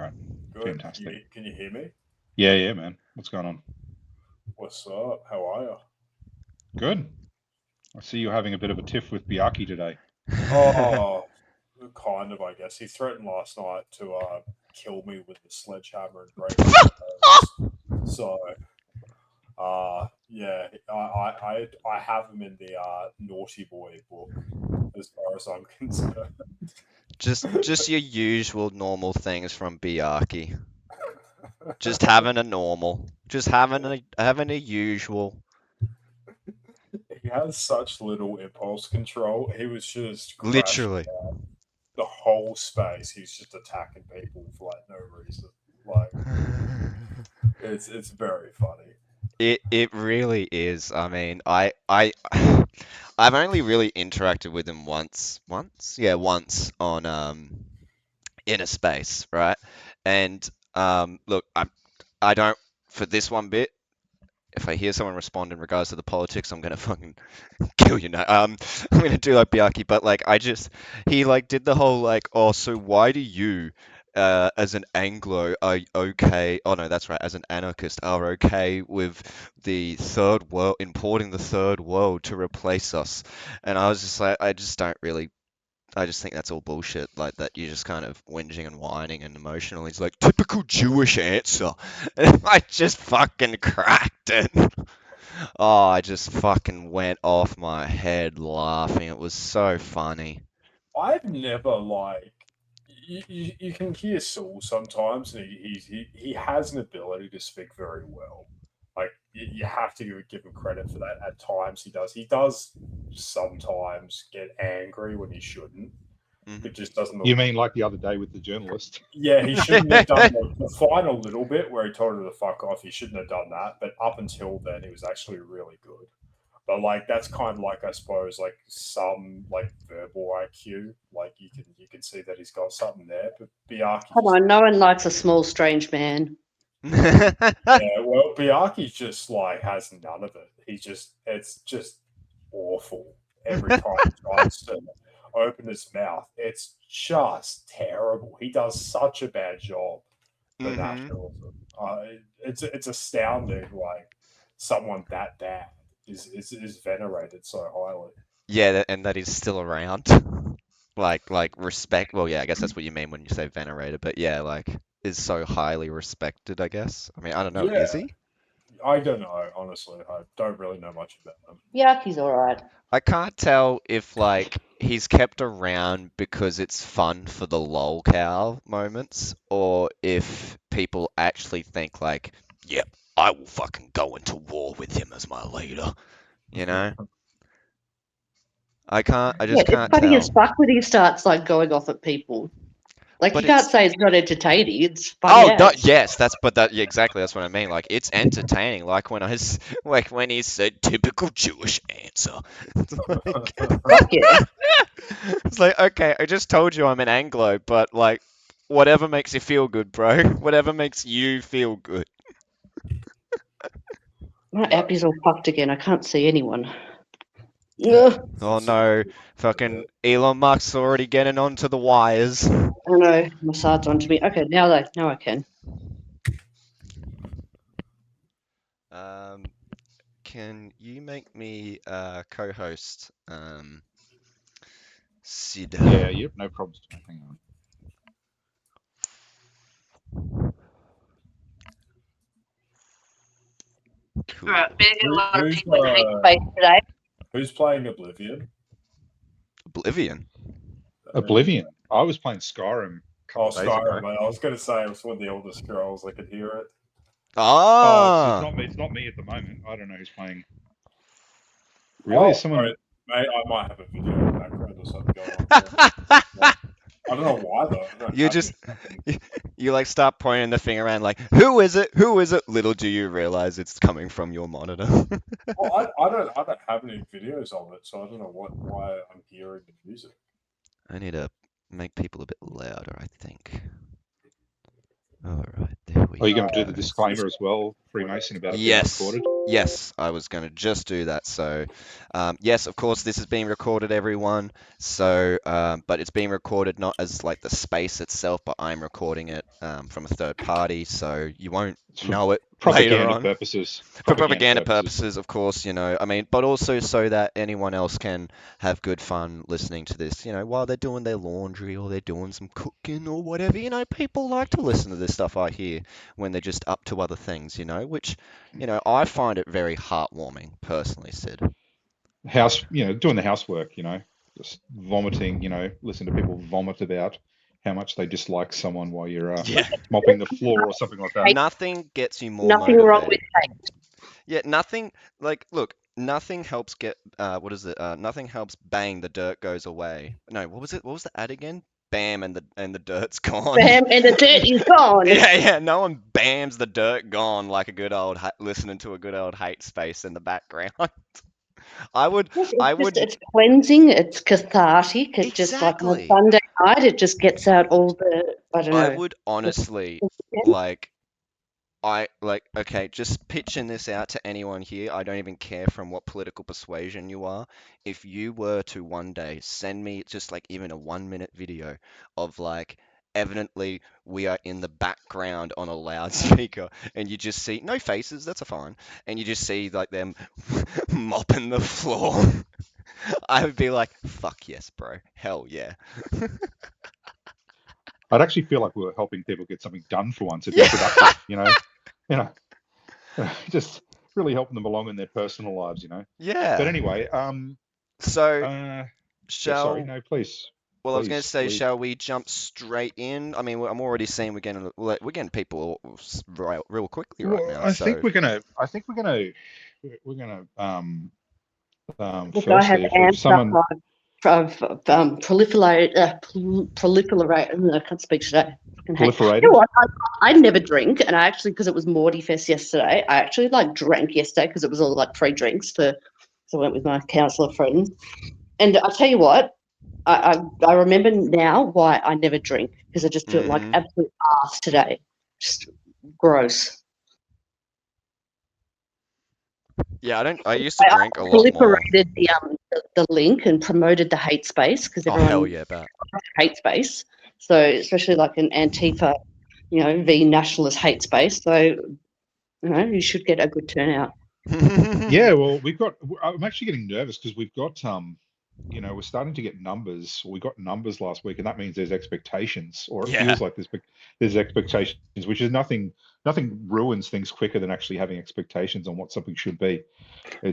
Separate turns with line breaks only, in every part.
right.
Good.
Fantastic.
Can you hear me?
Yeah, man. What's going on?
What's up? How are you?
Good. I see you having a bit of a tiff with Biaki today.
Oh, kind of, I guess. He threatened last night to kill me with the sledgehammer and break my bones. So, yeah, I have him in the naughty boy book as far as I'm concerned.
Just your usual normal things from Biaki. Just having a normal. Just having a usual.
He has such little impulse control. He was just crashing
Literally.
the whole space. He's just attacking people for like no reason. Like it's very funny.
It really is. I mean, I've only really interacted with him once, yeah, once on inner space, right? And look, I don't for this one bit. If I hear someone respond in regards to the politics, I'm gonna fucking kill you now. I'm gonna do like Biaki, but like he like did the whole like, oh, so why do you, as an Anglo, are okay? Oh no, that's right. As an anarchist, are okay with the third world importing the third world to replace us? And I was just like, I just don't really. I just think that's all bullshit. Like that, you're just kind of whinging and whining and emotional. He's like, typical Jewish answer. And I just fucking cracked it. Oh, I just fucking went off my head laughing. It was so funny.
I've never like you can hear Saul sometimes, and he has an ability to speak very well. Like you have to give him credit for that. At times, he does. He does sometimes get angry when he shouldn't. It just doesn't.
You mean like the other day with the journalist?
Yeah, he shouldn't have done the final little bit where he told her to fuck off. He shouldn't have done that. But up until then, he was actually really good. But like that's kind of like I suppose like some like verbal IQ. Like you can see that he's got something there. But Biaki
Come
just
on, no one likes a small, strange man.
yeah, well Biaki just like has none of it. It's just awful every time he tries to open his mouth. It's just terrible. He does such a bad job for
hmm
nationalism. It's astounding. Like someone that bad is venerated so highly.
Yeah, and that he's still around. Like respect. Well, yeah, I guess that's what you mean when you say venerated. But yeah, like is so highly respected. I guess. I mean, I don't know.
Yeah,
Is he?
I don't know. Honestly, I don't really know much about them.
Yaki's all right.
I can't tell if like he's kept around because it's fun for the lolcow moments, or if people actually think like, yep, I will fucking go into war with him as my leader. You know? I
Yeah,
just
it's
can't
funny as
tell.
fuck when he starts like going off at people. Like you
But
can't
it's
say it's not entertaining. It's funny
oh no,
as.
yes, yeah, exactly that's what I mean. Like it's entertaining. Like when like when he said typical Jewish answer. It's like,
Fuck yeah.
it's like okay, I just told you I'm an Anglo, but like whatever makes you feel good, bro. Whatever makes you feel good.
My
No,
app is all fucked again. I can't see anyone.
yeah,
Ugh,
Oh
it's a
no, fucking
bit.
Elon Musk's already getting onto the wires.
I don't know. Massage onto me. Okay, now I can.
Um, can you make me co-host Sid?
Yeah, yep, no problems. Hang on.
Cool.
Alright, better get a lot of
Who's
people in hate space today.
who's playing Oblivion?
Oblivion.
Uh,
Oblivion. I was playing Skyrim a
oh,
couple of days ago.
Skyrim. I was going to say it was one of the Elder Scrolls. I could hear it.
Oh, it's
Ah,
not me. It's not me at the moment. I don't know who's playing. Really?
Oh,
Is someone?
sorry, mate. I might have a video in the background or something going on there. Like, I don't know why though. I don't
you
have
just
any fucking.
you like start pointing the finger around like, who is it? Who is it? Little do you realize it's coming from your monitor.
Well, I don't have any videos of it, so I don't know why I'm hearing the music.
I need to make people a bit louder, I think. All right, there we
Are you
No,
going to do the
go.
it's
disclaimer as well? Freemason about it being
Yes,
recorded?
yes, I was going to just do that. So, yes, of course, this is being recorded, everyone. So, but it's being recorded not as like the space itself, but I'm recording it from a third party, so you won't
It's for
know it later
propaganda
on.
purposes.
For propaganda purposes, of course, I mean, but also so that anyone else can have good fun listening to this, while they're doing their laundry or they're doing some cooking or whatever. People like to listen to this stuff I hear when they're just up to other things, which, I find it very heartwarming, personally, Sid.
Doing the housework, just vomiting, listen to people vomit about how much they dislike someone while you're
Yeah.
mopping the floor or something like that.
Nothing gets you more
Nothing wrong with
motivated. Yeah, nothing like look, nothing helps get what is it? Nothing helps bang the dirt goes away. No, what was it? What was the ad again? Bam and the dirt's gone.
bam, and the dirt is gone.
Yeah, no one bams the dirt gone like a good old listening to a good old hate space in the background. I would
Yes,
I
it's just
would
it's cleansing, it's cathartic. It just like on
exactly.
Sunday night, it just gets out all the I don't
I
know.
would honestly
Yeah.
like okay, just pitching this out to anyone here. I don't even care from what political persuasion you are. If you were to one day send me just like even a 1 minute video of like, evidently we are in the background on a loudspeaker and you just see no faces, that's a fine, and you just see like them mopping the floor, I would be like, fuck yes, bro. Hell yeah.
I'd actually feel like we were helping people get something done for once. It'd be
Yeah.
productive, you know, just really helping them along in their personal lives. But
Yeah.
anyway,
So,
yeah, sorry,
shall
no, please,
Well, I was going to
please
say,
lead.
shall we jump straight in? I mean, I'm already seeing we're getting people real quickly right
Well,
now.
I think
So,
we're gonna
Look, I have
firstly, if
amped up
someone
my proliferate. I can't speak today. Fucking hate. You know
proliferated.
what? I never drink, and I actually, because it was Morty Fest yesterday, I actually like drank yesterday because it was all like free drinks for. So I went with my counsellor friends, and I tell you what, I remember now why I never drink because I just feel like
hmm
absolute ass today. Just gross.
yeah, I used to
I
drink a lot more.
proliferated the link and promoted the hate space because
Oh, hell
everyone
yeah, bet.
hate space. So especially like an Antifa, v nationalist hate space. So you should get a good turnout.
Yeah, well, I'm actually getting nervous because we've got we're starting to get numbers. We got numbers last week, and that means there's expectations, or it
Yeah.
feels like there's expectations, which is nothing. Nothing ruins things quicker than actually having expectations on what something should be.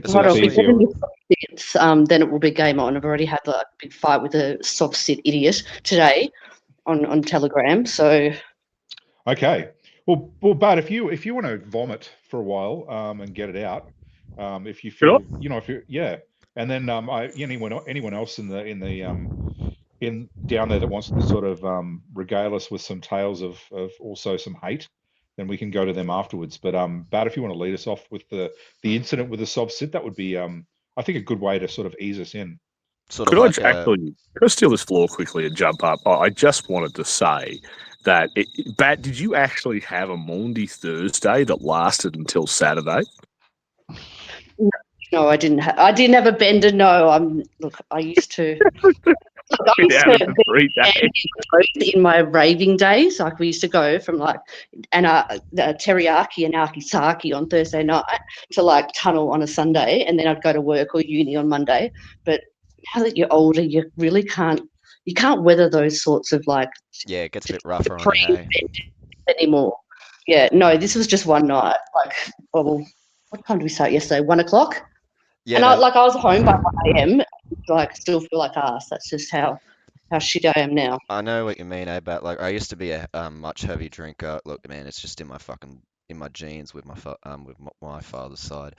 Hold on,
It's
if we
Especially,
get
easier.
into soft sits, then it will be game on. I've already had like, a big fight with a soft sit idiot today on Telegram. So
Okay. Well, but if you want to vomit for a while, and get it out, if you
Could I?
feel, if you yeah, and then anyone else in down there that wants to sort of regale us with some tales of also some hate, then we can go to them afterwards. But if you want to lead us off with the incident with the sob sit, that would be I think a good way to sort of ease us in.
sort of
Could I
like a.
could I steal this floor quickly and jump up? I just wanted to say that, Bat, did you actually have a Maundy Thursday that lasted until Saturday?
no, I didn't. I didn't have a bender. No, I used to. Look, I used
Out of
to
the
be
3 days.
in my raving days. Like we used to go from like the teriyaki and akisaki on Thursday night to like tunnel on a Sunday, and then I'd go to work or uni on Monday. But now that you're older, you really can't. You can't weather those sorts of like
Yeah, it gets a bit rougher on you,
supreme
hey?
anymore. Yeah, no, this was just one night. Like, well, what time did we start yesterday? 1 o'clock.
Yeah,
And
no,
I was home by 1 a.m. Like, still feel like ass. That's just how shit I am now.
I know what you mean, but like I used to be a much heavy drinker. Look, man, it's just in my genes with my father's side.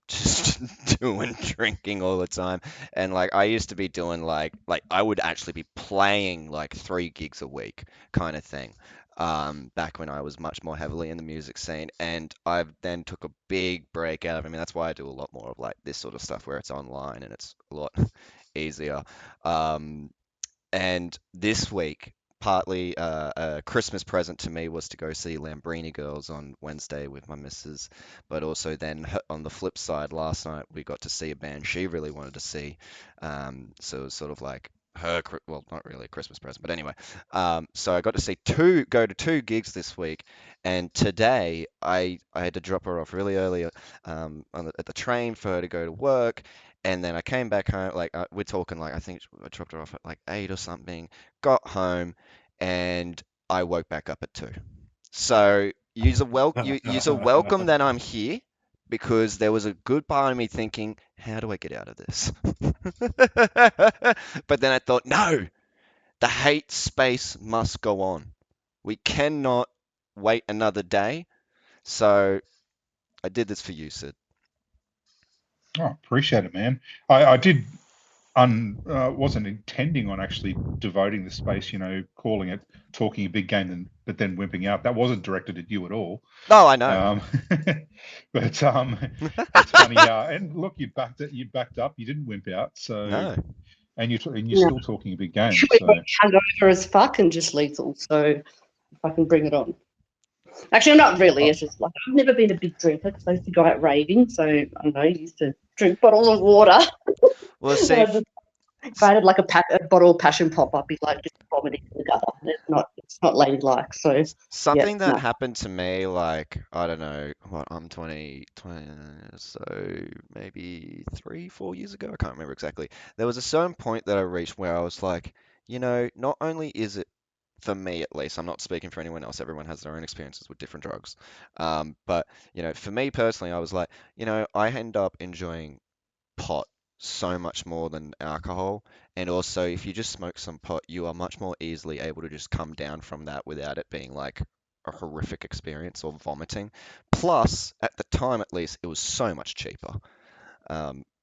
Just doing drinking all the time, and like I used to be doing like I would actually be playing like 3 gigs a week kind of thing. Back when I was much more heavily in the music scene, and I then took a big break out of. I mean, that's why I do a lot more of like this sort of stuff where it's online and it's a lot easier. Um, and this week, partly a Christmas present to me was to go see Lambrini Girls on Wednesday with my missus, but also then on the flip side, last night we got to see a band she really wanted to see. So it was sort of like well, not really a Christmas present, but anyway. So I got to go to two gigs this week, and today I had to drop her off really early at the train for her to go to work. And then I came back home, like we're talking like I think I dropped her off at like 8 or something, got home, and I woke back up at 2. So you're welcome that I'm here because there was a good part of me thinking, how do I get out of this? But then I thought, no, the hate space must go on. We cannot wait another day. So I did this for you, Sid.
Oh, appreciate it, man. I did wasn't intending on actually devoting the space, calling it talking a big game, but then wimping out. That wasn't directed at you at all.
Oh, I know.
But it's funny how. And look, you backed it. You backed up. You didn't wimp out. So
No.
and you're
Yeah.
still talking a big game.
Should
So
be hungover as fuck and just lethal. So if I can bring it on. Actually, I'm not really. It's just like I've never been a big drinker because I used to go out raving. So I don't know. I used to drink bottles of water.
Well,
So
see,
if I had like a bottle of passion pop, I'd be like just vomiting in the gutter. It's not ladylike. So
something that
no.
happened to me, like, I don't know, what, I'm 20, so maybe 3, 4 years ago, I can't remember exactly. There was a certain point that I reached where I was like, not only is it, for me at least, I'm not speaking for anyone else, everyone has their own experiences with different drugs. But, for me personally, I was like, I end up enjoying pot so much more than alcohol. And also, if you just smoke some pot, you are much more easily able to just come down from that without it being like a horrific experience or vomiting. Plus, at the time at least, it was so much cheaper.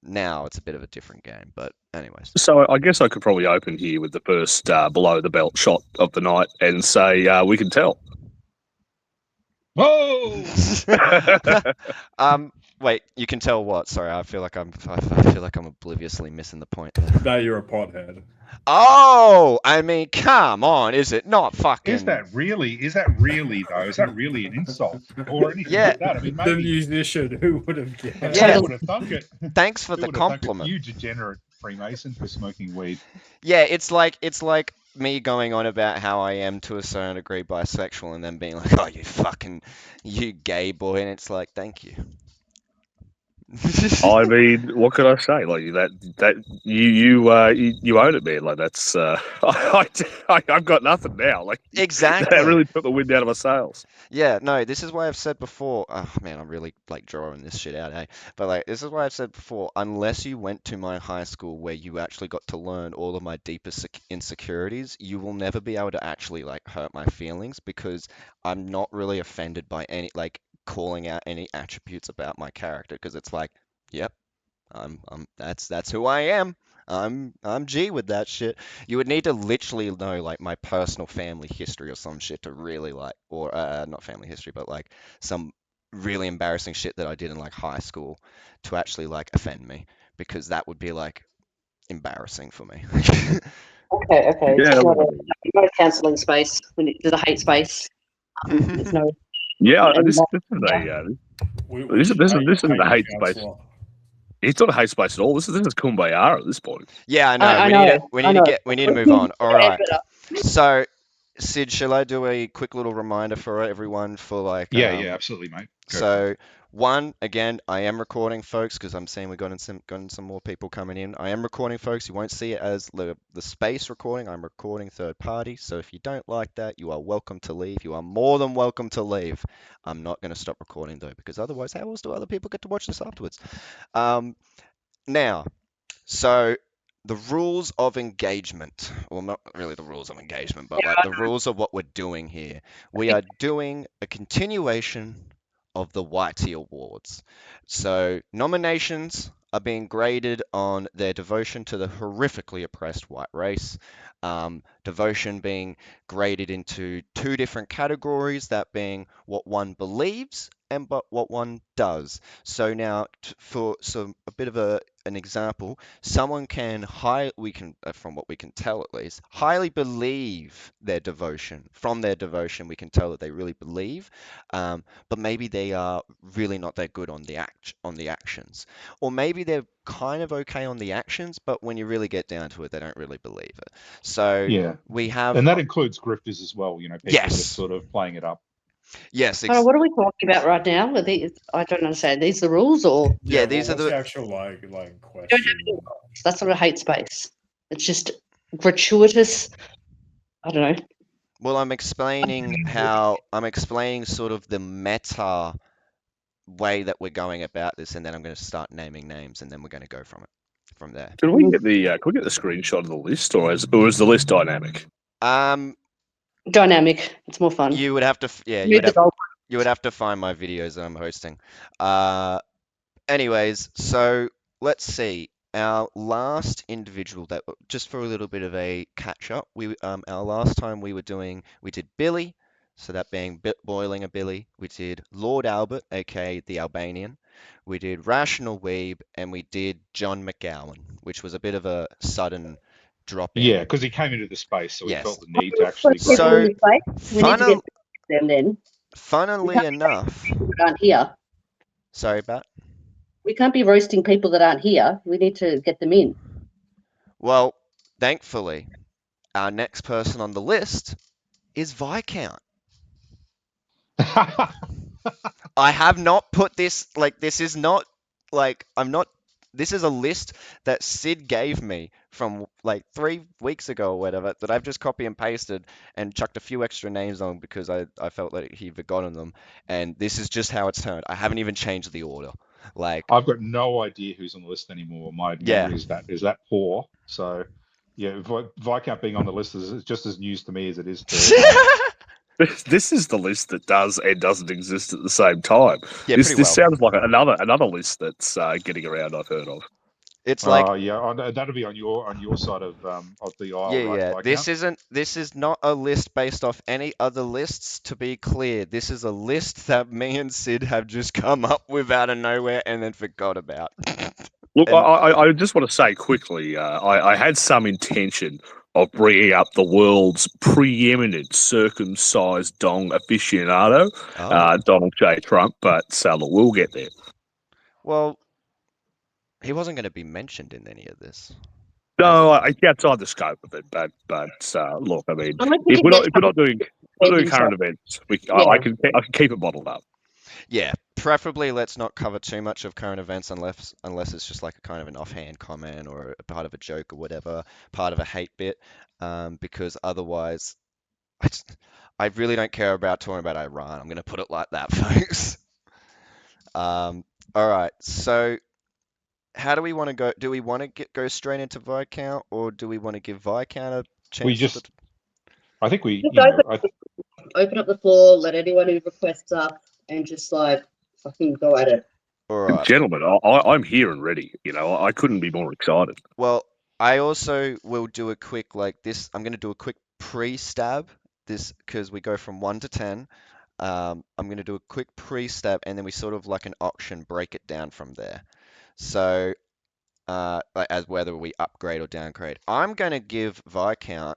Now it's a bit of a different game, but anyways.
So I guess I could probably open here with the first below the belt shot of the night and say we can tell.
whoa.
Wait, you can tell what? Sorry, I feel like I'm obliviously missing the point there.
No, you're a pothead.
Oh, I mean, come on, is it not fucking?
Is that really though? Is that really an insult or anything
Yeah.
like that? I mean,
The
maybe
musician who would have guessed.
Yeah.
who would have thunk it?
Thanks for
Who
the
would have thunk it?
compliment.
You degenerate Freemason for smoking weed.
Yeah, it's like me going on about how I am to a certain degree bisexual and then being like, "Oh, you gay boy," and it's like, thank you.
I mean, what could I say? Like that you own it, man. Like that's I've got nothing now. Like
Exactly.
that really took the wind out of my sails.
Yeah, no, this is why I've said before. Oh man, I'm really like drawing this shit out, hey. But like, this is why I've said before. Unless you went to my high school where you actually got to learn all of my deepest insecurities, you will never be able to actually like hurt my feelings because I'm not really offended by any like calling out any attributes about my character because it's like, yep, that's who I am. I'm G with that shit. You would need to literally know like my personal family history or some shit to really like, or not family history, but like some really embarrassing shit that I did in like high school to actually like offend me because that would be like embarrassing for me.
Okay.
Yeah,
It's not a cancelling space. There's a hate space. There's no.
yeah.
and
This
that-
is a
We
this
should
is
hate
a hate
you,
space.
counsellor.
It's not a hate space at all. This is kumbaya at this point.
Yeah, I know.
I
We
know.
need to
I know.
we need to move on. All right.
Better.
So, Sid, shall I do a quick little reminder for everyone for like
Yeah, absolutely, mate. Go for it.
So one, again, I am recording, folks, because I'm seeing we've gotten some more people coming in. I am recording, folks. You won't see it as the space recording. I'm recording third party. So if you don't like that, you are welcome to leave. You are more than welcome to leave. I'm not going to stop recording though, because otherwise, how else do other people get to watch this afterwards? Now, so the rules of engagement, well, not really the rules of engagement, but like the rules of what we're doing here. We are doing a continuation of the Whitey Awards. So nominations are being graded on their devotion to the horrifically oppressed white race. Devotion being graded into two different categories, that being what one believes and but what one does. So now for a bit of a an example, someone can from what we can tell at least, highly believe their devotion. From their devotion, we can tell that they really believe, but maybe they are really not that good on the actions, or maybe they're kind of okay on the actions, but when you really get down to it, they don't really believe it. So
Yeah,
we have,
and that includes grifters as well. You know, people just
yes,
sort of playing it up.
yes,
Oh, what are we talking about right now? Are these, I don't understand. These the rules, or
yeah,
Yeah,
these are
what's the
the
actual like
don't have
question?
any rules? That's not a hate space. It's just gratuitous. I don't know.
well, I'm explaining sort of the meta way that we're going about this, and then I'm going to start naming names, and then we're going to go from there.
Can we get the screenshot of the list, or is the list dynamic?
Um,
Dynamic. It's more fun.
you would have to, yeah,
Move the goal.
you would have to find my videos that I'm hosting. Anyways, so let's see. Our last individual that just for a little bit of a catch up, our last time we did Billy, so that being boiling a Billy. We did Lord Albert, aka the Albanian. We did Rational Weeb, and we did John McGowan, which was a bit of a sudden drop
Yeah,
in.
because he came into the space, so he
Yes.
felt the need to actually
People
grow.
in
So
this place, we need to get them then. We
funnily
can't
enough,
be people that aren't here.
sorry about.
We can't be roasting people that aren't here. We need to get them in.
Well, thankfully, our next person on the list is Viscount. I have not put this, like, this is not, like, this is a list that Sid gave me from, like, 3 weeks ago or whatever, that I've just copy and pasted and chucked a few extra names on because I felt like he'd forgotten them. And this is just how it's turned. I haven't even changed the order. Like,
I've got no idea who's on the list anymore. My
yeah.
memory is that poor. So, yeah, Viscount being on the list is just as news to me as it is to everyone else.
This is the list that does and doesn't exist at the same time.
Yeah,
This
pretty
this
well.
sounds like another list that's getting around. I've heard of.
It's like,
Yeah, that'll be on your side of the aisle,
yeah,
right,
yeah.
Viscount?
This is not a list based off any other lists, to be clear. This is a list that me and Sid have just come up with out of nowhere and then forgot about.
Look,
And
I just want to say quickly, I had some intention of bringing up the world's preeminent circumcised dong aficionado,
oh,
Donald J. Trump, but look, we'll get there.
well, he wasn't going to be mentioned in any of this.
No, it's outside the scope of it, but look, I mean,
Unless we
if
can
we're
get
not doing
himself.
current events,
Yeah.
I can keep it bottled up.
Yeah, preferably let's not cover too much of current events unless it's just like a kind of an offhand comment or a part of a joke or whatever, part of a hate bit, because otherwise, I really don't care about talking about Iran. I'm going to put it like that, folks. All right, so how do we want to go? Do we want to go straight into Viscount, or do we want to give Viscount a
We
chance?
just, I think we,
Just
you know,
open up the floor, let anyone who requests up, and just like fucking go at it.
All right.
Gentlemen, I'm here and ready. You know, I couldn't be more excited.
Well, I also will do a quick like this. I'm going to do a quick pre-stab this because we go from 1 to 10. I'm going to do a quick pre-stab and then we sort of like an auction break it down from there. So, like as whether we upgrade or downgrade. I'm going to give Viscount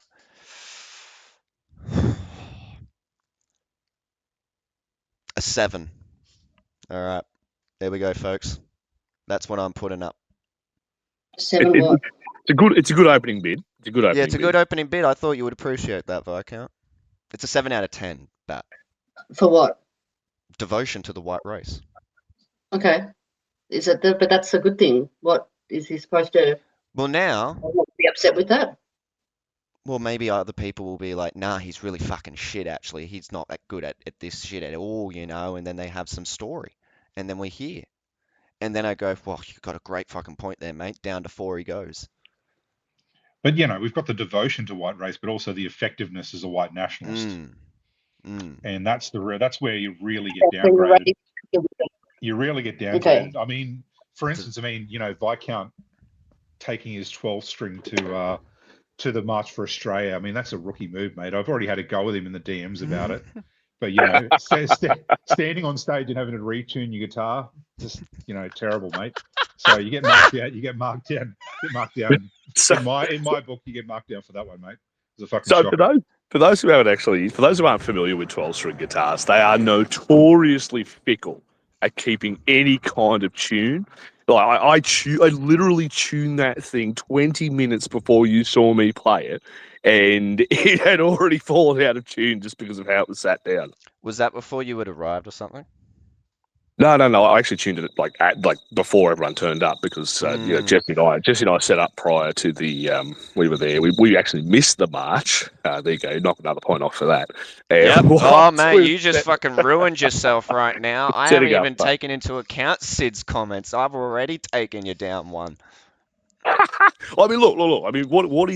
a 7. All right, there we go, folks. That's what I'm putting up.
7
It-
what?
It's a good opening bid. It's a good opening
Yeah, it's a
bid.
good opening bid. I thought you would appreciate that, Viscount. It's a 7 out of 10. That
For what?
devotion to the white race.
Okay. Is it but that's a good thing. What is he supposed to
Well, now,
be upset with that?
well, maybe other people will be like, nah, he's really fucking shit, actually. He's not that good at this shit at all, you know? And then they have some story. And then we hear. And then I go, well, you got a great fucking point there, mate. Down to 4 he goes.
but you know, we've got the devotion to white race, but also the effectiveness as a white nationalist, and that's where you really get downgraded. You really get downgraded.
Okay.
I mean, for instance, you know, Viscount taking his 12th string to the March for Australia. I mean, that's a rookie move, mate. I've already had a go with him in the DMs about it. But, you know, standing on stage and having to retune your guitar, just, you know, terrible, mate. So you get marked out. You get marked down. Get marked down.
So,
In my book, you get marked down for that one, mate. It's a fucking
so
shocker.
for those who aren't familiar with 12-string guitars, they are notoriously fickle at keeping any kind of tune. Like I literally tuned that thing 20 minutes before you saw me play it, and it had already fallen out of tune just because of how it was sat down.
Was that before you had arrived or something?
No. I actually tuned it like before everyone turned up because Jesse and I set up prior to the we were there. We actually missed the march. There you go, knock another point off for that.
Yep. Oh,
whilst
mate,
we
you just fucking ruined yourself right now. I haven't
setting up.
even taken into account Sid's comments. I've already taken you down one.
I mean, look. I mean, what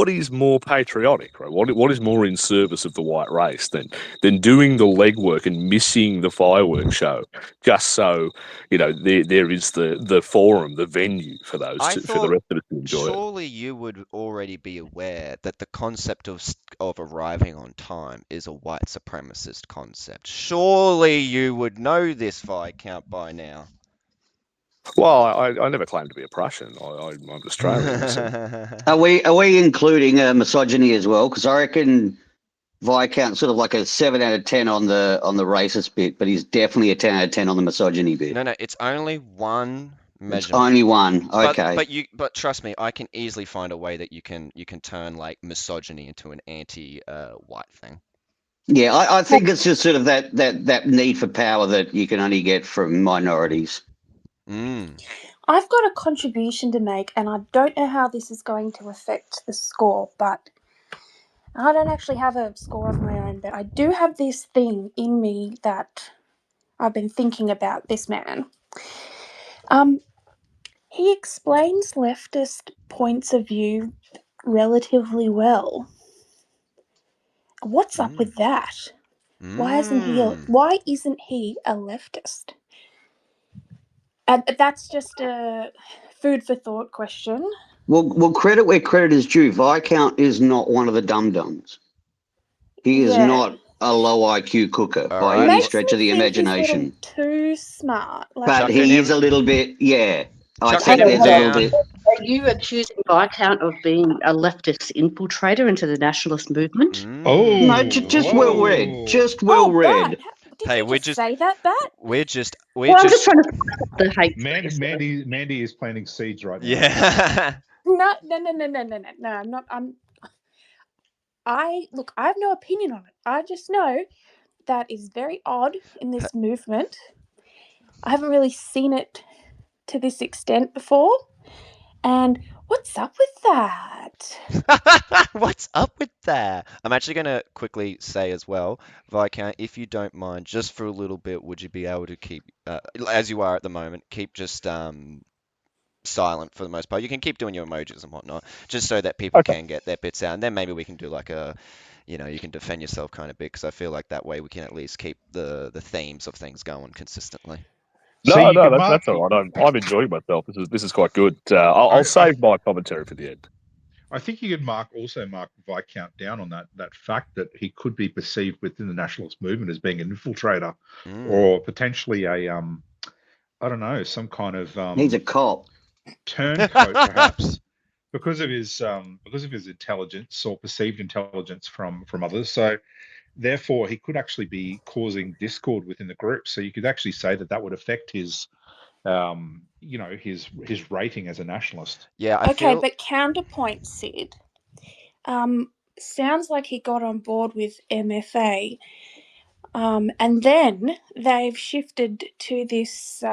is more patriotic, right? What is more in service of the white race than doing the legwork and missing the fireworks show just so there is the forum, the venue for
I
for the
thought
rest of us to enjoy it.
surely you would already be aware that the concept of arriving on time is a white supremacist concept. Surely you would know this Viscount by now.
Well, I never claimed to be a Prussian. I'm Australian. So.
Are we including misogyny as well? Because I reckon Viscount sort of like a 7 out of 10 on the racist bit, but he's definitely a 10 out of 10 on the misogyny bit.
No, it's only one
It's
measurement.
only one. Okay.
But trust me, I can easily find a way that you can turn like misogyny into an anti-white thing.
Yeah, I think it's just sort of that need for power that you can only get from minorities.
I've got a contribution to make, and I don't know how this is going to affect the score, but I don't actually have a score of my own, but I do have this thing in me that I've been thinking about this man. He explains leftist points of view relatively well. What's up with that? Why isn't he a leftist? And that's just a food for thought question.
Well, credit where credit is due. Viscount is not one of the dum-dums. He is not a low IQ cooker by
right.
any
Makes
stretch
me
of the
think he's a
imagination.
little too smart.
But
Chucking
he
him-
is a little bit, yeah. I
Chucking
think
him
there's a little
down.
bit.
Are you accusing Viscount of being a leftist infiltrator into the nationalist movement?
Oh,
No, just well read.
whoa.
Just well read.
Bat, did
Hey,
you
we're
just
just-
say that, Bat?
We're just
Well, I'm just trying to find the hate space.
Mandy is planting seeds right now.
Yeah.
No. I'm not. I have no opinion on it. I just know that is very odd in this movement. I haven't really seen it to this extent before. And what's up with that?
What's up with that? I'm actually going to quickly say as well, Viscount, if you don't mind, just for a little bit, would you be able to keep, as you are at the moment, keep just silent for the most part? You can keep doing your emojis and whatnot, just so that people can get their bits out, and then maybe we can do like a, you can defend yourself kind of bit, because I feel like that way we can at least keep the themes of things going consistently.
So you can mark,
That's all right. I'm enjoying myself. This is quite good. I'll save my commentary for the end.
I think you could also mark Viscount down on that fact that he could be perceived within the nationalist movement as being an infiltrator, or potentially a I don't know, some kind of
He's a cop.
turncoat perhaps, because of his intelligence or perceived intelligence from others. So therefore he could actually be causing discord within the group. So you could actually say that would affect his his rating as a nationalist.
Yeah,
But counterpoint, Sid. Sounds like he got on board with MFA. And then they've shifted to this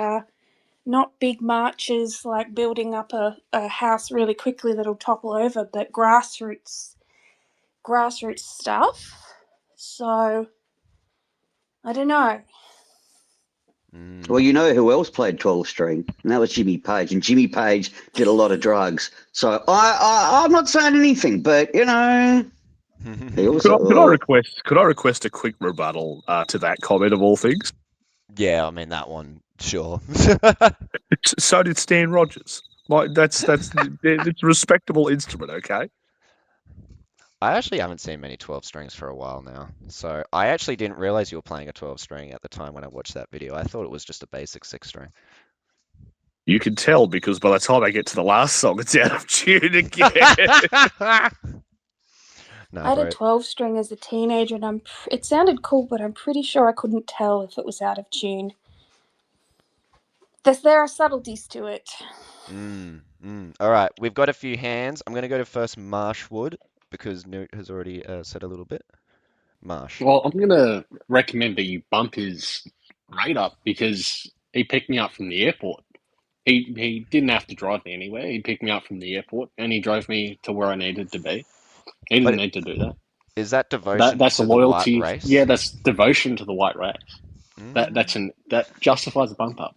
not big marches like building up a house really quickly that'll topple over, but grassroots stuff. So I don't know.
Well, you know who else played 12 string, and that was Jimmy Page. And Jimmy Page did a lot of drugs. So I'm not saying anything, but he also.
Could I request a quick rebuttal to that comment of all things?
Yeah, I mean that one, sure.
So did Stan Rogers. Like it's a respectable instrument, okay?
I actually haven't seen many 12 strings for a while now, so I actually didn't realize you were playing a 12 string at the time when I watched that video. I thought it was just a basic 6 string.
You can tell because by the time I get to the last song, it's out of tune again.
No,
I had a
bro.
12-string as a teenager, and it sounded cool, but I'm pretty sure I couldn't tell if it was out of tune. There are subtleties to it.
All right, we've got a few hands. I'm going to go to first Marshwood because Newt has already said a little bit. Marsh.
Well, I'm going to recommend that you bump his rate up because he picked me up from the airport. He didn't have to drive me anywhere. He picked me up from the airport and he drove me to where I needed to be. He didn't
But
need to do that.
is that devotion
That's a
to the white
loyalty.
race?
Yeah, that's devotion to the white race.
Mm.
That justifies a bump up.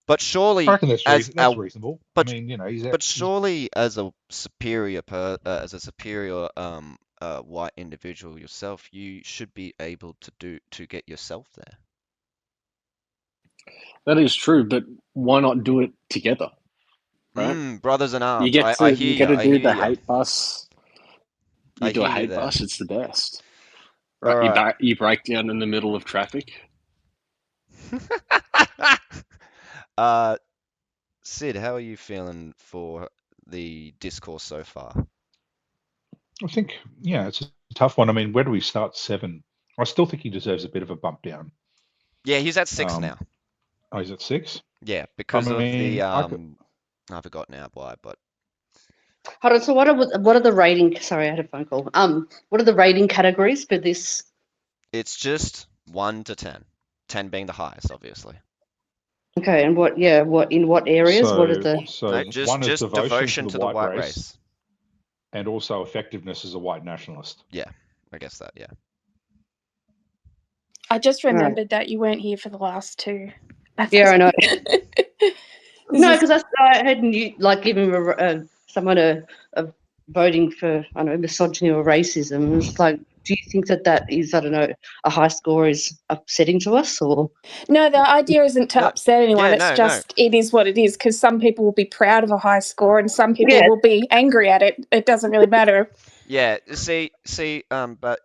But
I
surely,
reckon that's
as
that's reasonable.
but-
I mean, you know,
but surely, as a superior white individual yourself, you should be able to get yourself there.
That is true, but why not do it together? Right?
Brothers in arms.
You get
I
to
hear
you get to
ya, I
do
hear
the
ya.
hate bus. You
I
do a
hear you
hate
there.
bus. It's the best.
All
Right?
right.
You break down in the middle of traffic.
Sid, how are you feeling for the discourse so far?
I think, yeah, it's a tough one. I mean, where do we start? 7. I still think he deserves a bit of a bump down.
Yeah, he's at 6 now.
Oh, he's at 6?
Yeah, because of the
I
I forgot now why, but
Hold on. So what are the rating? Sorry, I had a phone call. What are the rating categories for this?
it's just 1 to 10. 10 being the highest, obviously.
Okay, and what in what areas? What are the?
So
No, just
one is
devotion
to the white race, and also effectiveness as a white nationalist.
Yeah, I guess that, yeah.
I just remembered that you weren't here for the last two.
Yeah, I know.
This
No,
is-
because I had you like giving someone a voting for I don't know misogyny or racism. It's like, do you think that is I don't know a high score is upsetting to us or?
No, the idea isn't to
No,
upset anyone.
yeah,
It's
no.
just it is what it is because some people will be proud of a high score and some people
Yeah.
will be angry at it. It doesn't really matter.
Yeah, see, but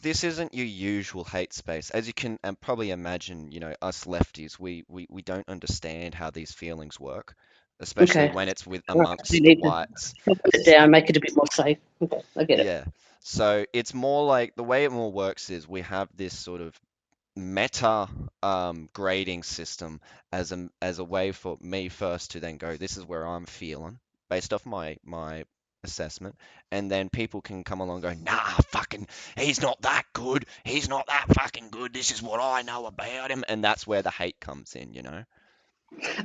this isn't your usual hate space. As you can probably imagine, you know, us lefties, we don't understand how these feelings work, especially
Okay.
when it's with
Right,
amongst
you
the
need to
whites.
put it down, make it a bit more safe. Okay, I get it.
Yeah. So it's more like the way it more works is we have this sort of meta grading system as a way for me first to then go, this is where I'm feeling based off my assessment, and then people can come along and go, nah, fucking, he's not that good. He's not that fucking good. This is what I know about him, and that's where the hate comes in, you know.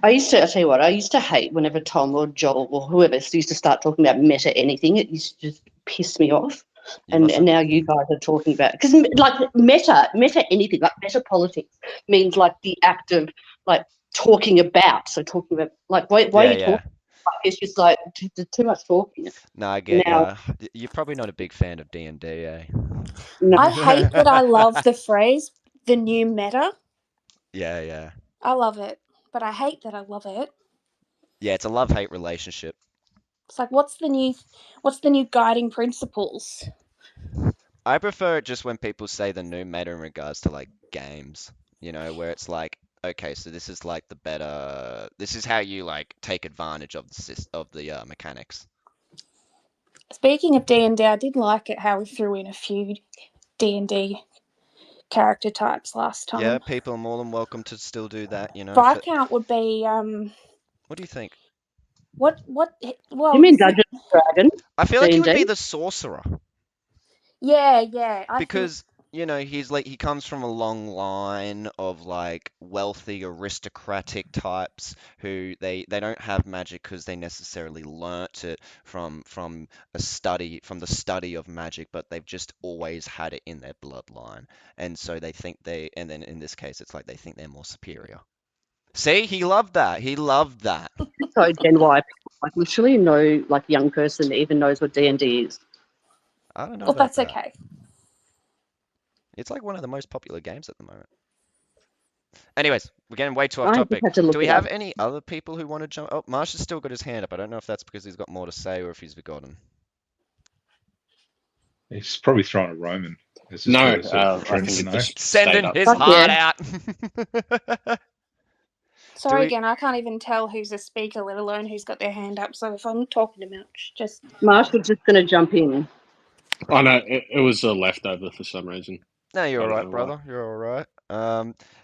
I tell you what, I used to hate whenever Tom or Joel or whoever used to start talking about meta anything. It used to just piss me off. And now you guys are talking about because like meta anything like meta politics means like the act of like talking about. So talking about like why are you talking? Like, it's just like too much talking.
No, I get
Now,
ya. You're probably not a big fan of D&D, eh?
no,
I hate that I love the phrase the new meta.
Yeah.
I love it, but I hate that I love it.
Yeah, it's a love-hate relationship.
It's like what's the new guiding principles?
I prefer it just when people say the new meta in regards to like games, you know, where it's like, okay, so this is like this is how you like take advantage of the mechanics.
Speaking of D&D, I did like it how we threw in a few D&D character types last time.
Yeah, people are more than welcome to still do that, you know.
Viscount would be
What do you think?
well
you mean Dungeons and Dragons?
I feel like he would
D&D?
be the sorcerer.
Yeah.
Because you know he comes from a long line of like wealthy aristocratic types who they don't have magic because they necessarily learnt it from the study of magic, but they've just always had it in their bloodline, and so and then in this case it's like they think they're more superior. See, he loved that.
So Gen Y people, like literally no like young person that even knows what D&D is.
I don't know
well,
about
that's
that.
okay.
It's like one of the most popular games at the moment. Anyways, we're getting way too off
I
topic.
just had to look
Do we
it
have
up.
any other people who want to jump? Oh, Marsh has still got his hand up. I don't know if that's because he's got more to say or if he's forgotten.
He's probably throwing a Roman. It's just
No,
a sort of
I
friends
think
to
it
know.
just
Sending
stayed up.
his
Fuck
heart
yeah.
out.
Sorry
we-
again, I can't even tell who's a speaker, let alone who's got their hand up. So if I'm talking too much, just
Marshall's just going to jump in.
Oh no, it was a leftover for some reason.
No, you're
I
all
don't
right,
know why.
brother. You're all right.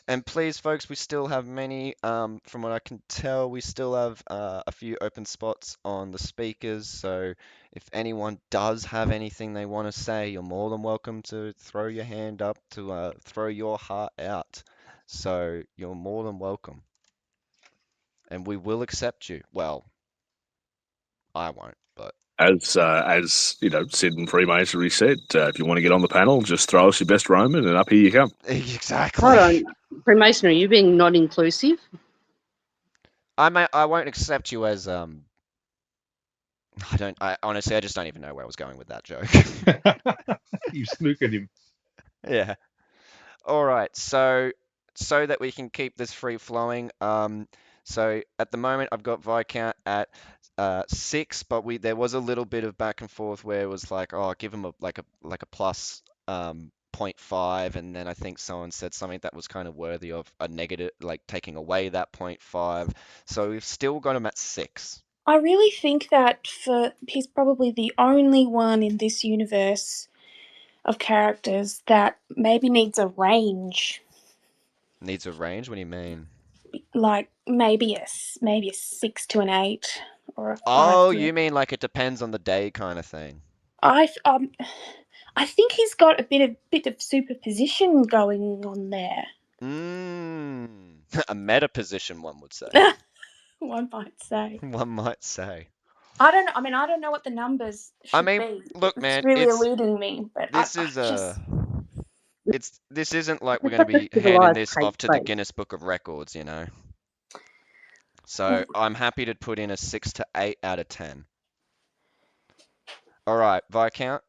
And please, folks, we still have many. From what I can tell, we still have a few open spots on the speakers. So if anyone does have anything they want to say, you're more than welcome to throw your hand up, to throw your heart out. So you're more than welcome, and we will accept you. Well, I won't, but
As you know, Sid and Freemasonry said, if you want to get on the panel, just throw us your best Roman, and up here you come.
exactly.
Hold on. Freemasonry, you being not inclusive?
I won't accept you as I honestly I just don't even know where I was going with that joke.
You snookered him.
Yeah. All right. So that we can keep this free flowing. So at the moment I've got Viscount at 6, but there was a little bit of back and forth where it was like, oh, give him a plus 0.5, and then I think someone said something that was kind of worthy of a negative, like taking away that 0.5. So we've still got him at 6.
I really think that he's probably the only one in this universe of characters that maybe needs a range,
Needs a range? What do you mean?
like maybe a 6 to an 8 or a 5
Oh,
to.
you mean like it depends on the day kind of thing.
I think he's got a bit of superposition going on there.
A meta position, one would say.
One might say.
One might say.
I don't know. I mean, I don't know what the numbers
I
should
mean,
be.
look,
It's
man,
really eluding me. But
this
I
is
just.
this isn't like we're
It's
going to
such a
be handing
civilized
this
hate
off to the
space.
Guinness Book of Records, you know. So I'm happy to put in a 6 to 8 out of 10. All right, Viscount,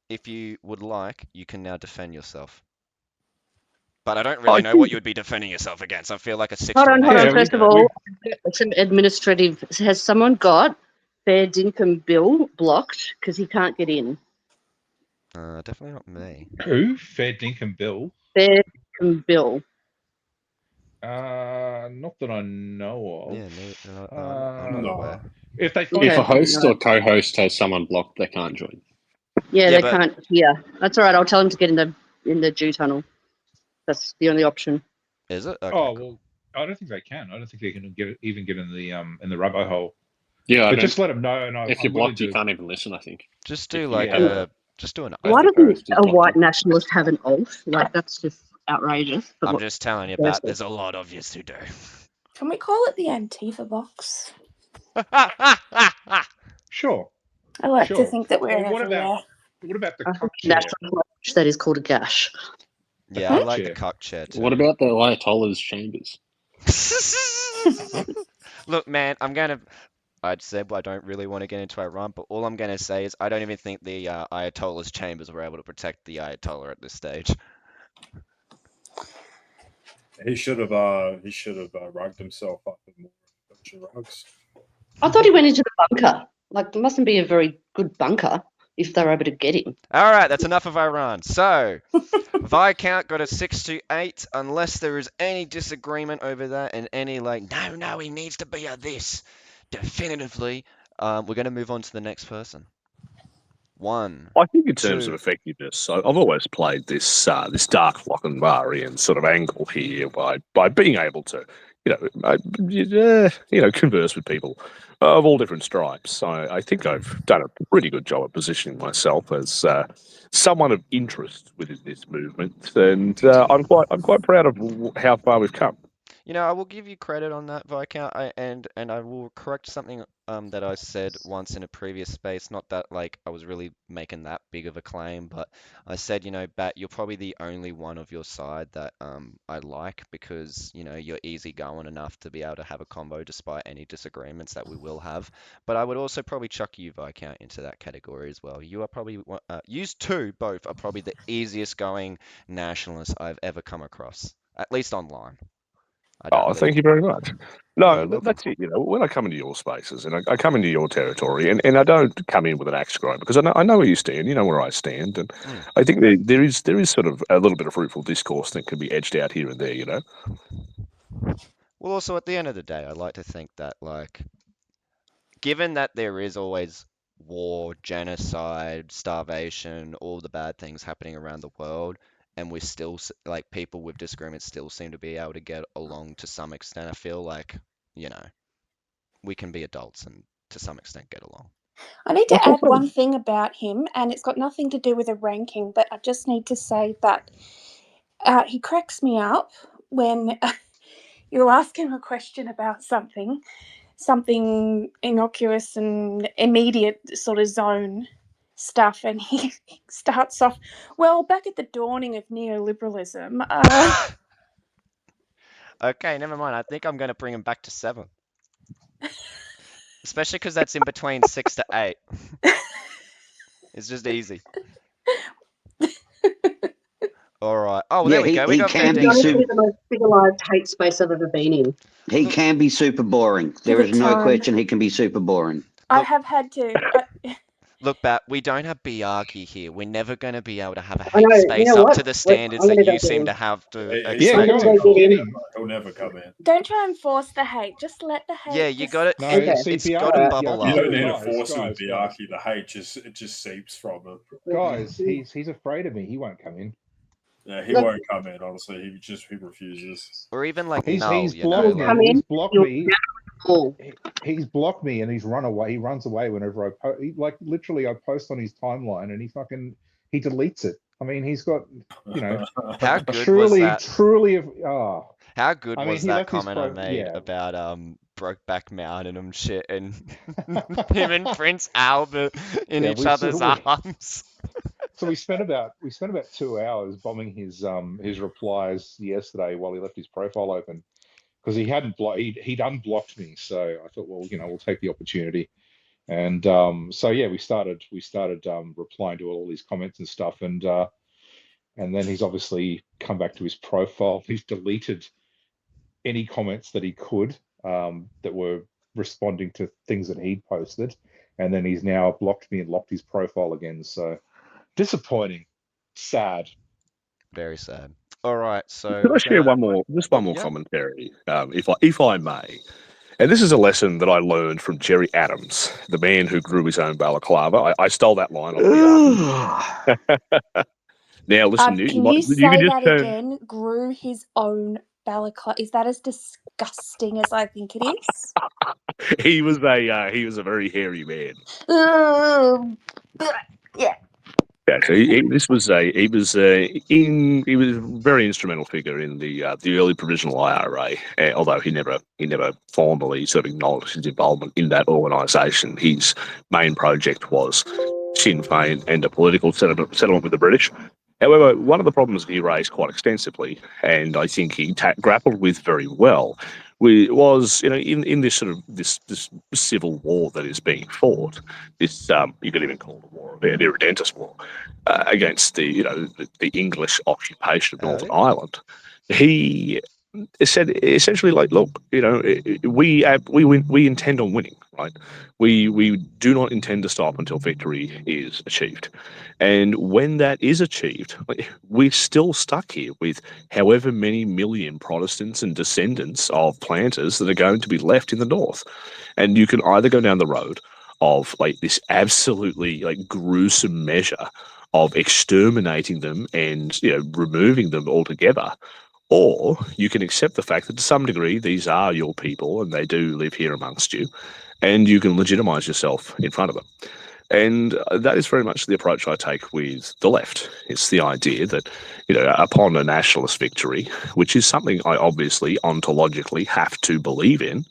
if you would like, you can now defend yourself. But I don't really know what you would be defending yourself against. I feel like a 6
Hold
to
on,
an 8.
hold on.
Yeah,
First of all, some administrative. Has someone got Fair Dinkum Bill blocked because he can't get in?
Definitely not me.
Who? Fair Dinkum Bill?
Fair Dinkum Bill.
Not that I know of.
Yeah, I'm not
No.
aware.
If they
If
find
a
out,
host
no.
or co-host has someone blocked, they can't join.
Yeah,
Yeah,
they
but-
can't hear. That's all right. I'll tell him to get in the Jew tunnel. That's the only option.
Is it? Okay,
oh
cool.
well, I don't think they can. I don't think they can even get in the rubber hole.
Yeah,
But just let them know, and
if
I'm
you're
willing
blocked, you
to.
can't even listen. I think.
Just
If
do
you
like
have
Yeah.
just do an
I
Why
think
doesn't
host is
a
blocked
white
you.
nationalist have an oath? Like, that's just outrageous. But
I'm
what-
just telling you,
Yes,
Bat, there's a lot of yous who do.
Can we call it the Antifa box?
Sure.
I like to
Sure.
think that we're
Or what
everywhere.
about the
I
cuck
think
chair?
national that is called a gash.
Yeah, I
cuck
like the
chair.
cock chair too.
What about the Ayatollah's chambers?
Look, man, I'd said I don't really want to get into Iran, but all I'm going to say is I don't even think the Ayatollah's chambers were able to protect the Ayatollah at this stage.
He should have rugged himself up with more bunch of rugs.
I thought he went into the bunker. Like, it mustn't be a very good bunker if they're able to get him.
All right, that's enough of Iran. So, Viscount got a 6 to 8, unless there is any disagreement over that and any like, no, he needs to be a this. Definitively, we're going to move on to the next person. 1.
I think in terms
2.
of effectiveness, so I've always played this this dark Lochinvarian sort of angle here by being able to, converse with people of all different stripes. So I think I've done a pretty good job of positioning myself as someone of interest within this movement, and I'm quite proud of how far we've come.
You know, I will give you credit on that, Viscount, and I will correct something that I said once in a previous space. Not that like I was really making that big of a claim, but I said, Bat, you're probably the only one of your side that I like because you're easygoing enough to be able to have a combo despite any disagreements that we will have. But I would also probably chuck you, Viscount, into that category as well. You are probably you two both are probably the easiest going nationalists I've ever come across, at least online.
Thank you very much. No,
You're welcome.
that's it. When I come into your spaces and I come into your territory, and I don't come in with an axe to grind because I know where you stand. You know where I stand, and I think there is sort of a little bit of fruitful discourse that can be edged out here and there.
Well, also at the end of the day, I like to think that, like, given that there is always war, genocide, starvation, all the bad things happening around the world, and we still, like, people with disagreements still seem to be able to get along to some extent, I feel like, you know, we can be adults and to some extent get along.
I need to add one thing about him, and it's got nothing to do with a ranking, but I just need to say that he cracks me up when you'll ask him a question about something innocuous and immediate sort of zone stuff, and he starts off, well, back at the dawning of neoliberalism.
Okay, never mind. I think I'm going to bring him back to 7. Especially because that's in between 6 to 8. It's just easy. All right. Oh, well,
Yeah,
there we go. We
he
got
can
It's
15
be
still.
honestly the most civilized hate space I've ever been in.
He
Look-
can be super boring.
Give
There
it
is no
time.
question he can be super boring.
I
Look-
have had to.
Look, Bat, we don't have Biarki here. We're never going to be able to have a
I
hate
know.
space
You know
up
what?
to the
Wait,
standards
I'm
that
going to
you
go get
seem
him.
to have to
He's
Yeah,
expect.
I'm
go
going
in.
to go get
Get
him.
him.
He'll never come in.
Don't try and force the hate. Just let the hate.
Yeah, you
just...
got it.
No,
Okay.
see,
It's
Biarki,
got to
Alright.
bubble
You
up.
don't need to
guys,
force it with
guys.
Biarki. The hate just seeps from him.
Guys, he's afraid of me. He won't come in.
Yeah, he
Look.
won't come in. Honestly, he refuses.
Or even like
He's
null,
he's
you know,
blocked
He'll come
me.
like
in.
He's blocked
He'll
me.
Oh.
He's blocked me and he's run away. He runs away whenever I post. Like literally, I post on his timeline and he deletes it. I mean, he's got, you know,
how good was
truly,
that?
truly.
How good
I mean,
was
he
that
left his
comment I
pro.
made
Yeah.
about Brokeback Mountain and shit and him and Prince Albert in
Yeah,
each other's arms?
So we spent about 2 hours bombing his replies yesterday while he left his profile open because he hadn't he'd unblocked me. So I thought, well, we'll take the opportunity. And so yeah, we started replying to all his comments and stuff, and then he's obviously come back to his profile. He's deleted any comments that he could that were responding to things that he'd posted, and then he's now blocked me and locked his profile again. So disappointing, sad.
Very sad. All right, so
Could I
we're
share
gonna...
just one more
Yeah.
commentary, if I may? And this is a lesson that I learned from Jerry Adams, the man who grew his own balaclava. I stole that line off the article. Now, listen,
Can you
you
say
can just
that
turn.
again? Grew his own balaclava. Is that as disgusting as I think it is?
He was a very hairy man.
Yeah.
Yeah, he was a very instrumental figure in the early provisional IRA. Although he never formally sort of acknowledged his involvement in that organisation. His main project was Sinn Féin and a political settlement with the British. However, one of the problems he raised quite extensively, and I think he grappled with very well, was in this sort of this civil war that is being fought. This you could even call the war of the Irredentist War against the English occupation of Northern Ireland. He said essentially, like, look, we intend on winning, right? We do not intend to stop until victory is achieved, and when that is achieved, we're still stuck here with however many million Protestants and descendants of planters that are going to be left in the north, and you can either go down the road of like this absolutely like gruesome measure of exterminating them and removing them altogether, or you can accept the fact that to some degree these are your people and they do live here amongst you, and you can legitimize yourself in front of them. And that is very much the approach I take with the left. It's the idea that, upon a nationalist victory, which is something I obviously ontologically have to believe in,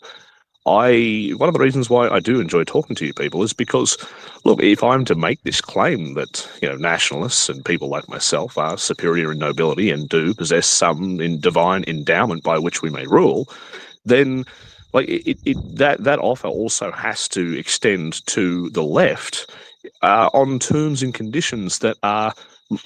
one of the reasons why I do enjoy talking to you people is because, look, if I'm to make this claim that nationalists and people like myself are superior in nobility and do possess some divine endowment by which we may rule, then like that offer also has to extend to the left on terms and conditions that are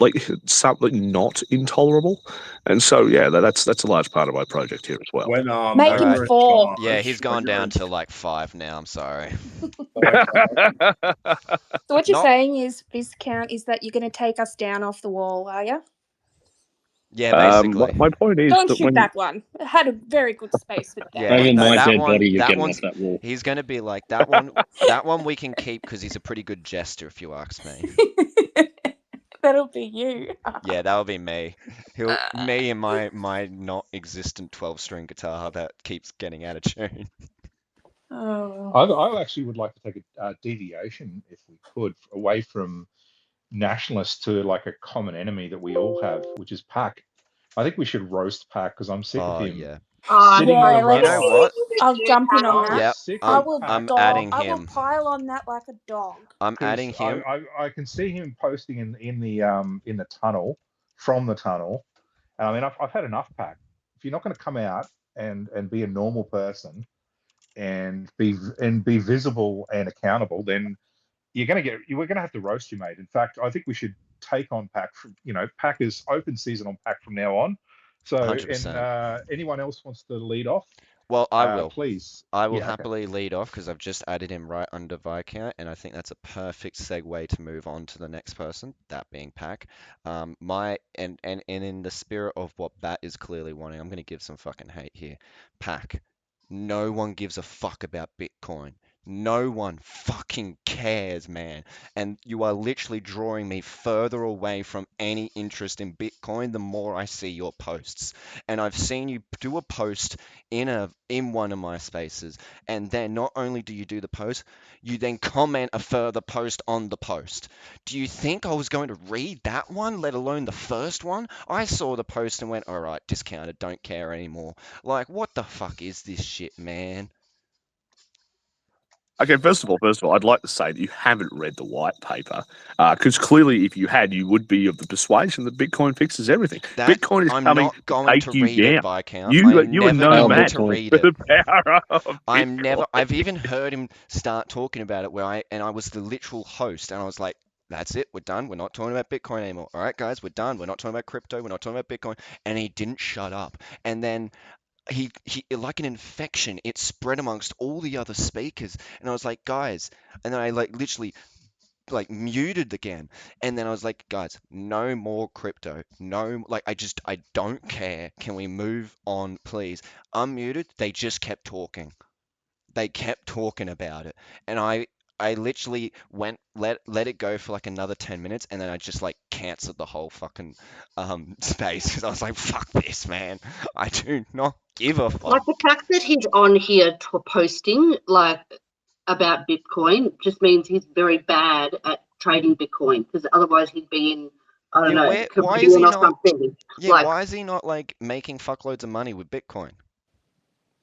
like something not intolerable. And so yeah, that's a large part of my project here as well.
When
Make
when
him
you're in
4.
Yeah, he's gone
when you're
down
in-
to like 5 now. I'm sorry.
So what you're
Not
saying is, Viscount, is that you're going to take us down off the wall, are you?
Yeah, basically.
My point is
Don't
that
shoot
when
that one. It had a very good space for
Yeah,
that.
Over my
that
dead
one,
body, you're
that
getting
one's
off that wall.
he's gonna be like that one. That one we can keep because he's a pretty good jester, if you ask me.
That'll be you.
Yeah, that'll be me. Me and my not existent 12-string guitar that keeps getting out of tune.
Oh.
I actually would like to take a deviation, if we could, away from nationalists to like a common enemy that we all have, which is Pac. I think we should roast Pac because I'm sick of
Oh
him
yeah.
sitting in
Yeah,
a
You know
let's.
row.
what?
I'll jump in on
I'm
that.
Yep.
sick
I
of
will
Pac
adding
I will
him.
pile on that like a dog.
I'm adding
because
him.
I can see him posting in the tunnel, from the tunnel. And I mean, I've had enough, Pac. If you're not going to come out and be a normal person and be visible and accountable, then we're gonna have to roast you, mate. In fact, I think we should take on Pac. Pac is open season on Pac from now on. So, and
100%.
anyone else wants to lead off,
Well, I will.
please.
I will
Yeah, okay.
happily lead off because I've just added him right under Viscount, and I think that's a perfect segue to move on to the next person, that being Pac. And in the spirit of what Bat is clearly wanting, I'm gonna give some fucking hate here. Pac, no one gives a fuck about Bitcoin. No one fucking cares, man. And you are literally drawing me further away from any interest in Bitcoin the more I see your posts. And I've seen you do a post in one of my spaces, and then not only do you do the post, you then comment a further post on the post. Do you think I was going to read that one, let alone the first one? I saw the post and went, all right, discounted, don't care anymore. Like, what the fuck is this shit, man?
Okay, first of all, I'd like to say that you haven't read the white paper, because clearly, if you had, you would be of the persuasion that Bitcoin fixes everything.
That
Bitcoin is
I'm
coming
not
to
going
take
to
you
read it,
down.
Viscount.
You
I'm
are
never
no
Hail
going
match
to
Bitcoin.
read
for
it.
the power of
I'm never.
Bitcoin.
I've even heard him start talking about it I was the literal host, and I was like, "That's it. We're done. We're not talking about Bitcoin anymore. All right, guys, we're done. We're not talking about crypto. We're not talking about Bitcoin." And he didn't shut up. And then he like an infection, it spread amongst all the other speakers. And I was like, "Guys," and then I like literally like muted again. And then I was like, guys, no more crypto. No, like I don't care. Can we move on, please? Unmuted. They just kept talking. They kept talking about it. And I literally went let it go for like another 10 minutes, and then I just like canceled the whole fucking space because I was like, fuck this, man. I do not give a
Like
fuck.
the fact that he's on here posting like about Bitcoin just means he's very bad at trading Bitcoin, because otherwise he'd be in, I don't
Yeah,
know,
where why is
Caribbean
he
or
not
something.
yeah,
Like,
why is he not like making fuckloads of money with Bitcoin?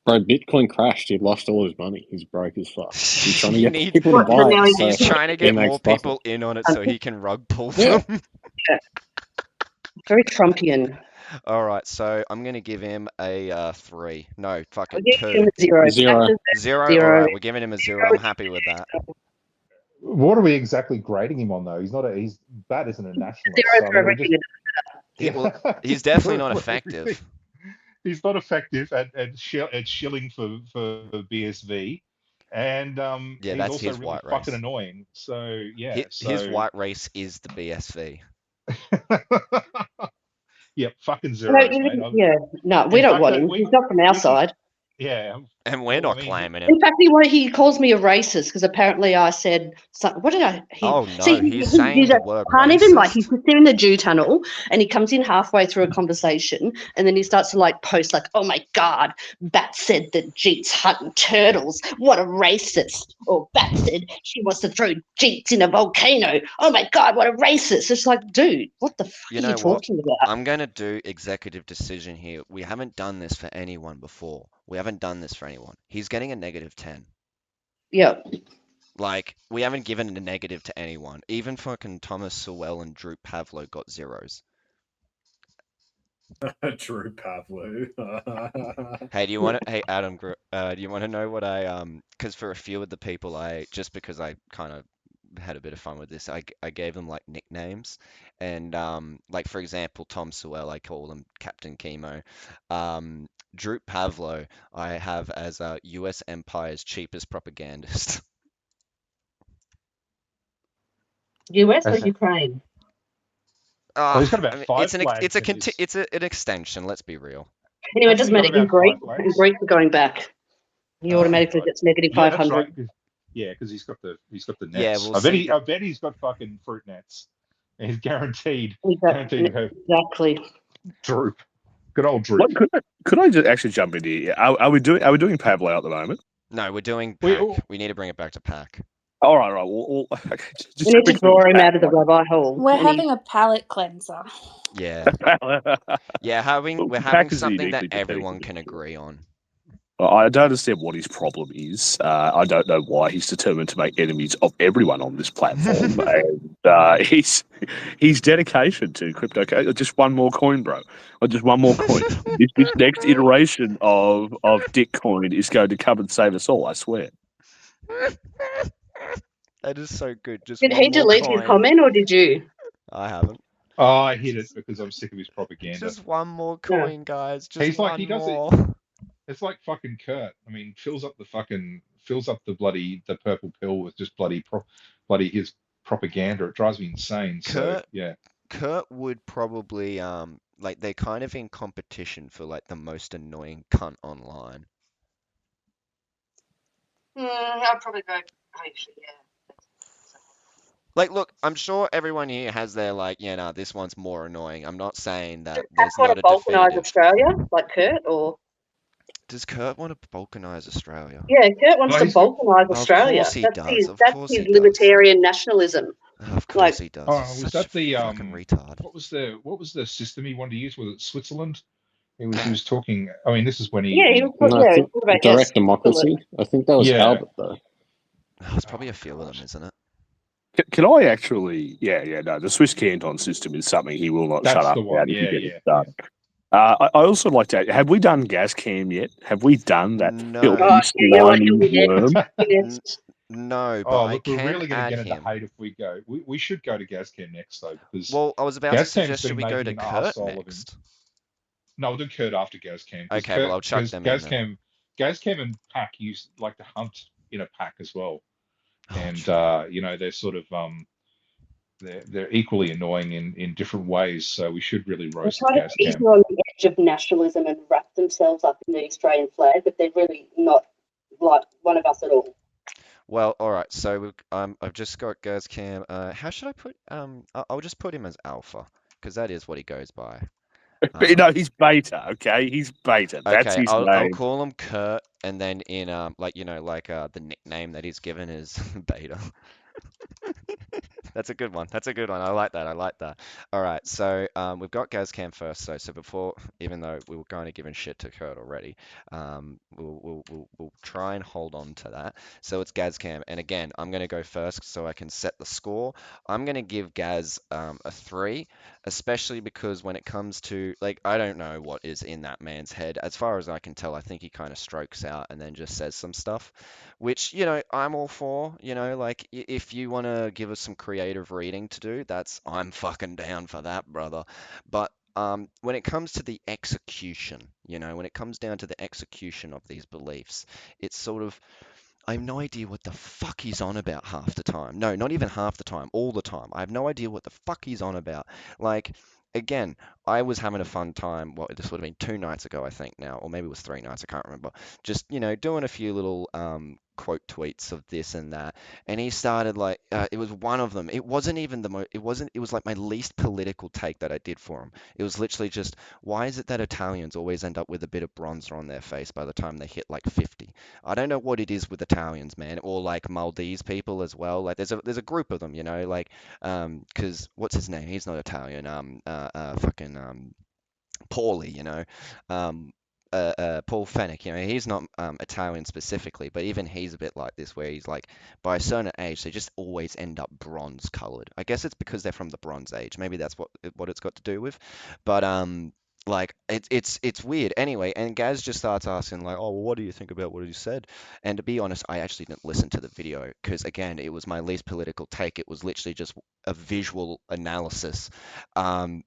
Bro, Bitcoin crashed. He lost all his money. He's broke as fuck. He's trying to
He
get
needs
people to
what? So
buy
now
it
he's
so
he's trying to
he
get
makes
more
profit.
people in on it so he can rug pull
Yeah.
them.
very Trumpian.
All right, so I'm gonna give him a 3. No,
I'll
fucking
give him
2.
a zero.
Zero.
That's a
0. All
zero.
right, we're giving him a 0. I'm happy with that.
What are we exactly grading him on though? He's Bat isn't a nationalist,
Zero
so I
for
mean, we just
everything.
He's definitely not
for everything.
effective.
He's not effective at shilling for BSV, and
Yeah,
he's
that's
also
his
really
white
fucking
race.
annoying. So yeah,
His
so
white race is the BSV.
yeah, fucking
No,
zeros, mate.
yeah, no, we
In
don't
fact,
want him. He's not from our
we can
side.
yeah.
And we're
Well, I
not
mean,
claiming him.
In fact, he calls me a racist because apparently I said what did I?
Oh
See,
no, he's
he
saying
did
the
a,
word
can't even like he's
racist.
just there in the Jew tunnel and he comes in halfway through a conversation and then he starts to like post like, oh my god, Bat said that Jeets hunting turtles. What a racist! Or Bat said she wants to throw Jeets in a volcano. Oh my god, what a racist! It's like, dude, what the fuck
You
are you
know what?
talking about?
I'm going to do executive decision here. We haven't done this for anyone before. We haven't done this for anyone. He's getting a -10.
Yeah.
Like, we haven't given a negative to anyone. Even fucking Thomas Sewell and Drew Pavlo got 0s.
Drew Pavlo.
Hey, do you want to, hey Adam, do you want to know what because for a few of the people just because I kind of had a bit of fun with this, I gave them like nicknames, and like for example, Tom Sewell, I call him Captain Chemo. Drew Pavlo, I have as U.S. Empire's cheapest propagandist.
US or
As
Ukraine?
he's got about
I mean,
5
it's an
flags in his.
an extension. Let's be real.
Anyway, it
Hasn't
doesn't
he
matter.
got
In
about
Greek,
5
in
flags?
Greek, we're going back. He automatically
Right.
gets negative
Yeah, that's
500.
right. Yeah, because he's got the
Yeah,
nets.
we'll
I bet
see.
I bet he's got fucking fruit nets. And he's guaranteed
Exactly.
to have
Exactly.
droop. Good old droop.
What, could I just actually jump in here? Are we doing Pablo at the moment?
No, we're doing
We-
pack.
oh.
We need to bring it back to pack.
All right. Well, okay,
We need to
quickly
draw
with
him out of the
Pablo.
rabbi hole.
We're
and he-
having a palate cleanser.
Yeah, yeah. We're having
Pack is
something that
uniquely
everyone
pathetic.
can agree on.
I don't understand what his problem is. I don't know why he's determined to make enemies of everyone on this platform. And his dedication to crypto. Just one more coin, bro. Or just one more coin. This next iteration of Bitcoin is going to come and save us all. I swear.
That is so good. Just
Did
one
he
more
delete his
coin.
comment or did you?
I haven't.
Oh, I hit it because I'm sick of his propaganda.
Just one more coin, guys. Just
He's like,
one
he does it.
more.
It's like fucking Kurt. I mean, fills up the purple pill with just bloody his propaganda. It drives me insane. So
Kurt,
yeah.
Kurt would probably like they're kind of in competition for like the most annoying cunt online.
I'd probably go. Actually, yeah.
Like, look, I'm sure everyone here has their like, yeah, no, this one's more annoying. I'm not saying
Does
that
Pat
there's
want
not
to
a
balkanise
definitive.
Australia like Kurt, or
Does Kurt want to balkanize Australia?
yeah, Kurt wants
Well,
to
he's got.
balkanise
Of
Australia.
course he
That's
does.
his.
Of
That's
course
his
he does.
libertarian nationalism.
Of course
Like,
he does.
Oh,
He's
was
such
that
a
the
fucking retard.
what was the system he wanted to use? Was it Switzerland? He was talking. I mean, this is when
yeah, he
he
was.
No, I
Yeah,
think
what about
direct
Switzerland?
democracy. I think that was
yeah.
Albert though.
Oh, it's probably
Oh,
a few of
God.
them, isn't it?
Can I actually? Yeah. No, the Swiss canton system is something he will not shut
That's
up
the one.
about if you
Yeah,
get it
yeah,
done. I also like to. Have we done gas cam yet? Have we done that
No.
filthy,
Oh, yeah, you know what?
slimy worm?
N-
Yes.
No, but
Oh,
I
look, we're
can
really going to
add
get into
him.
hate if we go. We should go to Gascam next though, because
Well, I was about to
Gascam's
suggest should
been
we go
making
to
an
Kurt
arsehole of him.
next?
No, we'll do Kurt after Gascam because
Okay, well I'll chuck them in then.
Gascam and Pack used like to hunt in a pack as well,
Oh,
and
true.
they're sort of they're equally annoying in different ways. So we should really
They're
roast
kind of
Gascam.
teetering on the edge of nationalism and wrap themselves up in the Australian flag, but they're really not like one of us at all.
Well, all right. So I've just got Cam. How should I put I'll just put him as Alpha because that is what he goes by.
No, he's beta. Okay, he's beta. That's
Okay,
his
I'll
name.
call him Kurt, and then in like the nickname that he's given is Beta. That's a good one. That's a good one. I like that. I like that. All right. So we've got Gazcam first. So before, even though we were kind of giving shit to Kurt already, we'll try and hold on to that. So it's Gazcam, and again, I'm gonna go first so I can set the score. I'm gonna give Gaz a 3, especially because when it comes to like I don't know what is in that man's head. As far as I can tell, I think he kind of strokes out and then just says some stuff which I'm all for. Like if you want to give us some creative reading to do, I'm fucking down for that, brother. But when it comes to the execution, when it comes down to the execution of these beliefs, it's sort of I have no idea what the fuck he's on about half the time. No, not even half the time, all the time. I have no idea what the fuck he's on about. Like, again, I was having a fun time. What this would have been 2 nights ago, I think now, or maybe it was 3 nights. I can't remember. Just doing a few little quote tweets of this and that, and he started like it was one of them. It wasn't even the most. It wasn't. It was like my least political take that I did for him. It was literally just, why is it that Italians always end up with a bit of bronzer on their face by the time they hit like 50? I don't know what it is with Italians, man, or like Maltese people as well. Like there's a group of them, like because what's his name? He's not Italian. Fucking Paulie, Paul Fennick, he's not Italian specifically, but even he's a bit like this, where he's like, by a certain age, they just always end up bronze colored. I guess it's because they're from the Bronze Age. Maybe that's what it's got to do with. But like it's weird. Anyway, and Gaz just starts asking like, oh, well, what do you think about what he said? And to be honest, I actually didn't listen to the video because again, it was my least political take. It was literally just a visual analysis, and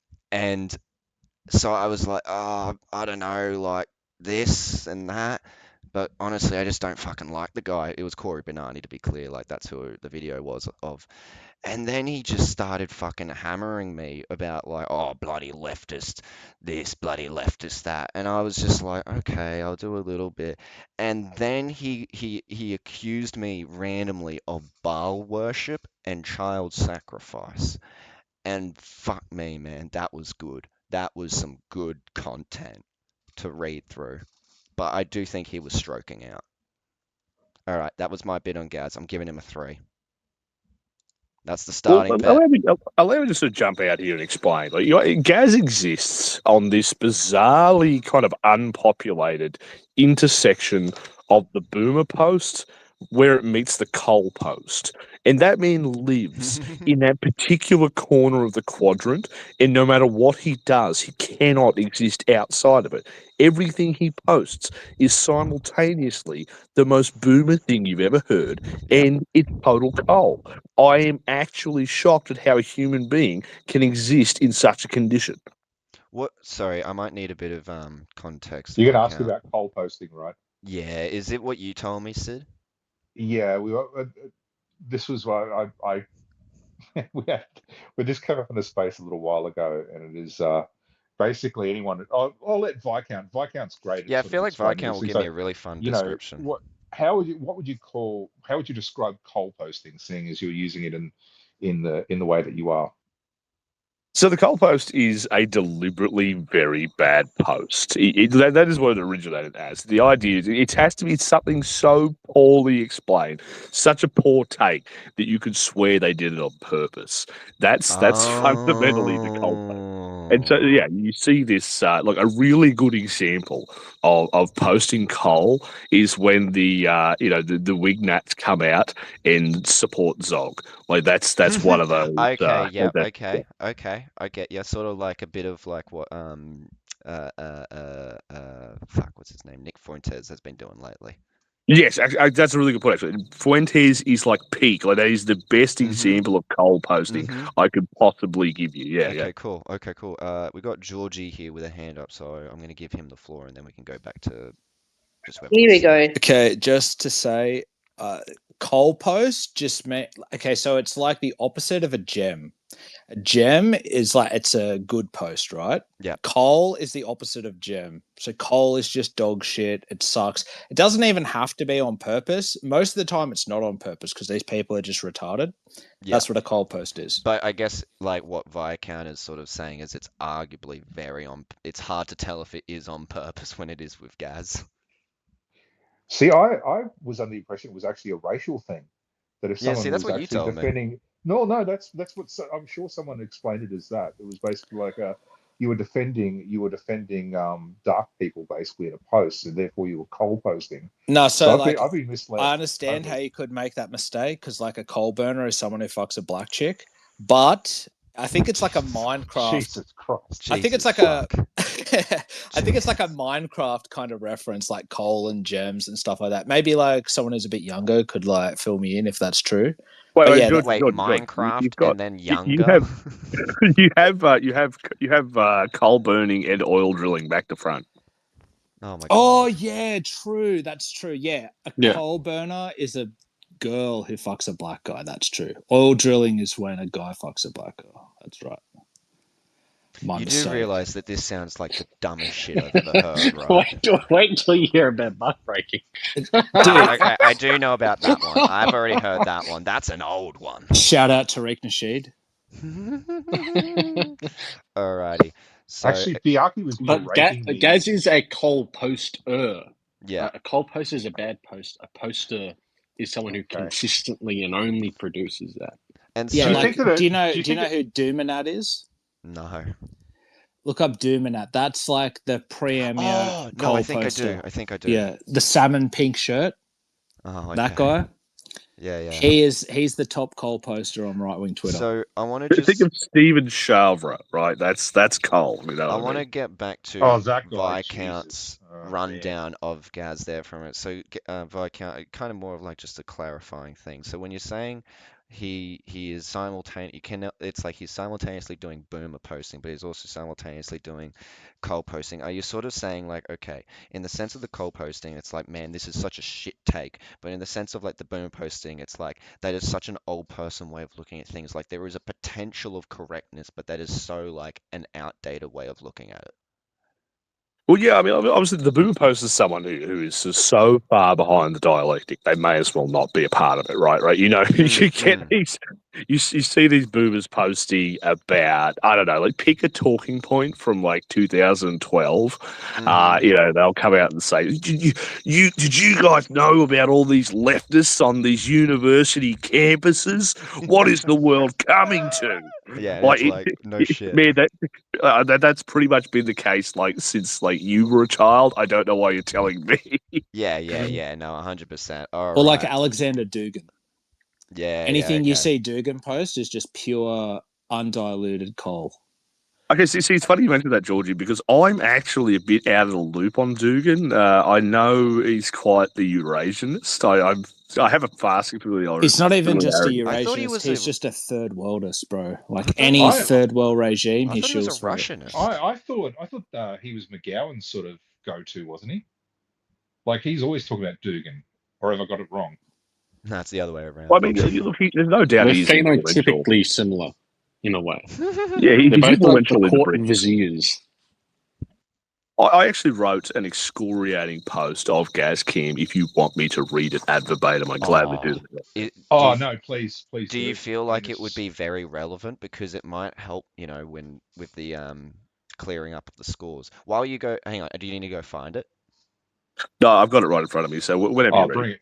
so I was like, oh, I don't know, like this and that. But honestly, I just don't fucking like the guy. It was Corey Benani, to be clear. Like, that's who the video was of. And then he just started fucking hammering me about, like, oh, bloody leftist this, bloody leftist that. And I was just like, okay, I'll do a little bit. And then he accused me randomly of Baal worship and child sacrifice. And fuck me, man, that was good. That was some good content to read through. But I do think he was stroking out. All right, that was my bid on Gaz. I'm giving him a 3. That's the
Well,
starting bet.
allow me to sort of jump out here and explain. Like, Gaz exists on this bizarrely kind of unpopulated intersection of the boomer post where it meets the coal post. And that man lives in that particular corner of the quadrant. And no matter what he does, he cannot exist outside of it. Everything he posts is simultaneously the most boomer thing you've ever heard,
Yep.
and it's total coal. I am actually shocked at how a human being can exist in such a condition.
What? Sorry, I might need a bit of context.
You're going to ask
Viscount.
about coal posting, right?
Yeah, is it what you told me, Sid?
Yeah, we were. This was why I we had this came up in the space a little while ago, and it is basically anyone. I'll let Viscount. Viscount's great at
Yeah, I
sort of
feel like
explaining
Viscount
these
will
things.
give me
So,
a really fun
you know,
description.
what would you call, how would you describe coal posting, seeing as you're using it in the way that you are?
So the coal post is a deliberately very bad post. That is what it originated as. The idea is it has to be something so poorly explained, such a poor take that you could swear they did it on purpose. That's fundamentally the coal post. And so,
Oh.
yeah, you see this like a really good example of posting coal is when the the Wignats come out and support Zog. Like that's one of those.
Okay, yeah,
That,
okay, I get you. Sort of like a bit of like what fuck, what's his name? Nick Fuentes has been doing lately.
yes, actually, that's a really good point. Actually, Fuentes is like peak. Like that is the best example of coal posting I could possibly give you. Yeah, yeah.
Okay, cool. Okay, cool. We got Georgie here with a hand up, so I'm gonna give him the floor, and then we can go back to just whoever
Here
wants
we
to go.
go.
Okay, just to say, coal post just meant okay. So it's like the opposite of a gem. A gem is like it's a good post, right?
Yeah.
Coal is the opposite of gem. So coal is just dog shit. It sucks. It doesn't even have to be on purpose. Most of the time, it's not on purpose because these people are just retarded.
Yeah.
That's what a coal post is.
But I guess like what Viscount is sort of saying is it's arguably very on. It's hard to tell if it is on purpose when it is with Gaz.
See, I was under the impression it was actually a racial thing. That if
Yeah,
someone
see, that's
was
what you
actually
told me.
defending, no, that's what I'm sure someone explained it as that. It was basically like you were defending dark people basically in a post, and therefore you were coal posting.
No,
So
so like
I've been misled.
I understand how
Totally.
you could make that mistake because like a coal burner is someone who fucks a black chick, but I think it's like a Minecraft.
Jesus Christ.
I think it's
Jesus
like a
fuck.
I think it's like a Minecraft kind of reference, like coal and gems and stuff like that. Maybe like someone who's a bit younger could like fill me in if that's true. But yeah,
George,
Wait,
George,
Minecraft
you've got
and then
you
younger?
you have coal burning and oil drilling back to front.
Oh my
oh
god.
yeah, true. That's true. Yeah, a
Yeah.
coal burner is a girl who fucks a black guy. That's true. Oil drilling is when a guy fucks a black girl. That's right. My
You do
mistake.
realize that this sounds like the dumbest shit I've ever heard, right?
Wait until you hear about muckraking.
Okay, I do know about that one. I've already heard that one. That's an old one.
Shout out to Tariq Nasheed.
Alrighty. So
Actually, Biaki was
But
berating me.
Gaz is a coal poster.
yeah.
A coal poster is a bad post. A poster is someone who
Okay.
consistently and only produces that.
And
Yeah,
so
you
like,
think that
do you know
do you think
who Doominat is?
no.
Look up Doominat. That's like the premier
Oh no,
coal
I think
poster.
I do. I think I do.
Yeah, the salmon pink shirt.
Oh,
That
okay.
guy.
Yeah, yeah.
He's the top coal poster on right wing Twitter.
So I want to
Think
just
of Steven Chavra, right? That's coal. You know
I
what I
want to
mean?
get back to
Oh, that guy,
Viscount's
Jesus. Oh,
rundown of Gaz there from it. So Viscount, kind of more of like just a clarifying thing. So when you're saying he is simultaneous. It's like he's simultaneously doing boomer posting, but he's also simultaneously doing coal posting. Are you sort of saying like, okay, in the sense of the coal posting, it's like, man, this is such a shit take, but in the sense of like the boomer posting, it's like that is such an old person way of looking at things. Like there is a potential of correctness, but that is so like an outdated way of looking at it.
Well, yeah, I mean, obviously, the boomer post is someone who is just so far behind the dialectic, they may as well not be a part of it, right? Right? You know, you get these, you see these boomers posting about, I don't know, like pick a talking point from like 2012. You know, they'll come out and say, did you guys know about all these leftists on these university campuses? What is the world coming to?
Yeah,
Like,
it's like no shit.
man, that's pretty much been the case like since like you were a child. I don't know why you're telling me.
Yeah. No, 100%. All
Or like
right.
Alexander Dugan.
Yeah.
Anything you
okay.
see Dugan post is just pure undiluted coal.
Okay, see, it's funny you mentioned that, Georgie, because I'm actually a bit out of the loop on Dugan. I know he's quite the Eurasianist. I have a fasting familiarity.
It's not even just a
I thought he
Eurasianist.
was
He's
a-
just a third worldist, bro. Like
thought
any
I-
third world regime,
I
he
thought he was
shields
a
for it.
Russianist.
I thought he was McGowan's sort of go-to, wasn't he? Like he's always talking about Dugan, or have I got it wrong?
No, it's the other way around.
Well, I mean, look, there's no doubt
They're
he's influential.
phenotypically similar in a way.
Yeah,
They're
he's
both like the
influential in the
court
British.
viziers.
I actually wrote an excoriating post of Gaz Kim. If you want me to read it ad verbatim, I'd gladly do that.
No, please.
Do you feel like it would be very relevant because it might help, you know, when with the clearing up of the scores? While you go, hang on, do you need to go find it?
No, I've got it right in front of me. So whenever you're ready.
Bring it.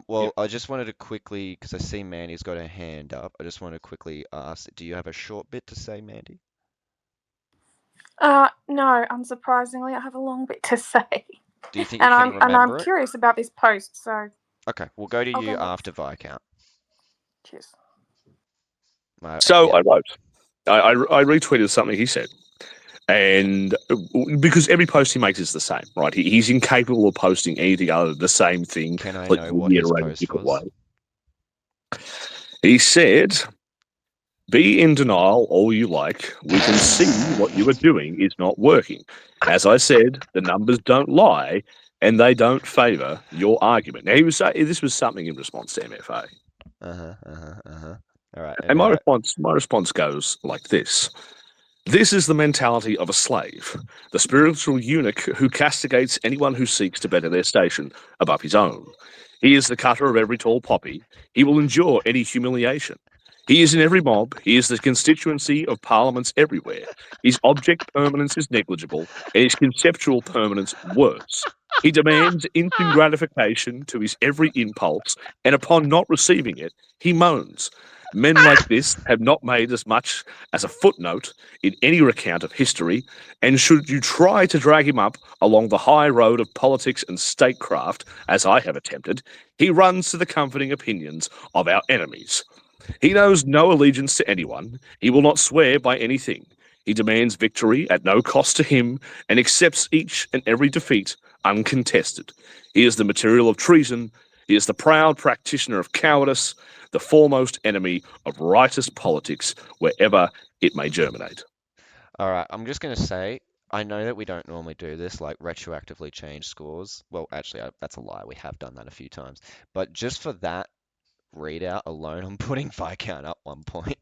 Well,
Yep.
I just wanted to quickly, because I see Mandy's got her hand up. I just want to quickly ask, do you have a short bit to say, Mandy?
No, unsurprisingly, I have a long bit to say.
Do you think you can remember
I'm
it?
curious about this post, so
Okay, we'll go to
I'll
you
go next.
after Viscount.
Cheers.
So
yeah.
I wrote, I retweeted something he said, and because every post he makes is the same, right? He's incapable of posting anything other than the same thing.
Can I
like
know what his
reiterated
post
different
was?
way. He said, "Be in denial all you like. We can see what you are doing is not working. As I said, the numbers don't lie, and they don't favour your argument." Now he was saying this was something in response to MFA.
All right.
And my response goes like this. This is the mentality of a slave, the spiritual eunuch who castigates anyone who seeks to better their station above his own. He is the cutter of every tall poppy. He will endure any humiliation. He is in every mob. He is the constituency of parliaments everywhere. His object permanence is negligible, and his conceptual permanence worse. He demands instant gratification to his every impulse, and upon not receiving it, he moans. Men like this have not made as much as a footnote in any recount of history, and should you try to drag him up along the high road of politics and statecraft, as I have attempted, he runs to the comforting opinions of our enemies. He knows no allegiance to anyone. He will not swear by anything. He demands victory at no cost to him and accepts each and every defeat uncontested. He is the material of treason. He is the proud practitioner of cowardice, the foremost enemy of righteous politics wherever it may germinate.
All right, I'm just going to say, I know that we don't normally do this, like retroactively change scores. Well, actually, that's a lie. We have done that a few times. But just for that readout alone, I'm putting Viscount up 1 point.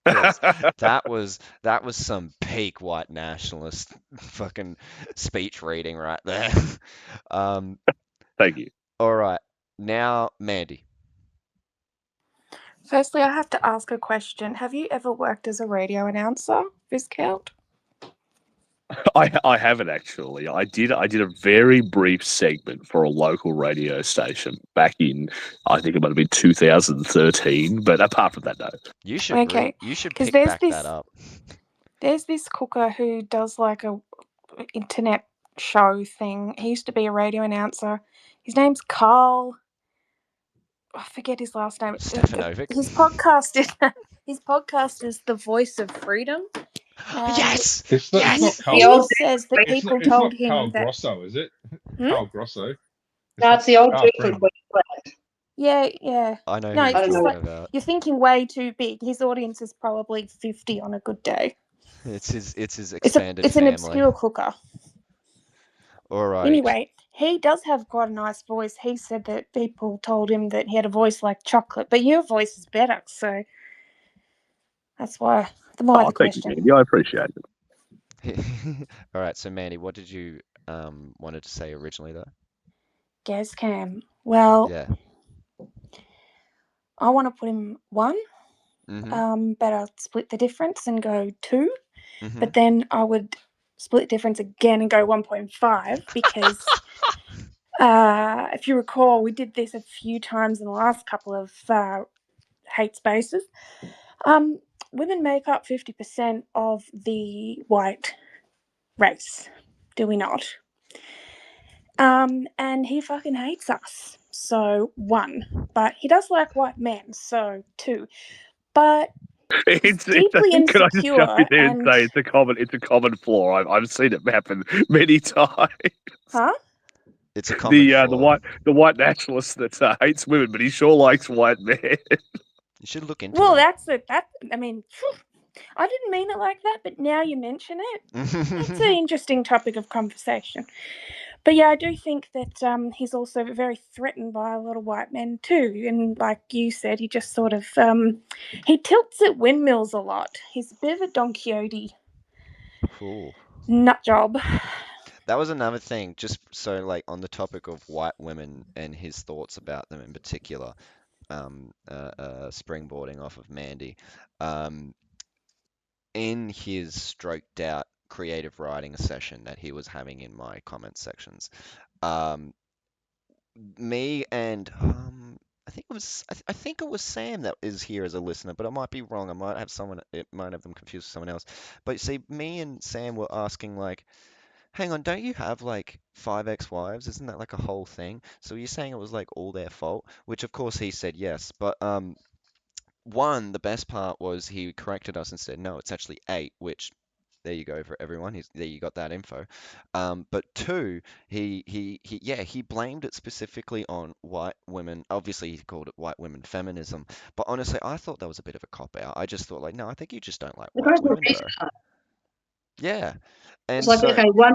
that was some peak white nationalist fucking speech reading right there.
Thank you.
All right, now Mandy.
Firstly, I have to ask a question. Have you ever worked as a radio announcer, Viscount?
I haven't actually. I did a very brief segment for a local radio station back in, I think it might have been 2013. But apart from that, no.
You should pick back that up.
There's this cooker who does like a internet show thing. He used to be a radio announcer. His name's Carl. I forget his last name.
Stefanovic.
His podcast is The Voice of Freedom.
Yes.
It's not Carl.
He says that people
it's
told
not
him
Carl
that.
Grosso, is it? Carl Grosso.
No, it's the old
Carl
dude from
Friend.
Queensland.
Yeah.
I know
No,
who
it's
you're
I don't know.
just
talking
like
about.
you're thinking way too big. His audience is probably 50 on a good day.
It's his
It's
expanded
an
family.
obscure cooker.
All right.
Anyway, he does have quite a nice voice. He said that people told him that he had a voice like chocolate, but your voice is better, so that's why the
Oh, thank you,
question.
Mandy. I appreciate it.
All right. So Mandy, what did you wanted to say originally though?
Gazcam. Well,
Yeah.
I want to put him 1.
Mm-hmm.
But I'd split the difference and go 2.
Mm-hmm.
But then I would split the difference again and go 1.5 because if you recall, we did this a few times in the last couple of hate spaces. Women make up 50% of the white race, do we not? And he fucking hates us, so 1. But he does like white men, so 2. But he's deeply
Can I just jump in
insecure
there and
and
say it's a common flaw. I've seen it happen many times.
huh?
It's a common flaw.
The white nationalist that hates women, but he sure likes white men.
You should look into
Well,
that.
that's it. I mean, I didn't mean it like that, but now you mention it, it's an interesting topic of conversation. But yeah, I do think that he's also very threatened by a lot of white men too. And like you said, he just sort of he tilts at windmills a lot. He's a bit of a Don Quixote
Cool.
nut job.
That was another thing, just so like on the topic of white women and his thoughts about them in particular, springboarding off of Mandy. In his stroked out creative writing session that he was having in my comment sections, um, me and I think it was Sam that is here as a listener, but I might be wrong. I might have someone, it might have them confused with someone else. But see, me and Sam were asking like, hang on, don't you have like 5 ex-wives? Isn't that like a whole thing? So you're saying it was like all their fault? Which of course he said yes, but the best part was he corrected us and said, no, it's actually 8, which there you go for everyone. There you got that info. But 2, he blamed it specifically on white women. Obviously, he called it white women feminism. But honestly, I thought that was a bit of a cop out. I just thought like, no, I think you just don't like
The
white
guy's not
women, bro.
racist.
Yeah.
It's
And
like,
so,
okay, 1,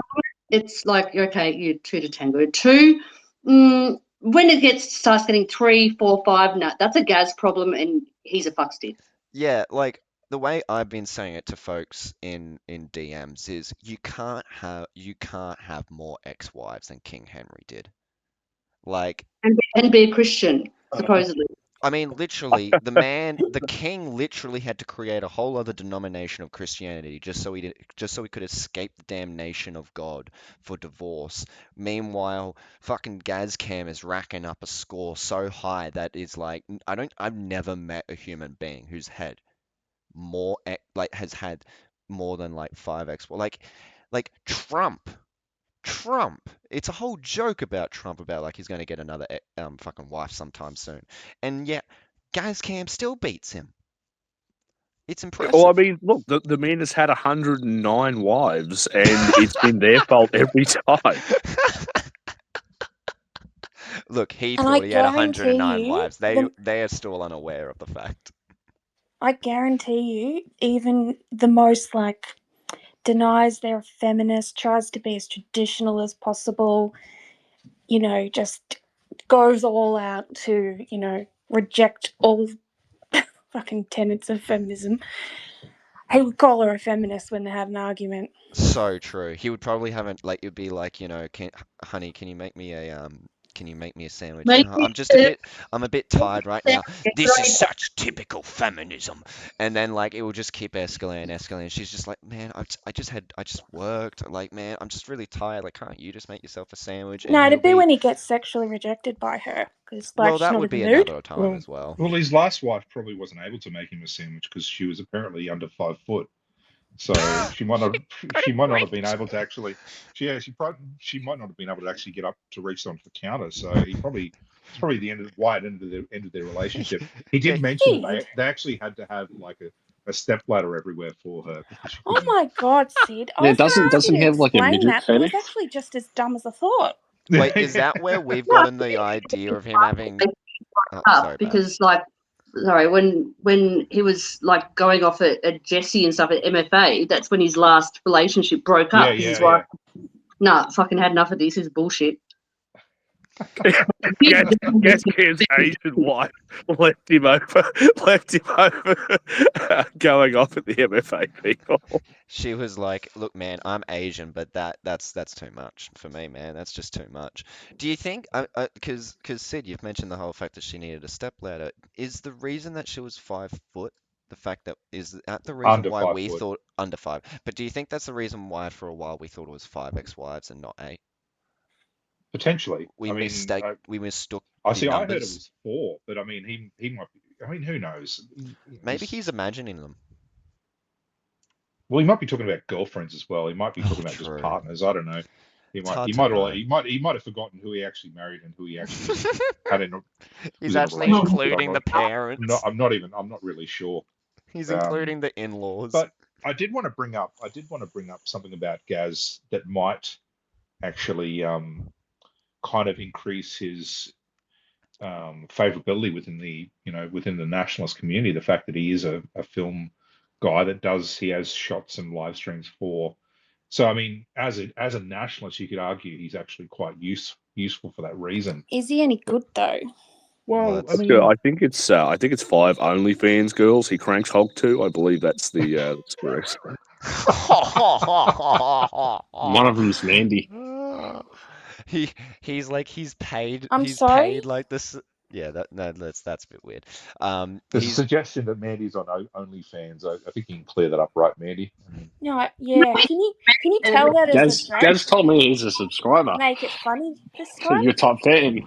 it's like, okay, you're 2 to tango. 2, when it starts getting 3, 4, 5, no, that's a Gaz problem, and he's a fuckstick.
yeah, like the way I've been saying it to folks in DMs is you can't have more ex-wives than King Henry did. Like,
And be a Christian, supposedly.
I mean, literally, the king literally had to create a whole other denomination of Christianity just so he could escape the damnation of God for divorce. Meanwhile, fucking Gazcam is racking up a score so high that is like, I've never met a human being who's had has had more than like 5 ex, like Trump. It's a whole joke about Trump about like he's going to get another fucking wife sometime soon, and yet Gazcam still beats him. It's
Well, I
impressive.
mean, look, the man has had 109 wives, and it's been their fault every time.
Look, he
And I
thought he had
guarantee
109
you,
wives. They are still unaware of the fact.
I guarantee you, even the most like denies they're a feminist, tries to be as traditional as possible, just goes all out to, reject all fucking tenets of feminism. He would call her a feminist when they had an argument.
So true. He would probably have it would be like, honey, can you make me a sandwich?
Maybe
I'm a bit tired right now. This is such typical feminism. And then like it will just keep escalating. She's just like, man, I just worked. Like, man, I'm just really tired. Like, can't you just make yourself a sandwich? And
No,
he'll
it'd be
be,
when he gets sexually rejected by her because, like,
well,
she's
that
not
would
in the
be
mood.
another time
Well,
as well.
well, his last wife probably wasn't able to make him a sandwich because she was apparently under 5 foot. So she might not have been able to actually. She might not have been able to actually get up to reach onto the counter. So it's probably the end of their relationship. He
Yeah,
did mention that
Sid.
they actually had to have like a step ladder everywhere for her because she
Oh
couldn't.
my God, Sid. I
Yeah,
was just
doesn't
going
he
to
have like a
explain
midget
that, but it was
fetish?
actually just as dumb as I thought.
wait, is that where we've gotten the idea of him having? Oh,
up
sorry, Baz.
because when he was like going off at Jesse and stuff at MFA, that's when his last relationship broke up.
Yeah,
His
yeah,
wife, nah, fucking had enough of this. This is bullshit.
Guess his Asian wife left him over going off at the MFA people.
She was like, "Look, man, I'm Asian, but that's too much for me, man. That's just too much." Do you think, because Sid, you've mentioned the whole fact that she needed a stepladder. Is the reason that she was 5 foot the fact that is that the reason
under
why
5
we
foot.
thought under 5? But do you think that's the reason why for a while we thought it was 5 ex-wives and not 8?
Potentially.
We
I mean,
mistook
I
the
see. I heard it
numbers.
was 4, but I mean, he might be. I mean, who knows?
Maybe he's imagining them.
Well, he might be talking about girlfriends as well. He might be talking about just
True.
partners. I don't know. He
It's
might.
hard
He
to
might.
know.
He might have forgotten who he actually married and who he actually had in.
He's
was in a
actually
relationship with.
including the parents.
I'm not even. I'm not really sure.
He's including the in-laws.
But I did want to bring up. Something about Gaz that might actually kind of increase his favorability within the nationalist community. The fact that he is a film guy he has shot some live streams for. So I mean, as a nationalist, you could argue he's actually quite useful for that reason.
Is he any good though?
Well, I
I
mean,
think it's 5 OnlyFans girls. He cranks hog to. I believe that's the correct.
One of them's Mandy.
He's paid.
I'm
he's
sorry?
paid like this. Yeah, that's a bit weird.
there's a
He's
suggestion that Mandy's on OnlyFans. I think you can clear that up, right, Mandy? I mean,
No, yeah. Can you tell that as a joke?
Gaz told me he's a subscriber.
Make it funny this
So
time.
you're top 10.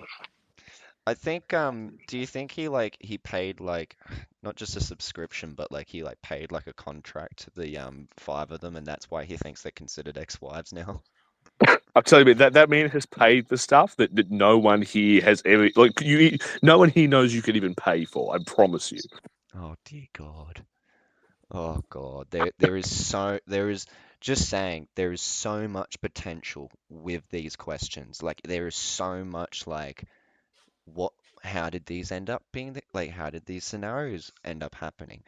I think do you think he paid like not just a subscription but like he like paid like a contract to the 5 of them and that's why he thinks they're considered ex-wives now?
I'm telling you, that man has paid for stuff that no one here has ever no one here knows you could even pay for. I promise you.
Oh dear God. Oh God. There is just saying there is so much potential with these questions. Like there is so much like how did these end up being like how did these scenarios end up happening?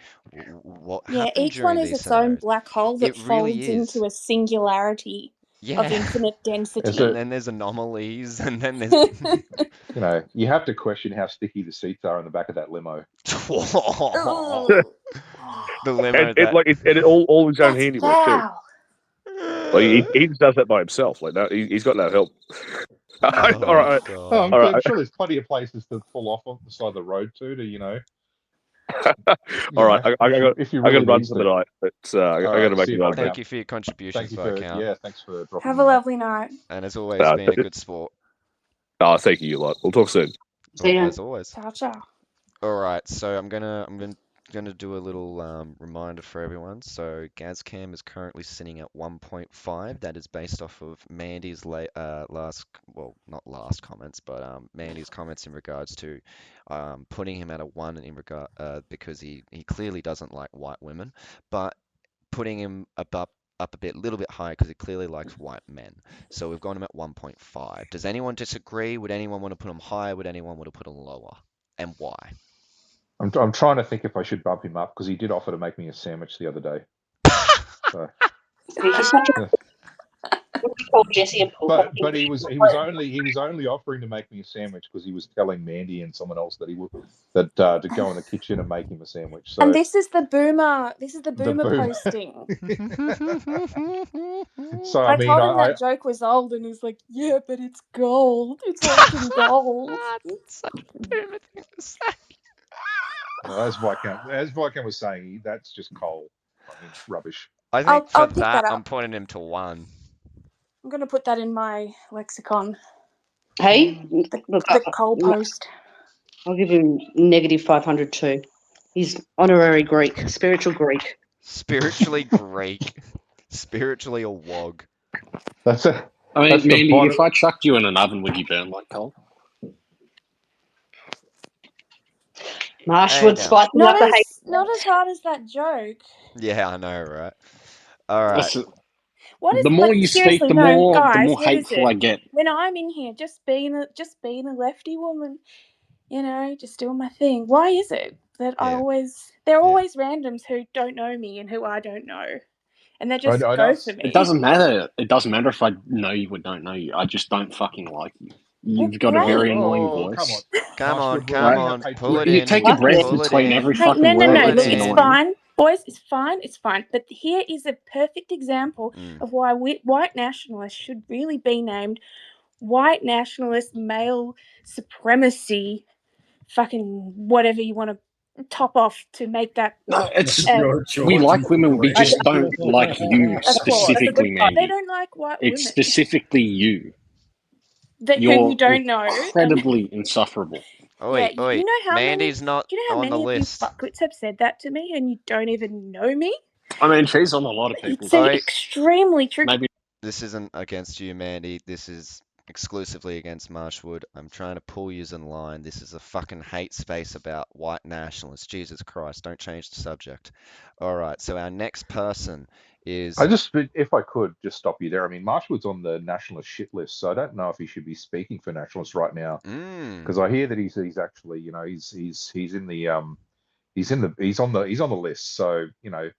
What
Yeah,
happened
each one
during
is
these
its own
scenarios?
black hole that
It really
folds
is.
into a singularity of
Yeah.
infinite
Is
density.
And then there's anomalies, and then there's
you have to question how sticky the seats are in the back of that limo.
Ooh.
the limo
And
that
it all his own
That's
handiwork too.
foul.
Like he just does that by himself. Like no, he's got no help. All right,
Oh,
God.
I'm
right.
sure there's plenty of places to pull off on the side of the road to.
All right. I got
if you
to
really
run
needs
for
to.
the night. But I got to
right,
make
see
it
you,
on.
mate.
Thank you for your contributions,
Thanks for dropping
Have
in,
a
mate.
lovely night.
and as always, being a good sport.
Thank you, lot. We'll talk soon.
See ya.
As always.
Ciao, ciao.
All right, so I'm gonna do a little reminder for everyone. So Gazcam is currently sitting at 1.5. That is based off of Mandy's last, well, not last comments, but Mandy's comments in regards to putting him at a 1 in regard because he clearly doesn't like white women, but putting him up a little bit higher because he clearly likes white men. So we've got him at 1.5. Does anyone disagree? Would anyone want to put him higher? Would anyone want to put him lower? And why?
I'm trying to think if I should bump him up because he did offer to make me a sandwich the other day. So,
He's such a poor Jesse and Paul.
but he was only offering to make me a sandwich because he was telling Mandy and someone else that to go in the kitchen and make him a sandwich. So
And this is the boomer. This is the
The
boomer
boom.
posting.
so
I
I mean,
told him that joke was old, and he's like, "Yeah, but it's gold. It's like in gold."
That's such a boomer thing to say.
as Viscount was saying, that's just coal. I mean, rubbish.
I think
I'll
for
pick that up.
I'm pointing him to 1.
I'm gonna put that in my lexicon.
Hey,
The coal post.
I'll give him -500 too. He's honorary Greek, spiritual Greek.
Spiritually Greek. Spiritually a wog.
That's it.
I mean,
That's the
Mandy,
bottom-
if I chucked you in an oven, would you burn like coal?
Marsh
Hey,
would
now.
spice him
Not
up a heap.
as hard as that joke.
Yeah, I know, right? All right.
What is
The more
like,
you
seriously,
speak, the
no,
more
guys, what is
hateful
it?
I get.
When I'm in here, just being a lefty woman, you know, just doing my thing. Why is it that
Yeah.
there are
Yeah.
always randoms who don't know me and who I don't know, and they just
I
go
know.
for me?
It doesn't matter. It doesn't matter if I know you or don't know you. I just don't fucking like you.
Well,
You've got a very
great.
annoying
Oh, come on.
voice.
Come on,
Marshwood, we're
come
Right?
letting our
on.
patrons
Pull it
You
in.
take a
Like
breath
it.
Pull it
between
in.
every
Hey,
fucking
no,
word.
Pull it
look,
It's
it's
in.
annoying.
fine. Boys, it's fine, But here is a perfect example
Mm.
of why white nationalists should really be named white nationalist male supremacy, fucking whatever you want to top off to make that.
No, it's
Your
we
George
like
is
women. We
great.
just don't like you
Of course.
That's a good
specifically,
one.
They
Mandy.
don't like white
It's
women
specifically you.
that whom you
You're
don't know. And
incredibly insufferable.
yeah,
Oi,
you know how many.
Mandy's not
Do you know how
on the
many of you
list.
fuckwits have said that to me, and you don't even know me?
I mean, she's on a lot of people's
It's
Oi,
extremely true.
maybe.
this isn't against you, Mandy. This is exclusively against Marshwood. I'm trying to pull yous in line. This is a fucking hate space about white nationalists. Jesus Christ, don't change the subject. All right, so our next person is.
if I could just stop you there. I mean, Marshwood's on the nationalist shit list, so I don't know if he should be speaking for nationalists right now, because I hear that he's actually, you know, he's in the he's on the list. So, you know,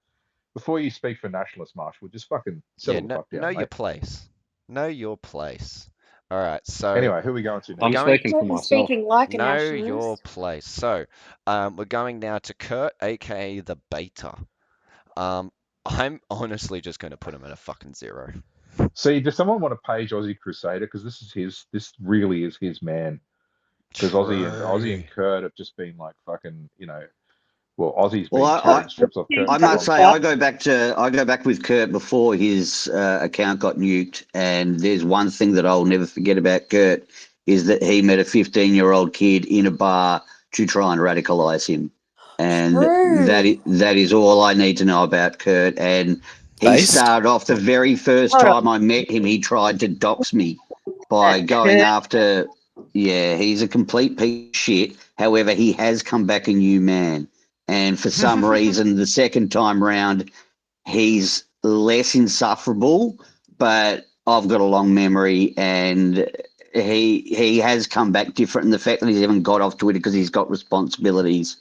before you speak for nationalist, Marshwood, just fucking
Yeah,
settle the fuck
know
down,
your
mate.
place. Know your place. All right, so
Anyway, who are we going to
we're
I'm
next?
going.
speaking for
I'm
myself.
speaking like a
Know your
nationalist.
place. So, we're going now to Kurt, aka the Beta. I'm honestly just going to put him at a fucking 0.
See, does someone want to page Aussie Crusader? Because this really is his man. Because Aussie and Kurt have just been like fucking, you know, well, Aussie's
Well,
been tearing strips off Kurt
I
for a
must
long
say,
time.
I go back with Kurt before his account got nuked, and there's one thing that I'll never forget about Kurt is that he met a 15-year-old kid in a bar to try and radicalize him, and
True.
that is all I need to know about Kurt. And he
Based.
started off the very first
Hold on.
time I met him, he tried to dox me by going
Kurt,
after. Yeah, he's a complete piece of shit. However, he has come back a new man. And for some reason, the second time round, he's less insufferable, but I've got a long memory and he has come back different. And the fact that he's even got off Twitter because he's got responsibilities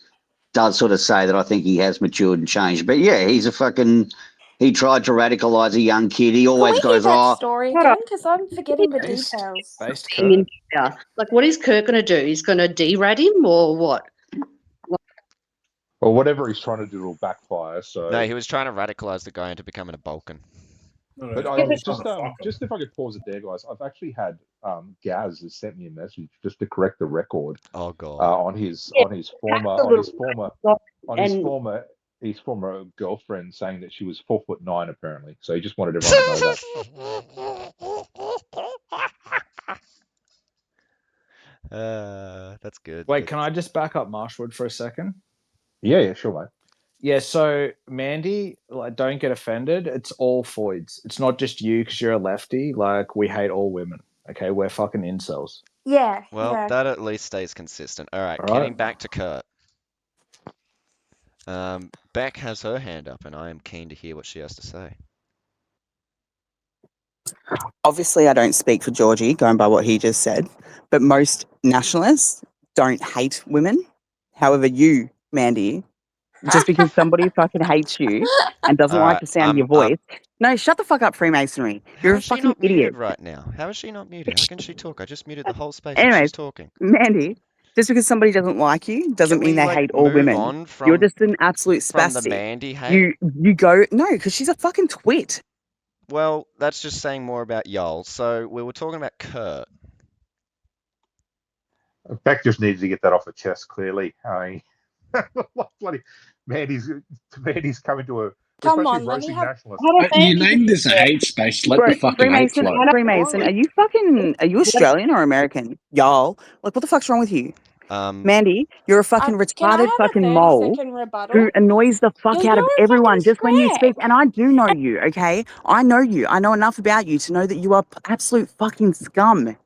does sort of say that I think he has matured and changed. But yeah, he tried to radicalize a young kid. He
Can
always
we hear
goes,
that
oh,
story
hold on.
again? Because I'm forgetting the
Based.
details.
Based
Hang in
Kurt.
here. Like, what is Kurt going to do? He's going to derad him or what?
Well, whatever he's trying to do will backfire. So,
No, he was trying to radicalize the guy into becoming a Balkan.
No,
but
he's
I
probably trying to fuck him.
just if I could pause it there, guys. I've actually had Gaz has sent me a message just to correct the record
Oh god.
on his former girlfriend saying that she was 4'9" apparently. So he just wanted everyone to know that.
That's good.
Wait, can I just back up Marshwood for a second?
Yeah, sure, mate.
Yeah, so Mandy, like, don't get offended. It's all foids. It's not just you because you're a lefty. Like, we hate all women. Okay, we're fucking incels.
Yeah,
Well,
yeah.
that at least stays consistent. All right,
All
getting
right.
back to Kurt. Beck has her hand up, and I am keen to hear what she has to say.
Obviously, I don't speak for Georgie, going by what he just said, but most nationalists don't hate women. However, you, Mandy, just because somebody fucking hates you and doesn't
All
like
right,
the sound of your voice. No, shut the fuck up, Freemasonry.
How
You're a
is she
fucking
not
idiot.
muted right now? How is she not muted? How can she talk? I just muted the whole space and
Anyways,
she's talking.
Mandy, just because somebody doesn't like you doesn't
Can
mean
we
they
like
hate all
move
women.
on
You're
from
just an absolute
from the
spastic.
Mandy hate?
You go no, because she's a fucking twit.
Well, that's just saying more about y'all. So we were talking about Kurt.
Beck just needs to get that off her chest. Clearly, I bloody Mandy's coming to a. We're
Come
supposed to be
on, let me
roasting
have.
nationalists.
You named this a hate space. Let the fucking hate
Freemason,
flow.
Freemason, are you Australian or American? Y'all, like, what the fuck's wrong with you? Mandy, you're a fucking
Can I
retarded
have a
fucking
30
mole
second rebuttal?
who annoys the fuck
You're
out of
a fucking
everyone just when you speak.
scrag.
And I do know you, okay? I know you. I know enough about you to know that you are absolute fucking scum.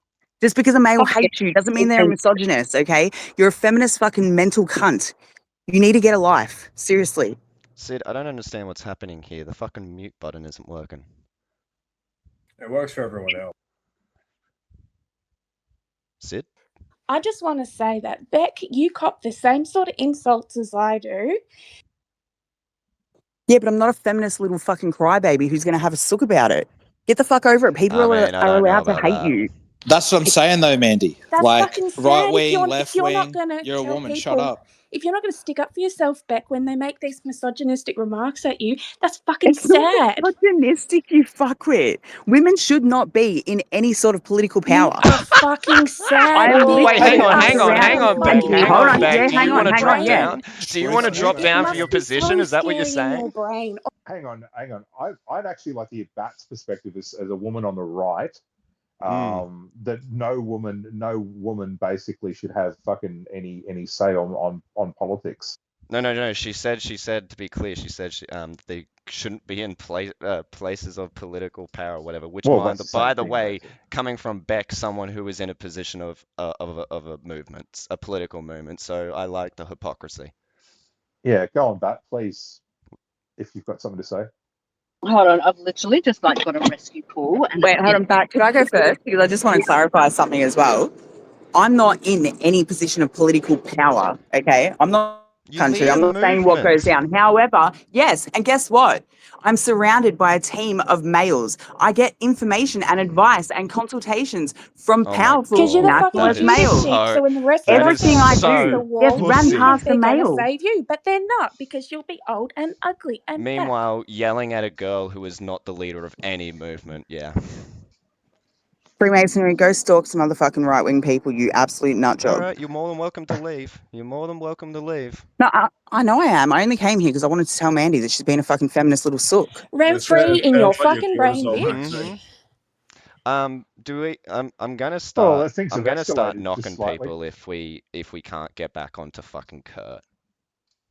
Just because a male hates you doesn't mean they're a misogynist, okay? You're a feminist fucking mental cunt. You need to get a life. Seriously.
Sid, I don't understand what's happening here. The fucking mute button isn't working.
It works for everyone else.
Sid?
I just want to say that, Beck, you cop the same sort of insults as I do.
Yeah, but I'm not a feminist little fucking crybaby who's going to have a sook about it. Get the fuck over it. People
I
are
mean, I don't know
allowed to
about
hate
that.
you.
That's what I'm saying, though, Mandy.
That's
Like,
fucking
right
sad.
wing,
If
left
you're not
wing,
going to
you're a
tell
woman,
people,
shut up.
if you're not going to stick up for yourself, Beck, when they make these misogynistic remarks at you, that's fucking
It's not
sad.
misogynistic, you fuckwit. Women should not be in any sort of political
You
power.
are fucking sad,
I
bitch.
Wait, hang
literally
You
on,
am
are
hang on,
sad
hang
surrounded.
on,
for
Beck,
Thank
you
you.
hang
have
Hold
on,
on.
Beck.
Yeah,
Do
ADHD
hang
you
in
on,
want to
your
hang
drop
on. Yeah.
down?
brain.
Do you want to drop
It
down for
must
your
be so
position? Is that what you're
scary in your
saying?
brain.
Hang on. I'd actually like to hear Bat's perspective as a woman on the right. That no woman basically should have fucking any say on politics.
No. She said, to be clear, she said they shouldn't be in places of political power, or whatever. Which,
Well, that's the
by
same
the
thing,
way,
basically.
coming from Beck, someone who is in a position of a movement, a political movement. So I like the hypocrisy.
Yeah, go on, Bat, please, if you've got something to say.
Hold on, I've literally just like got a rescue call and
Wait, hold on, back. Could I go first? Because I just want to clarify something as well. I'm not in any position of political power, okay? I'm not
You
country.
lead a
I'm not saying what goes
movement.
down. However, yes, and guess what? I'm surrounded by a team of males. I get information and advice and consultations from
Oh my
powerful
Because you're the
God,
fucking
that
nationalist
is
guinea
males.
pig.
so
So when the rest of
that
us
is
Everything
are
I
up against the
so
do gets
wall,
ran
you
pussy.
think
past the
they're going to
males.
save you, but they're not, because you'll be old and ugly and fat.
Meanwhile, yelling at a girl who is not the leader of any movement. Yeah.
Freemasonry, go stalk some motherfucking right wing people, you absolute nut
All
job.
right, you're more than welcome to leave. You're more than welcome to leave.
No, I know I am. I only came here because I wanted to tell Mandy that she's been a fucking feminist little sook.
Rent free in your fucking brain, bitch.
Do we? I'm gonna
Well,
start.
things
I'm
have
gonna start
escalated just
knocking
slightly.
people if we can't get back onto fucking Kurt.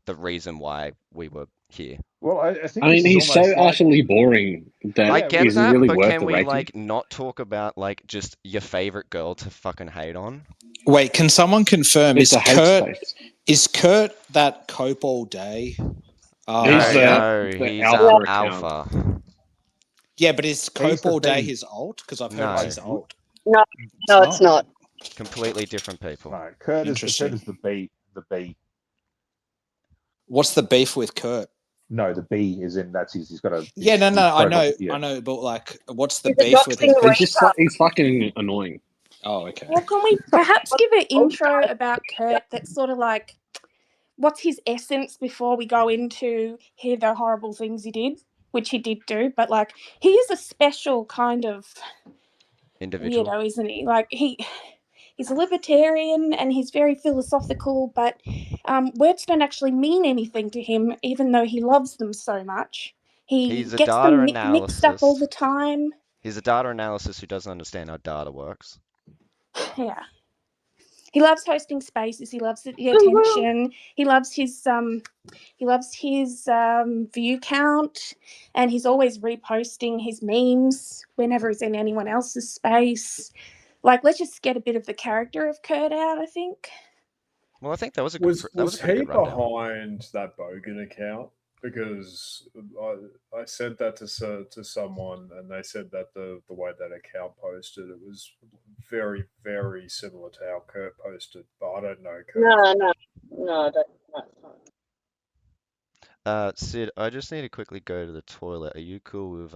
The reason why we were here.
Well, I think
I
this
mean,
is
he's so
almost like,
utterly boring that
I
yeah,
get
is it
that,
really
but
worth
can
the
we
rating?
like not talk about like just your favorite girl to fucking hate on?
Wait, can someone confirm,
It's a hate space.
is Kurt that cope all day?
He's
No,
the
he's
alpha account.
alpha.
Yeah, but is
here's
cope
the
all day
thing.
his alt? Because I've heard
No,
it's his alt.
no,
It's
no, it's not.
completely different people.
No, Kurt is
Interesting.
the B. The B.
What's the beef with Kurt?
No, the B is in. That's his. He's got a.
Yeah,
his
I
profile-
know,
yeah.
I know, but like, what's the
He's a
beef with
doxing
his?
He's fucking annoying.
Oh, okay.
Well, can we perhaps give an intro about Kurt that's sort of like, what's his essence before we go into here the horrible things he did, which he did do, but like, he is a special kind of
Individual.
weirdo, isn't he? Like, he's a libertarian and he's very philosophical, but words don't actually mean anything to him, even though he loves them so much. He
He's a
gets
data
them mixed up all
analysis.
the time.
He's a data analysis who doesn't understand how data works.
Yeah. He loves hosting spaces. He loves the attention. He loves his view count, and he's always reposting his memes whenever he's in anyone else's space. Like, let's just get a bit of the character of Kurt out, I think.
Well, I think that was a good. That was a pretty
he
good rundown.
behind that Bogan account? Because I said that to someone, and they said that the way that account posted, it was very, very similar to how Kurt posted. But I don't know Kurt.
No, that's not.
Sid, I just need to quickly go to the toilet. Are you cool with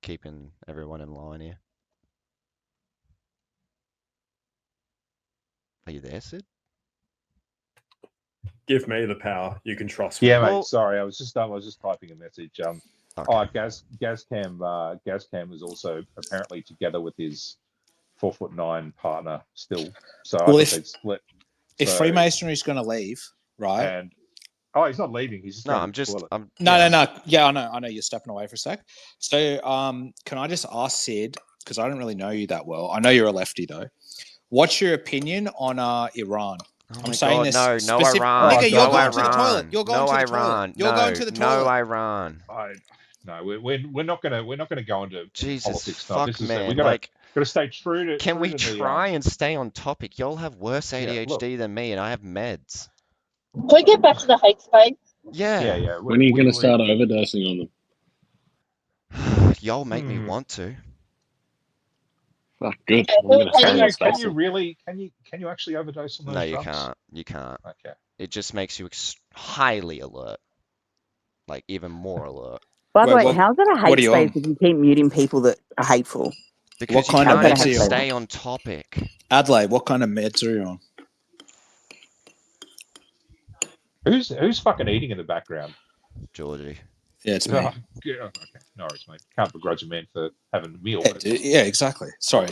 keeping everyone in line here? Are you there, Sid?
Give me the power. You can trust me.
Yeah, mate.
Well-
Sorry, I was just typing a message.
Okay.
Gazcam was also apparently together with his 4'9" partner still. So
Well,
I thought they'd split.
If
So-
Freemasonry's going to leave, right?
And he's not leaving. He's just
No,
going
I'm
to the
just.
toilet.
I'm.
No,
yeah.
no. Yeah, I know. You're stepping away for a sec. So, can I just ask Sid, because I don't really know you that well. I know you're a lefty though. What's your opinion on Iran?
Oh
I'm
my
saying
God,
this.
no
specific-
Iran.
Nigga, you're
no
going to the
Iran.
toilet. You're going
no
to the
Iran.
toilet. You're
no,
going to the
no
toilet.
Iran.
No, we're not gonna go into
Jesus
politics stuff.
fuck,
This is
man.
we
like,
gotta stay true to.
can
true
we
to the,
try and stay on topic? Y'all have worse ADHD
look.
than me, and I have meds.
Can we get back to the hate space?
Yeah.
Yeah.
When are you going to start overdosing on them?
Y'all make me want to.
Oh, good. I'm going to stay in the
Can you
spaces.
really? Can you actually overdose on those
No, you
drugs?
can't. You can't.
Okay.
It just makes you highly alert, like even more alert.
By the
Wait,
way, how's it a
what are
hate
you
space
on?
if you keep muting people that are hateful?
Because you
kind of
can't
How's that
even
a hate
meds are you
space?
on?
stay on topic.
Adelaide, what kind of meds are you on?
Who's fucking eating in the background?
Georgie.
Yeah, it's me.
Oh, yeah, okay, no worries, mate. Can't begrudge a man for having a meal.
Yeah, dude, yeah, exactly. Sorry.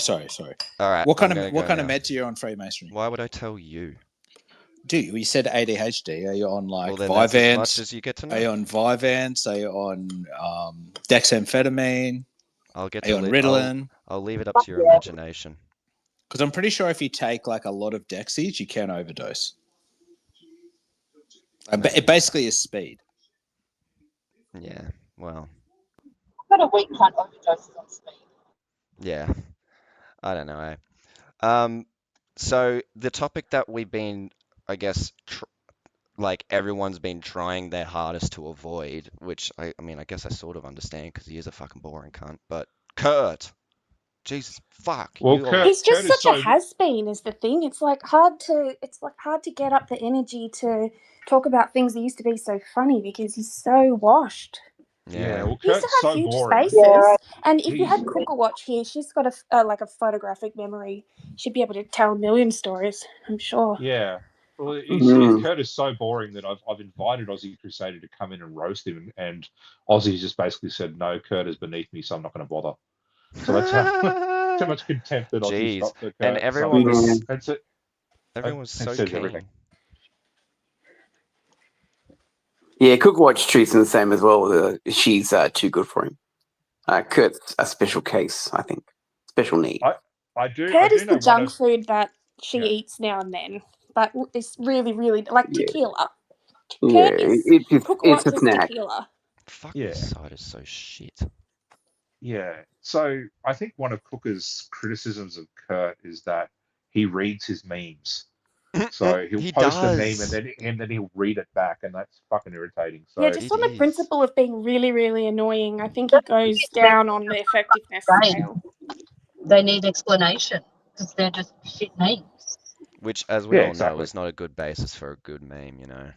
All right.
What kind
I'm
of
gonna go now.
meds are you on, Freemasonry?
Why would I tell you?
Dude, you said ADHD. Are you on like
Well, then that's as much
Vyvanse?
as you get to
Are you
know.
on Vyvanse? Are you on dexamphetamine?
I'll get
Are you
to
on
li-
Ritalin?
I'll leave it up to your imagination.
Because I'm pretty sure if you take like a lot of Dexies, you can overdose. But it basically is speed.
Yeah. Well.
I've got a weak cunt overdoses on speed.
Yeah. I don't know. So the topic that we've been, I guess, like everyone's been trying their hardest to avoid, which I mean, I guess I sort of understand because he is a fucking boring cunt. But Kurt, Jesus fuck,
Well,
you
Kurt,
He's just
Kurt is
such a
so
has-been is the thing. It's like hard to get up the energy to talk about things that used to be so funny because he's so washed.
yeah. Well,
He used to
Kurt's
have
so
huge
boring.
spaces, and if you
He's
had Cooker watch here, she's got like a photographic memory. She'd be able to tell a million stories, I'm sure.
yeah. Well, Kurt is so boring that I've invited Aussie Crusader to come in and roast him, and Aussie's just basically said, "No, Kurt is beneath me, so I'm not going to bother." So that's how too much contempt that Aussie's
Jeez,
got for
and
Kurt. So
everyone was
it
so
says everything.
keen.
Yeah, Cook Watch treats him the same as well. She's too good for him. Kurt's a special case, I think. Special need.
I do
Kurt is
know
the
one
junk
of
food that she
yeah.
eats now and then, but it's really, really like
Yeah.
tequila.
Yeah,
Kurt is Cooker
it's a
Watch's
snack.
tequila.
Fuck,
Yeah.
this side is so shit.
Yeah. So I think one of Cooker's criticisms of Kurt is that he reads his memes. So he'll
He
post a meme
does.
and then he'll read it back, and that's fucking irritating. So
Yeah, just
It
on the
is.
principle of being really, really annoying, I think he goes down on the effectiveness scale.
They need explanation because they're just shit names.
Which, as we
yeah,
all know,
exactly.
is not a good basis for a good meme, you know.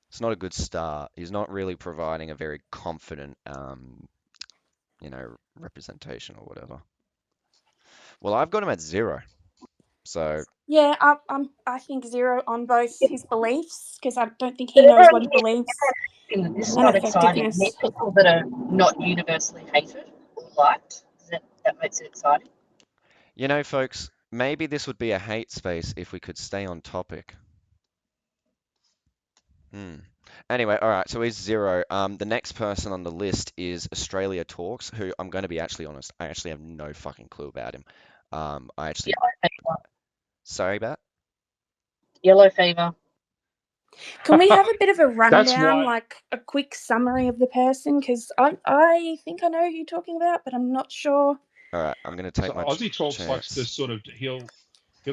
It's not a good start. He's not really providing a very confident, you know, representation or whatever. Well, I've got him at 0. So,
Yeah, I think 0 on both his beliefs because I don't think he knows what he believes,
This is
and
not exciting.
effectiveness.
Meet people that are not universally hated or liked. That makes it exciting.
you know, folks, maybe this would be a hate space if we could stay on topic. Anyway, all right, so he's 0. The next person on the list is Australia Talks, who I'm going to be actually honest, I actually have no fucking clue about him. I actually, sorry, Bat?
Yellow fever.
Can we have a bit of a
That's
rundown,
why.
like a quick summary of the person? Because I think I know who you're talking about, but I'm not sure.
All right, I'm going to
So
take my
Aussie Talks likes to
chance.
sort of he'll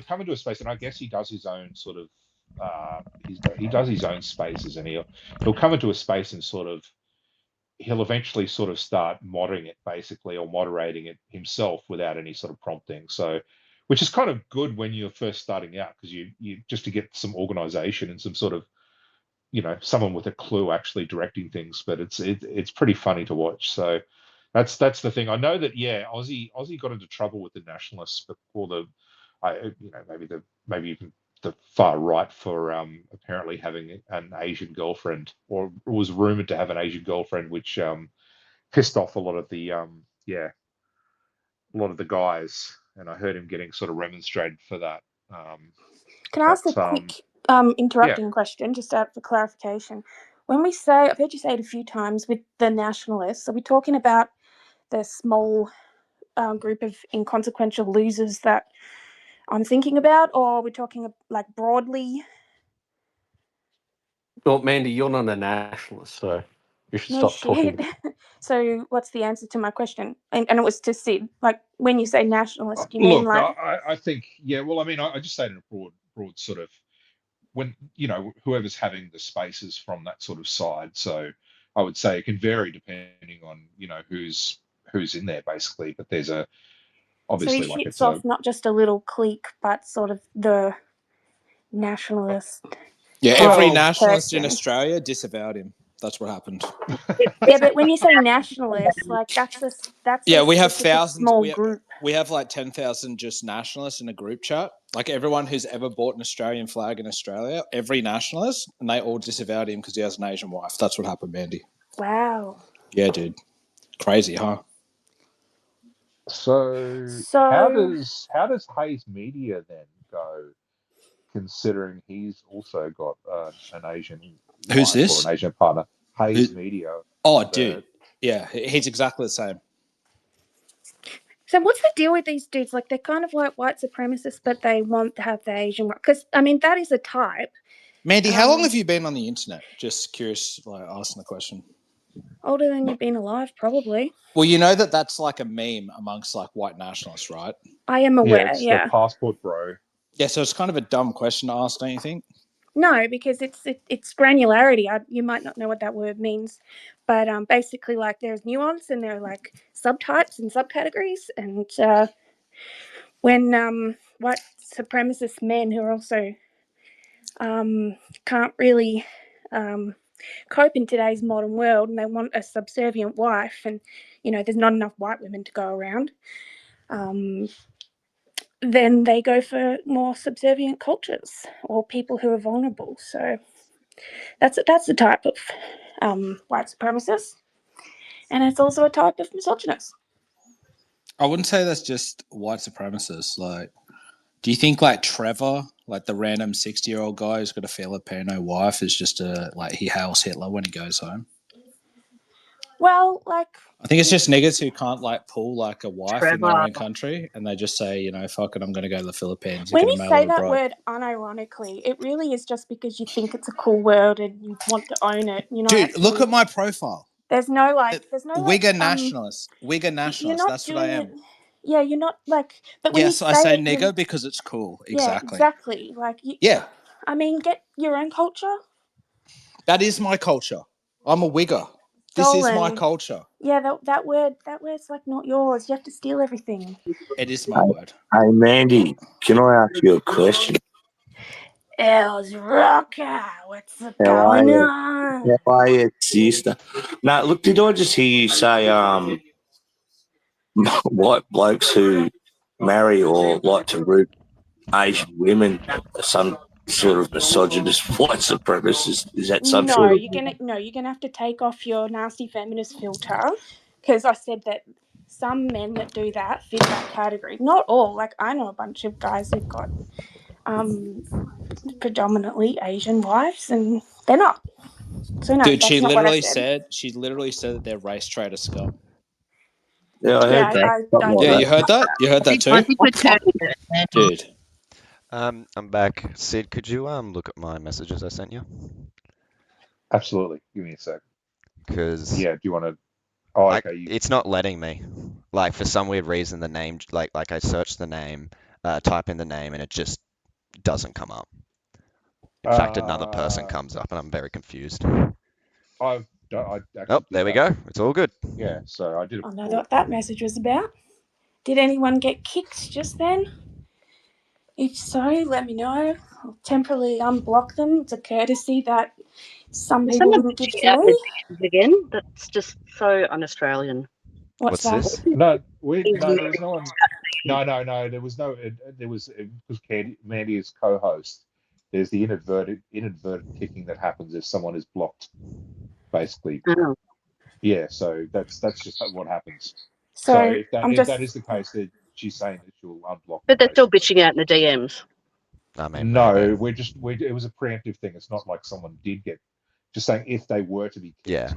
come into a space, and I guess he does his own sort of he does his own spaces, and he'll come into a space and sort of he'll eventually sort of start modding it basically or moderating it himself without any sort of prompting. So, which is kind of good when you're first starting out because you just to get some organization and some sort of someone with a clue actually directing things. But it's pretty funny to watch. So that's the thing. I know that Aussie got into trouble with the nationalists, but maybe even the far right for apparently having an Asian girlfriend, or was rumored to have an Asian girlfriend, which pissed off a lot of the guys, and I heard him getting sort of remonstrated for that.
Can I ask a quick interrupting question, just for clarification? When we say, I've heard you say it a few times with the nationalists, are we talking about the small group of inconsequential losers that I'm thinking about, or are we talking like broadly?
Well, Mandy, you're not a nationalist, so you should
No
stop talking.
shit. So what's the answer to my question? And it was to Sid. Like when you say nationalist, do you mean
Look,
like?
I think well, I mean, I just say it in a broad sort of when whoever's having the spaces from that sort of side. So I would say it can vary depending on who's who's in there basically. But there's a
So
obviously
he
like
shits
it's a
off not just a little clique, but sort of the nationalist.
Yeah, every
Well-
nationalist in
person.
Australia disavowed him. That's what happened.
Yeah, but when you say nationalist, like that's
Yeah,
a
we have
specific
thousands.
small group.
We have like 10,000 just nationalists in a group chat. Like everyone who's ever bought an Australian flag in Australia, every nationalist, and they all disavowed him because he has an Asian wife. That's what happened, Mandy.
Wow.
Yeah, dude. Crazy, huh?
So how does Hayes Media then go, considering he's also got an Asian
Who's
wife
this?
or an Asian partner? Hayes
Who-
Media.
Oh,
the-
dude. Yeah, he's exactly the same.
So what's the deal with these dudes? Like they're kind of like white supremacists, but they want to have the Asian one. Because I mean that is a type.
Mandy, how long have you been on the internet? Just curious, like asking the question.
Older than you've been alive, probably.
Well, you know that's like a meme amongst like white nationalists, right?
I am aware.
it's
Yeah.
the passport bro.
Yeah, so it's kind of a dumb question to ask, don't you think?
No, because it's granularity. You might not know what that word means, but basically, like there's nuance and there are like subtypes and subcategories, and when white supremacist men who are also can't really cope in today's modern world, and they want a subservient wife, and there's not enough white women to go around. Then they go for more subservient cultures or people who are vulnerable. So that's the type of white supremacist, and it's also a type of misogynist.
I wouldn't say that's just white supremacists. Like, do you think like Trevor, like the random 60-year-old guy who's got a Filipino wife, is just he hails Hitler when he goes home?
Well, like
I think it's just niggas who can't like pull like a wife in their
Trevor.
own country, and they just say, fuck it, I'm going to go to the Philippines.
when
You're
you
going to mail
say
her
that
abroad.
word unironically, it really is just because you think it's a cool word and you want to own it.
Dude, look at my profile.
There's no
Wigger nationalist. Wigger nationalist.
You're not
That's what I am.
Yeah, you're not like. But when
Yes,
you
I say
it,
nigger because it's cool.
Yeah,
Exactly.
exactly. Like
Yeah.
I mean, get your own culture.
That is my culture. I'm a wigger. This is my
Dolan.
culture.
Yeah, that word's like not yours. You have to steal everything.
It is my word.
Hey, Mandy, can I ask you a question?
Els Rocker, what's
How
going
are
on?
you? How are you, sister? Now, look, did I just hear you say white blokes who marry or like to root Asian women are some sort of misogynist white supremacist? Is that some
No,
sort of...
you're gonna have to take off your nasty feminist filter, because I said that some men that do that fit that category. Not all. Like I know a bunch of guys who've got predominantly Asian wives, and they're not. So no,
Dude,
that's
she
not what I
literally
said.
said that they're race traitor scum.
Yeah, I heard that. Something like
Yeah,
that.
you heard that? You heard that too?
I think we're turning it.
Dude.
I'm back. Sid, could you look at my messages I sent you?
Absolutely. Give me a sec.
Because
Yeah, do you want to? Oh, okay.
it's not letting me. Like for some weird reason, the name, like I searched the name, type in the name, and it just doesn't come up. In fact, another person comes up, and I'm very confused.
I actually
Oh, there we go. It's all good.
Yeah, so I did it
I know
before.
what that message was about. Did anyone get kicked just then? If so, let me know. I'll temporarily unblock them. It's a courtesy that some people wouldn't give to me.
Again, that's just so un-Australian.
What's that?
this?
No, there was no one. No. There was no. There was because Mandy is co-host. There's the inadvertent kicking that happens if someone is blocked, basically.
Oh.
Yeah, so that's just what happens.
So
if that is the case, that she's saying that she'll unblock.
But they're still bitching out in the DMs.
I mean,
No, it was a preemptive thing. It's not like someone did get. Just saying if they were to be kicked,
yeah,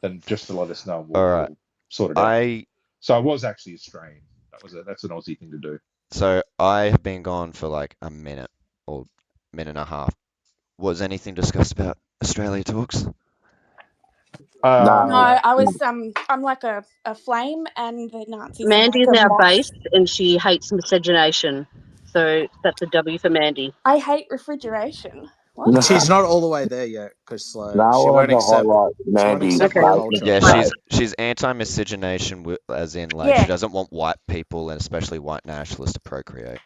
then just to let us know.
all right.
We'll sort it out. So I was actually Australian. That's an Aussie thing to do.
So I have been gone for like a minute or minute and a half. Was anything discussed about Australia talks?
no, I was I'm like a flame, and the Nazis are
Mandy is
like a
now
moth.
based, and she hates miscegenation. So that's a W for Mandy.
I hate refrigeration. What?
She's not all the way there yet because like
No,
she
I
won't
want to
accept.
highlight
She won't
Mandy's
accept
Okay.
my
statement.
culture.
Yeah,
So,
she's anti-miscegenation, as in like she
Yeah.
doesn't want white people and especially white nationalists to procreate.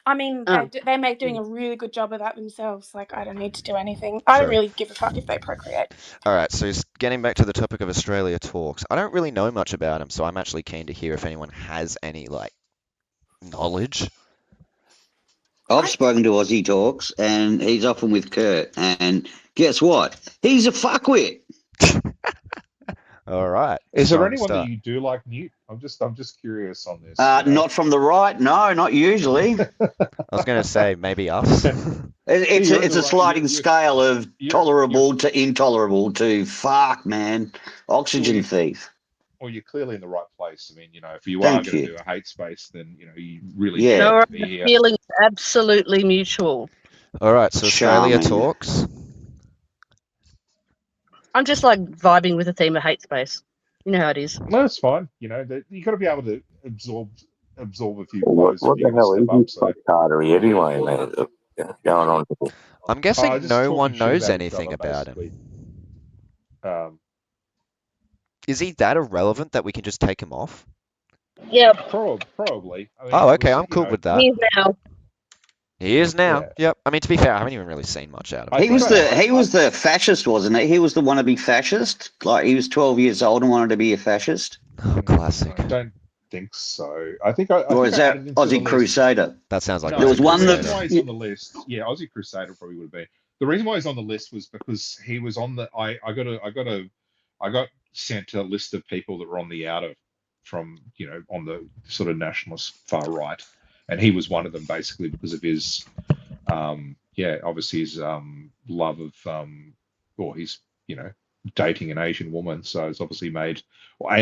I mean,
Oh.
they make doing a really good job of that themselves. Like, I don't need to do anything. I don't
True.
really give a fuck if they procreate.
All right, so getting back to the topic of Australia talks, I don't really know much about him, so I'm actually keen to hear if anyone has any like knowledge.
I've spoken to Aussie Talks, and he's often with Kurt. And guess what? He's a fuckwit.
All right.
Is there
strong
anyone that
start.
you do like, Newt? I'm just curious on this.
Not from the right. No, not usually.
I was gonna say maybe us.
It's
you're in
it's
the
a
right-
sliding
you're-
scale of
you're-
tolerable to intolerable to fuck, man. Oxygen
you-
thief.
Well, you're clearly in the right place. I mean, if you are
Thank
going to
you.
do a hate space, then you really
Yeah.
need
No,
to
our
be here.
feeling is absolutely mutual.
All right, so Australia
Charming.
talks.
I'm just like vibing with the theme of hate space. You know how it is.
No, it's fine. You got to be able to absorb a few
what,
blows
what
if you're
the
going to
hell
step
is
up.
this
So
fucktardary anyway, man? Going on.
I'm guessing
just
no
talking
one
shit
knows
about each
anything
other,
about
basically.
him. Is he that irrelevant that we can just take him off?
Yeah,
Probably. I mean,
Oh, okay,
obviously,
I'm cool with that.
he's now.
He is now.
Yeah.
Yep. I mean, to be fair, I haven't even really seen much out of him.
He was
think
the he was the fascist, wasn't he? He was the wannabe fascist. Like he was 12 years old and wanted to be a fascist.
Oh, classic.
I don't think so. I think I
Or is
think I
that
added him to the
Aussie
list.
Crusader?
That sounds like
No,
There was
Aussie
one
the
that-
reason why
Crusader.
he's on the list, yeah, Aussie Crusader probably would have been. The reason why he's on the list was because he was on the. I got sent a list of people that were on the outer from on the sort of nationalist far right, and he was one of them basically because of his obviously his love of or he's dating an Asian woman, so it's obviously made or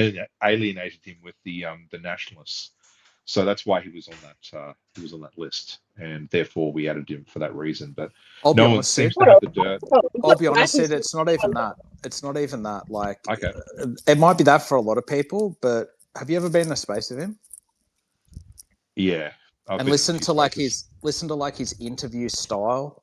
alienated him with the nationalists. So that's why he was on that list, and therefore we added him for that reason. But
I'll be
no one
honest, Sid.
seems to have the dirt.
I'll be honest, Sid. It's not even that. It's not even that. Like,
Okay.
it might be that for a lot of people, but have you ever been in a space with him?
Yeah, I've
And
been
listen
in a few
to like
spaces.
his interview style,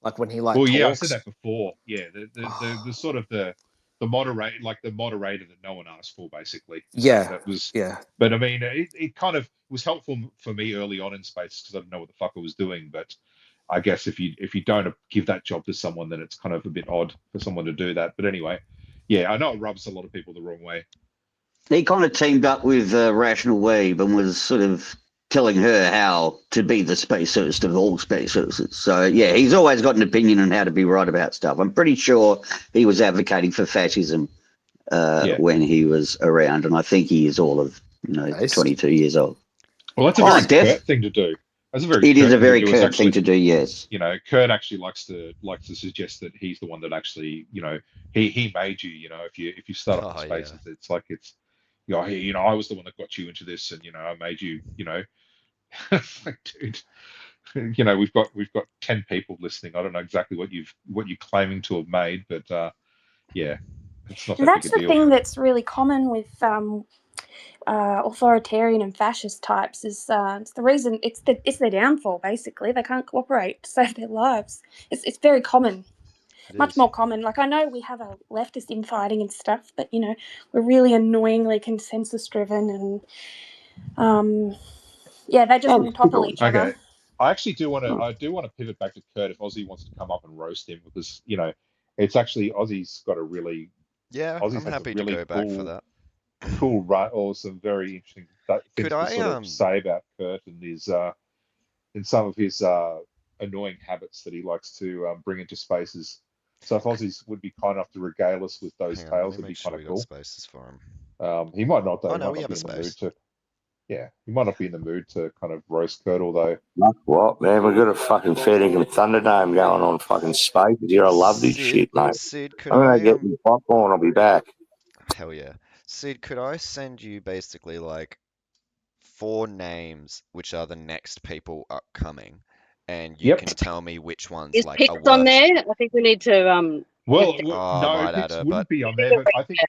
like when he like
Well,
talks.
yeah, I said that before. Yeah, the sort of the moderator, like the moderator that no one asked for, basically.
Yeah,
that was.
yeah.
But I mean, it kind of was helpful for me early on in space because I didn't know what the fuck I was doing. But I guess if you don't give that job to someone, then it's kind of a bit odd for someone to do that. But anyway, yeah, I know it rubs a lot of people the wrong way.
He kind of teamed up with Rational Weeb and was sort of telling her how to be the spacerist of all spaceers. So yeah, he's always got an opinion on how to be right about stuff. I'm pretty sure he was advocating for fascism when he was around, and I think he is all of 22 years old.
Well, that's a very Kurt thing to do. That's a very.
It is a very
Kurt
Kurt thing to do. Yes.
Kurt actually likes to suggest that he's the one that actually, he made you. If you start off in spaces, it's like it's, I was the one that got you into this, and I made you. Like, dude, we've got 10 people listening. I don't know exactly what you're claiming to have made, but yeah, it's not that
That's
big a
the
deal.
thing that's really common with authoritarian and fascist types. Is it's the reason it's their downfall. Basically, they can't cooperate to save their lives. It's very common. Much more common. Like, I know we have a leftist infighting and stuff, but we're really annoyingly consensus driven, and they just want to topple each other.
Okay. I actually do want to pivot back to Kurt if Ozzy wants to come up and roast him, because it's actually Ozzy's got a really Ozzy's
I'm happy to go back for that.
Cool, right? Or some very interesting things to sort of say about Kurt and his in some of his annoying habits that he likes to bring into spaces. So if Ozzy's would be kind enough to regale us with those tales, it'd be kind of cool.
Spaces for him.
He might not though.
Oh no,
he
we have a
in the mood
space.
to. Yeah, he might not be in the mood to kind of roast Kurt, although.
What, man? We've got a fucking Feeding and Thunderdome going on fucking space here. I love this shit, mate.
Sid,
I'm going to get my popcorn. I'll be back.
Hell yeah. Sid, could I send you basically like 4 names which are the next people upcoming, and you can tell me which ones
Is
like
Pix
are worse?
on there? I think we need to
Well,
Oh,
no,
might
Pix
add her,
wouldn't
but
be on there, but I think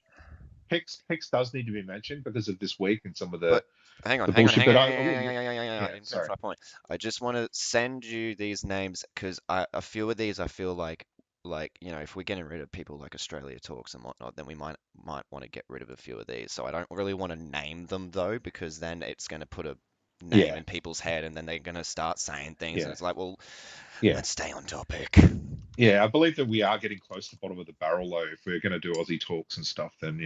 Hex does need to be mentioned because of this week and some of the
But hang on,
the
hang on,
bullshit.
hang on,
But
hang on, hang on, hang on, hang on, hang on. I
yeah,
didn't finish
sorry.
my point. I just want to send you these names because a few of these I feel like if we're getting rid of people like Australia Talks and whatnot, then we might want to get rid of a few of these. So I don't really want to name them though, because then it's going to put a name in people's head, and then they're going to start saying things, and it's like, well, let's stay on topic.
Yeah, I believe that we are getting close to the bottom of the barrel, though. If we're going to do Aussie Talks and stuff, then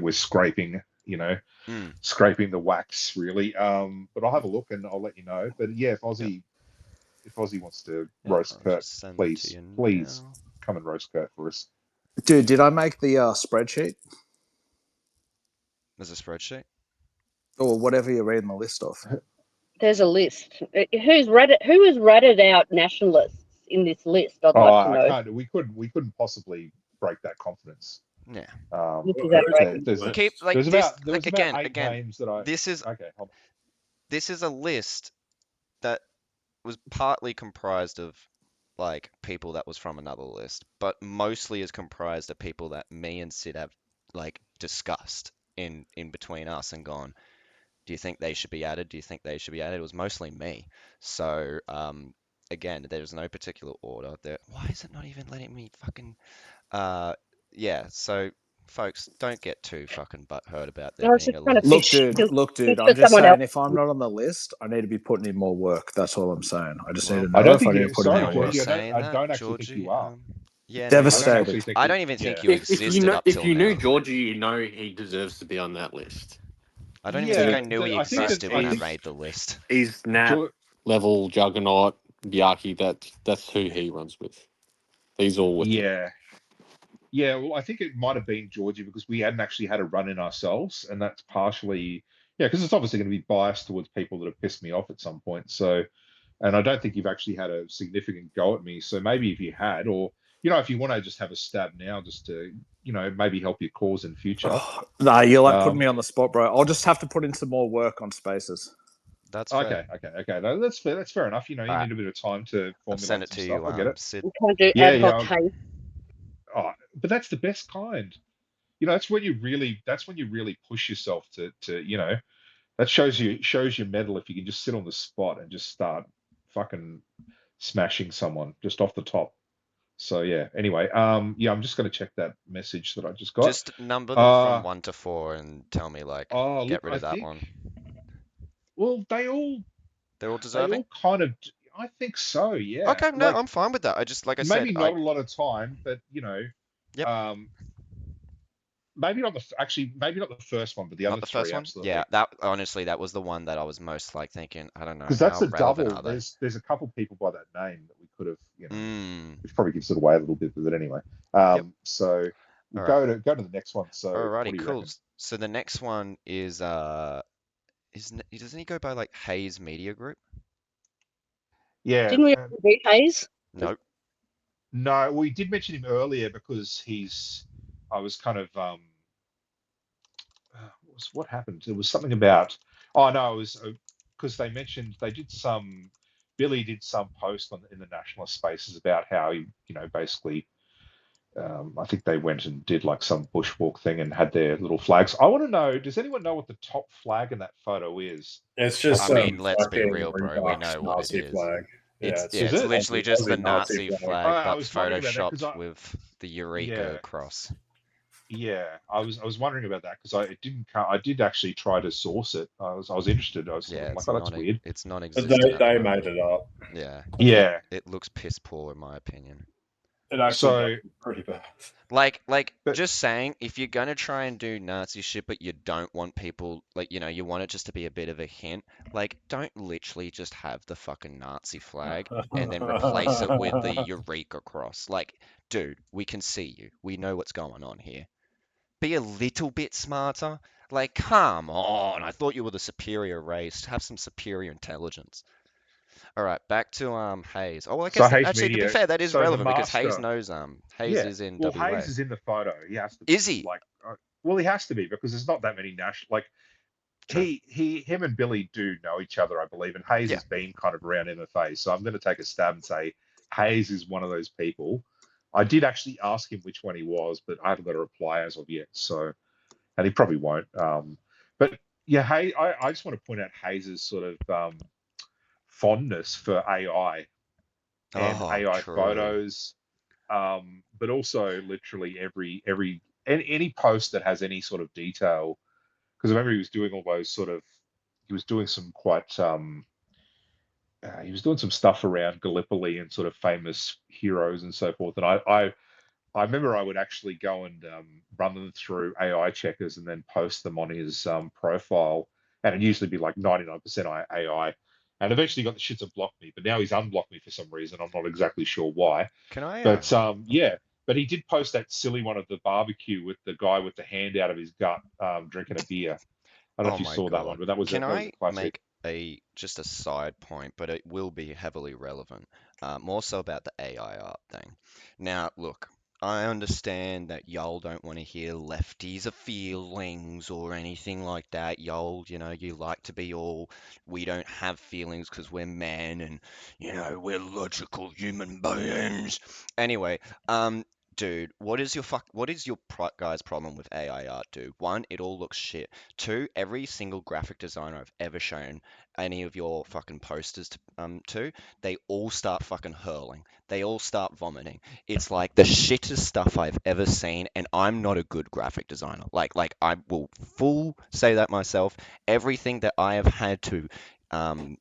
we're scraping, scraping the wax really. But I'll have a look and I'll let you know. But yeah, if Aussie wants to roast
I'll
Kurt,
just send them to
please
you now.
come and roast Kurt for us.
Dude, did I make the spreadsheet
There's a spreadsheet.
or whatever you're reading the list of?
There's a list. Who has ratted out nationalists in this list? I'd like to know.
I can't. We couldn't possibly break that confidence.
Yeah.
Which is outrageous.
There's
about eight names that I.
This is
okay. Hold on.
This is a list that was partly comprised of like people that was from another list, but mostly is comprised of people that me and Sid have like discussed in between us and gone, do you think they should be added? Do you think they should be added? It was mostly me. So again, there's no particular order. Why is it not even letting me fucking yeah, so folks, don't get too fucking butthurt about there being a list.
Look, dude, I'm just saying, if I'm not on the list, I need to be putting in more work. That's all I'm saying. I just need to know if I need to put in more work.
I don't actually think you are.
Yeah,
devastated.
I don't even think you existed up till now.
If you knew Georgie, you know he deserves to be on that list.
I don't even think I knew he existed when I made the list.
He's Nat level juggernaut, Biaki. That's who he runs with. He's all with him.
Yeah, well, I think it might have been Georgie because we hadn't actually had a run in ourselves, and that's partially, because it's obviously going to be biased towards people that have pissed me off at some point. So, and I don't think you've actually had a significant go at me. So maybe if you had, or if you want to just have a stab now, just to maybe help your cause in future.
Nah, you're like putting me on the spot, bro. I'll just have to put in some more work on Spaces.
That's
okay. No, that's fair. That's fair enough. You need a bit of time to formulate
send it
some
to
stuff.
you.
I get it.
Sid.
We can't do ad hoc hate.
Oh, but that's the best kind. That's when you really push yourself to that shows your mettle if you can just sit on the spot and just start fucking smashing someone just off the top. So yeah. Anyway, I'm just gonna check that message that I just got.
Just number them from 1 to 4 and tell me get rid of that one.
Well, they're all
deserving.
They all kind of. I think so. Yeah.
Okay. No, I'm fine with that. I just I said
maybe not a lot of time, but
Yep.
Maybe not the first one, but the other three. Absolutely.
Yeah, that honestly, that was the one that I was most thinking. I don't know
because that's a double. There's a couple people by that name that we could have, which probably gives it away a little bit, but anyway. So we'll go to the next one. So
alrighty, cool. So the next one is doesn't he go by like Hayes Media Group?
Yeah. Didn't we do Hayes?
Nope.
No, we did mention him earlier because I was kind of what happened? There was something about. Oh no, it was because Billy did some post in the nationalist spaces about how he, basically. I think they went and did like some bushwalk thing and had their little flags. I want to know, does anyone know what the top flag in that photo is?
It's just.
Let's be real, bro. We know what it is.
Flag.
It's literally just the Nazi flag, but photoshopped with the Eureka cross.
Yeah, I was wondering about that because I did actually try to source it. I was interested. I was like, oh, that's weird.
It's non-existent.
They made it up.
Yeah.
Yeah.
It looks piss poor in my opinion.
It actually pretty bad.
Like just saying, if you're gonna try and do Nazi shit, but you don't want people you want it just to be a bit of a hint, don't literally just have the fucking Nazi flag and then replace it with the Eureka cross. Dude, we can see you. We know what's going on here. Be a little bit smarter. Come on. I thought you were the superior race. Have some superior intelligence. All right, back to Hayes. Oh, well, I guess actually, to be fair, that is relevant because Hayes knows Hayes is in WA.
Hayes is in the photo. He has to.
Is he?
Well, he has to be because there's not that many national. Him and Billy do know each other, I believe, and Hayes has been kind of around MFA. So I'm going to take a stab and say Hayes is one of those people. I did actually ask him which one he was, but I haven't got a reply as of yet. So, and he probably won't. But yeah, I just want to point out Hayes's sort of fondness for AI and
Oh,
AI
true.
photos, but also literally any post that has any sort of detail. Because I remember he was doing all those he was doing some quite he was doing some stuff around Gallipoli and sort of famous heroes and so forth. And I remember I would actually go and run them through AI checkers and then post them on his profile, and it'd usually be like 99% AI. And eventually got the shit to block me, but now he's unblocked me for some reason. I'm not exactly sure why.
Can I?
But yeah, but he did post that silly one of the barbecue with the guy with the hand out of his gut drinking a beer. I don't know
Oh
if you
my
saw that
God.
one, but that was
Can
that was a
I
classic.
make just a side point, but it will be heavily relevant, more so about the AI art thing. Now, look, I understand that y'all don't want to hear lefties of feelings or anything like that. Y'all, you like to be all, we don't have feelings because we're men and, we're logical human beings. Anyway, dude, what is your guys' problem with AI art, dude? One, it all looks shit. Two, every single graphic designer I've ever shown any of your fucking posters to, they all start fucking hurling. They all start vomiting. It's like the shittest stuff I've ever seen, and I'm not a good graphic designer. Like I will full say that myself. Everything that I have had to,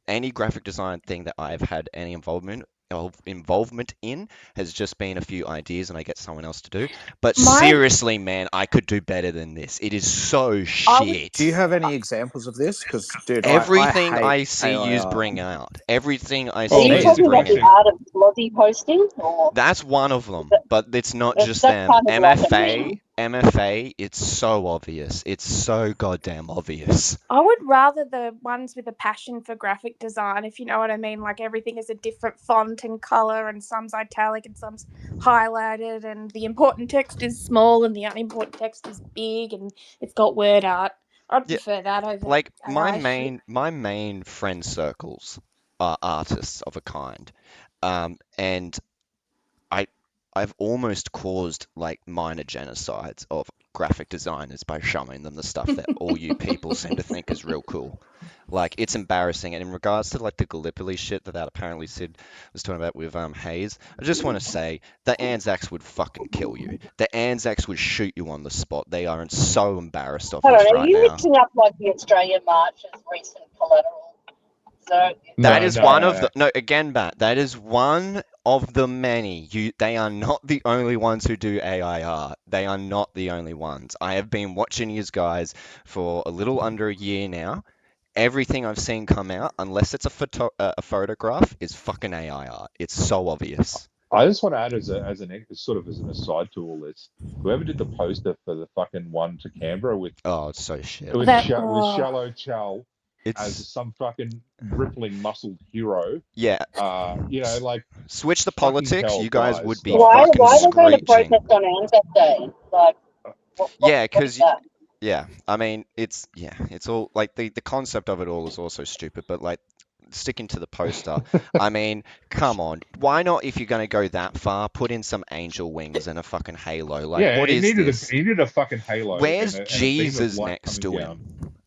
any graphic design thing that I've had any involvement in has just been a few ideas and I get someone else to do. But seriously, man, I could do better than this. It is so shit.
Do you have any examples of this? Because, dude,
Everything
I
I
hate
see
AI
yous
art.
bring out. Everything I
Are
see
you
yous
talking about
bring
the
out.
art of Lozzie posting? Or
That's one of them, but it's not just
that's
them.
kind of like a meme.
MFA, it's so obvious. It's so goddamn obvious.
I would rather the ones with a passion for graphic design, if you know what I mean. Like everything is a different font and color, and some's italic and some's highlighted, and the important text is small and the unimportant text is big, and it's got word art. I'd
Yeah,
prefer that over
like
AI shit.
my main friend circles are artists of a kind. And I I've almost caused like minor genocides of graphic designers by showing them the stuff that all you people seem to think is real cool. Like it's embarrassing. And in regards to like the Gallipoli shit that apparently Sid was talking about with Hayes, I just want to say the Anzacs would fucking kill you. The Anzacs would shoot you on the spot. They are so embarrassed of
Hold
this
on, are
right
you
now.
mixing up like the Australian March's recent collateral? So
That
No,
is one of the no again, Bat. That is one of the many. They are not the only ones who do AI art. They are not the only ones. I have been watching you guys for a little under a year now. Everything I've seen come out, unless it's a photograph, is fucking AI art. It's so obvious.
I just want to add as an aside to all this, whoever did the poster for the fucking one to Canberra with
Oh, it's so shit.
with
That
with Shallow Chal as
It's
some fucking rippling muscled hero,
yeah.
like
Switch the
fucking
politics.
hell,
You guys
guys,
would be
why
fucking
are they going to
screeching.
protest on Anzac Day? Like, what
Yeah,
is
because
that?
yeah, I mean, it's all like the concept of it all is also stupid, but like sticking to the poster, I mean, come on, why not if you're gonna go that far, put in some angel wings and a fucking halo? Like,
yeah,
what is this?
he needed a fucking halo and
Where's
a beam of
Jesus
light
next
coming
to
down.
him?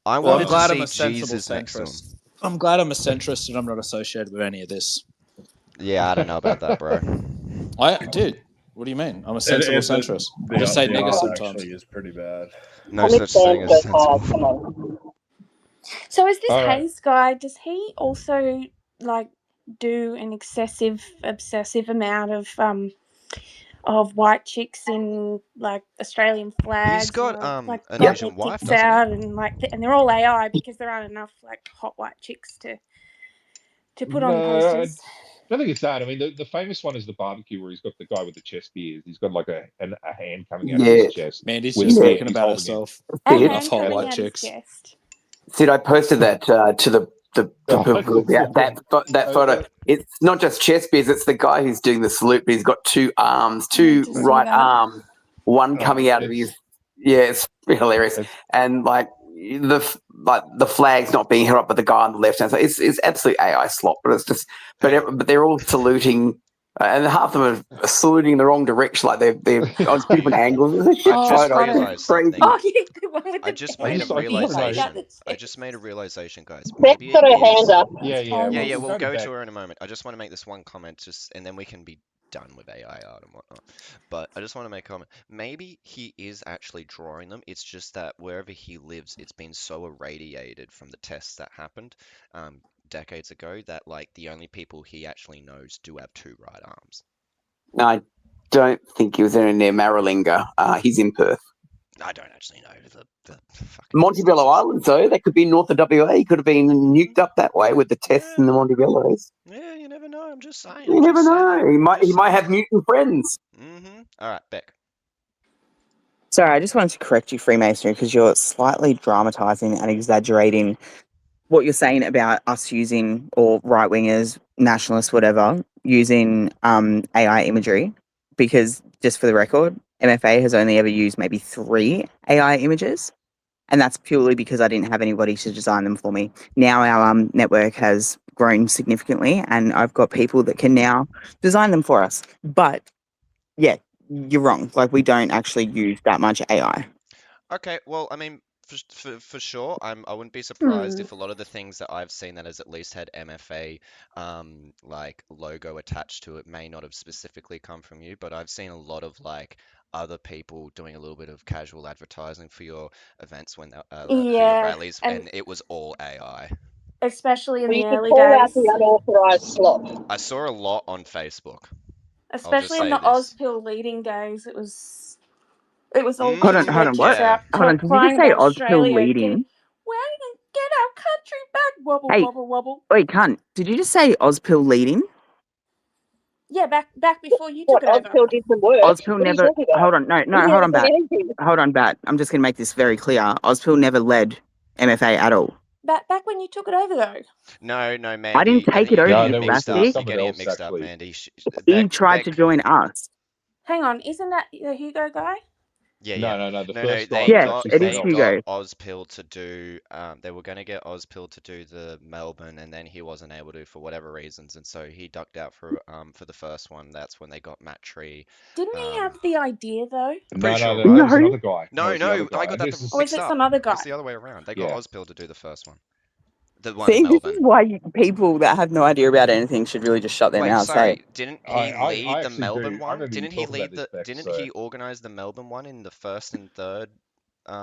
I
Well, I'm
wanted to
glad I'm
see
a sensible
Jesus next to him.
centrist. I'm glad I'm a centrist and I'm not associated with any of this.
Yeah, I don't know about that, bro.
Dude, what do you mean? I'm a sensible centrist. I just say
The
nigger
art
sometimes.
actually is pretty bad.
No
Comic
such thing
Sans
as
goes hard.
sensible.
Come on.
So is this
All right.
Hayes guy? Does he also like do an obsessive amount of white chicks in like Australian
He's
flags, and
got
they'll like
an
bump their
Asian wife,
tits
doesn't he?
out, and and they're all AI because there aren't enough like hot white chicks to put on the
No, I
posters.
don't think it's that. I mean, the famous one is the barbecue where he's got the guy with the chest beard. He's got like a hand coming out of his
Yeah,
chest
Mandy's
with
just
a beer.
speaking
He's
about
holding it.
herself.
A
Sid.
Enough
hand
hot
coming
white
out his
chicks.
chest.
Sid, I posted that to the
Oh,
group. That photo. It's not just chest beers. It's the guy who's doing the salute, but he's got two arms,
I need
two
to see
right
that.
arms, one coming out of his. Yeah, it's hilarious. And like the flag's not being held up by the guy on the left hand side. It's absolute AI slop, but it's just but they're all saluting And half of them are saluting the wrong direction, like they're on different angles. It's a shit
I just
photo. It's
realized
crazy.
something.
Oh, yeah, the one with
I
the
just
I
made a
just want to know.
realization. I just made a realization, guys.
Beth's
Maybe
got
it
her hand
is.
up.
Yeah, yeah.
Yeah, yeah.
We'll
We'll
go to
go
Beck.
to her in a moment. I just want to make this one comment, and then we can be done with AI art and whatnot. But I just want to make a comment. Maybe he is actually drawing them. It's just that wherever he lives, it's been so irradiated from the tests that happened decades ago that like the only people he actually knows do have two right arms.
No, I don't think he was anywhere near Maralinga. He's in Perth.
I don't actually know the fucking
Montebello
distances.
Islands, though, that could be north of WA. He could have been nuked up that way with the tests in the Montebellos.
Yeah, you never know. I'm just saying.
You never know. He might have mutant friends.
All right, Beck.
Sorry, I just wanted to correct you, Freemasonry, because you're slightly dramatising and exaggerating what you're saying about us using, or right wingers, nationalists, whatever, using AI imagery. Because just for the record, MFA has only ever used maybe 3 AI images, and that's purely because I didn't have anybody to design them for me. Now our network has grown significantly, and I've got people that can now design them for us. But yeah, you're wrong. Like, we don't actually use that much AI.
Okay, well, I mean, for sure, I wouldn't be surprised if a lot of the things that I've seen that has at least had MFA like logo attached to it may not have specifically come from you, but I've seen a lot of like other people doing a little bit of casual advertising for your events when for your
Yeah,
rallies, and it was all AI.
especially in
Well,
the
you should
early
call out
days.
the unauthorised slop.
I saw a lot on Facebook. I'll just
Especially in
say
the
this.
Ozpil leading days, it was all
Hold
chicks
on,
with
hold
their
on,
tits
what?
Yeah.
out,
Hold on, did you just
crying
say
about
Ozpil
Australia.
leading?
Get our country back, wobble,
Hey,
wobble, wobble.
wait, cunt, did you just say Ozpil leading?
Yeah, back before you took
What,
it over.
Ozpil did some work?
Ozpil
What are you
never,
talking about?
hold on, no,
He
hold
hasn't
on,
done
Bat.
anything.
Hold on, Bat. I'm just going to make this very clear. Ozpil never led MFA at all.
Back when you took it over, though.
No, Mandy.
I didn't take it
You're
over,
getting
you
it
there was
mixed up. You're
someone
getting it
else
mixed up,
actually.
Mandy.
He tried to join us.
Hang on, isn't that the Hugo guy?
Yeah,
No. The
No,
first guy
they
was
Yeah,
got
actually
it
someone
is
they
else.
got
Hugo.
Ozpil to do they were gonna get Ozpil to do the Melbourne, and then he wasn't able to for whatever reasons, and so he ducked out for the first one. That's when they got Matt Tree.
Didn't he have the idea, though?
I'm pretty sure,
No,
right?
that was
No,
another guy.
No,
That was the other
I
guy.
got
And
that
this is
Or is
mixed
it
up.
some other guy?
It's the other way around. They got
yeah.
Ozpil to do the first one. The one
see,
in
this is
Melbourne.
why people that have no idea about anything should really just shut their
Wait,
mouths.
sorry, didn't he
I
lead the
actually
Melbourne
do. I
one?
don't even
Didn't he
talk about
lead
this, Beck.
didn't
So
he organize the Melbourne one in the first and third?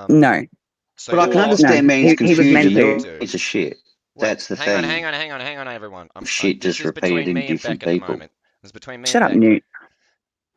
No,
So
But I can
or
no,
understand man's
he was
confusion.
meant
They're
to.
all piece of shit.
Wait,
That's the
hang on,
thing.
everyone.
Shit
This
just
is
repeated
between
in
me and
different
Beck at the
people.
moment. It's between me
Shut
and
up,
Beck.
Newt.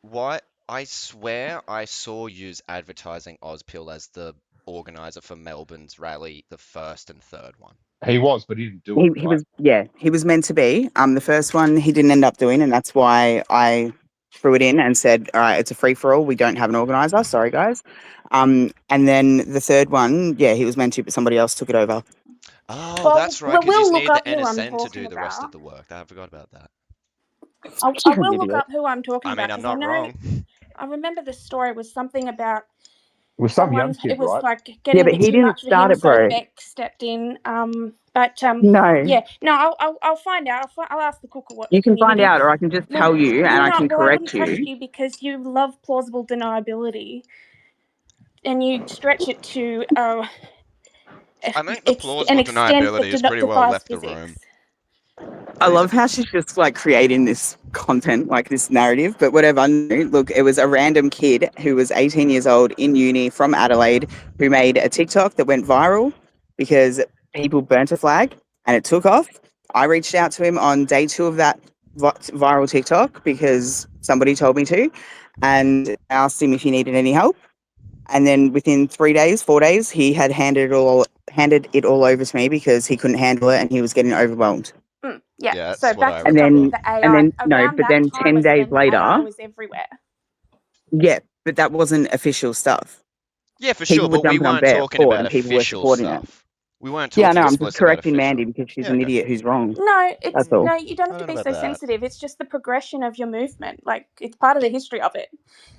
What? I swear I saw yous advertising Ozpil as the organizer for Melbourne's rally, the first and third one.
he was, but he didn't do it.
He was, yeah, he was meant to be. The first one he didn't end up doing, and that's why I threw it in and said, all right, it's a free for all. We don't have an organizer. Sorry, guys. And then the third one, yeah, he was meant to, but somebody else took it over.
Oh,
Well,
that's right, because you
we'll look
need the
up who I'm
NSN to
talking
do the rest of
about.
the work. I forgot about that.
I will look up who I'm talking
I mean,
about
I'm
because I
not
know.
wrong.
I remember the story was something about
It was some young
someone.
kid,
It was
right?
like
Yeah,
getting a
but
bit
he
too
didn't
much for
start
him,
it,
so
bro.
Beck stepped in.
No.
Yeah, no, I'll find out. I'll ask the Cooker Watch
You can find
community.
out, or I can just tell you, and I can
Well, I wouldn't
correct
trust
you.
you because you love plausible deniability, and you stretch it to
I think the
an
plausible
extent that
deniability is pretty well
defies
left the room.
physics.
I love how she's just like creating this content, like this narrative, but whatever. No, look, it was a random kid who was 18 years old in uni from Adelaide who made a TikTok that went viral because people burnt a flag and it took off. I reached out to him on day 2 of that viral TikTok because somebody told me to, and asked him if he needed any help. And then within 3 days, 4 days, he had handed it all over to me because he couldn't handle it and he was getting overwhelmed.
Yeah, so
that's what
back
I
to the
And
topic,
remember.
then,
the AI.
and then no,
Around
but
that
then
time
10
was
days
when
later,
AI was everywhere.
yeah, but that wasn't official stuff.
Yeah, for
People
sure,
were
but we
jumping on
weren't talking
board
about
and people were
official
supporting it.
stuff. We weren't
Yeah,
talking
no, I'm just
explicit about
correcting Mandy
official.
because she's
Yeah,
an
okay.
idiot who's wrong.
No, it's
That's all.
no. You don't have
I
to
don't
be
know
so
about that.
sensitive. It's just the progression of your movement. Like it's part of the history of it.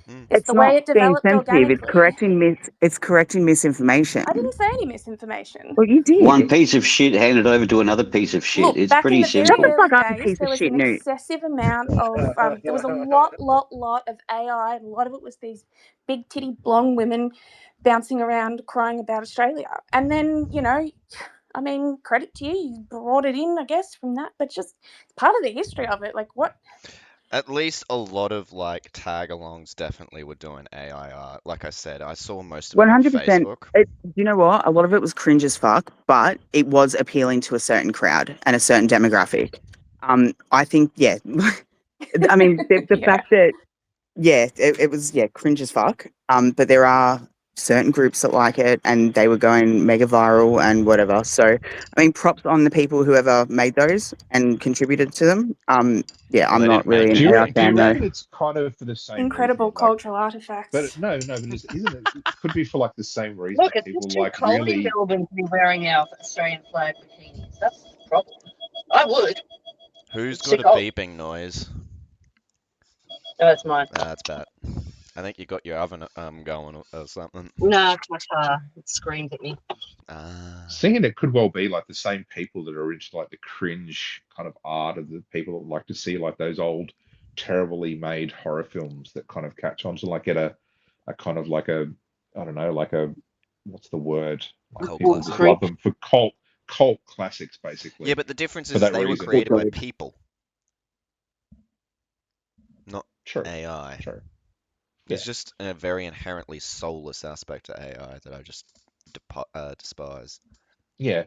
Mm.
It's
It's
the
not
way it
being
developed
sensitive. It's
organically.
correcting misinformation.
I didn't say any misinformation.
Well, you
One
did.
piece of shit handed over to another piece of shit.
Look,
It's
back in
pretty
the
Shut
very
the
simple.
early
fuck up, you
days,
piece
there
of
was
shit,
an
Newt.
excessive amount of there was a lot of AI, and a lot of it was these big titty blonde women bouncing around crying about Australia. And then, I mean, credit to you, you brought it in, I guess, from that, but just part of the history of it. Like what?
At least a lot of like tag-alongs definitely were doing AI art. Like I said, I saw most of it on
100%.
Facebook.
You know what? A lot of it was cringe as fuck, but it was appealing to a certain crowd and a certain demographic. I think, yeah. I mean, the
Yeah.
fact that, yeah, it was, yeah, cringe as fuck. But there are certain groups that like it and they were going mega viral and whatever. So, I mean, props on the people whoever made those and contributed to them. Yeah,
Well,
I'm
they
not
didn't
really
make
an
Do you
any.
AI
do you
fan though.
reckon it's kind of for the same
Incredible
reason? Like,
cultural artifacts.
but no, but isn't it? It could be for like the same reason
Look,
that
it's just
people
too
like
cold in
really.
Melbourne to be wearing our Australian flag bikinis. That's the problem. I would.
Who's
It's too
got a
cold.
beeping noise?
No, it's mine.
That's bad. I think you got your oven going or something.
No, it's my car. It screamed at me.
Ah.
Thinking it could well be like the same people that are into like the cringe kind of art of the people that like to see like those old terribly made horror films that kind of catch on to like get a kind of like a, I don't know, like a, what's the word, like
Cult
people just love
classic.
them for cult classics
Yeah,
basically
but the difference
for
is
that
they were
reason.
created by people, not
True,
AI.
true.
There's
Yeah.
just a very inherently soulless aspect to AI that I just despise.
Yeah.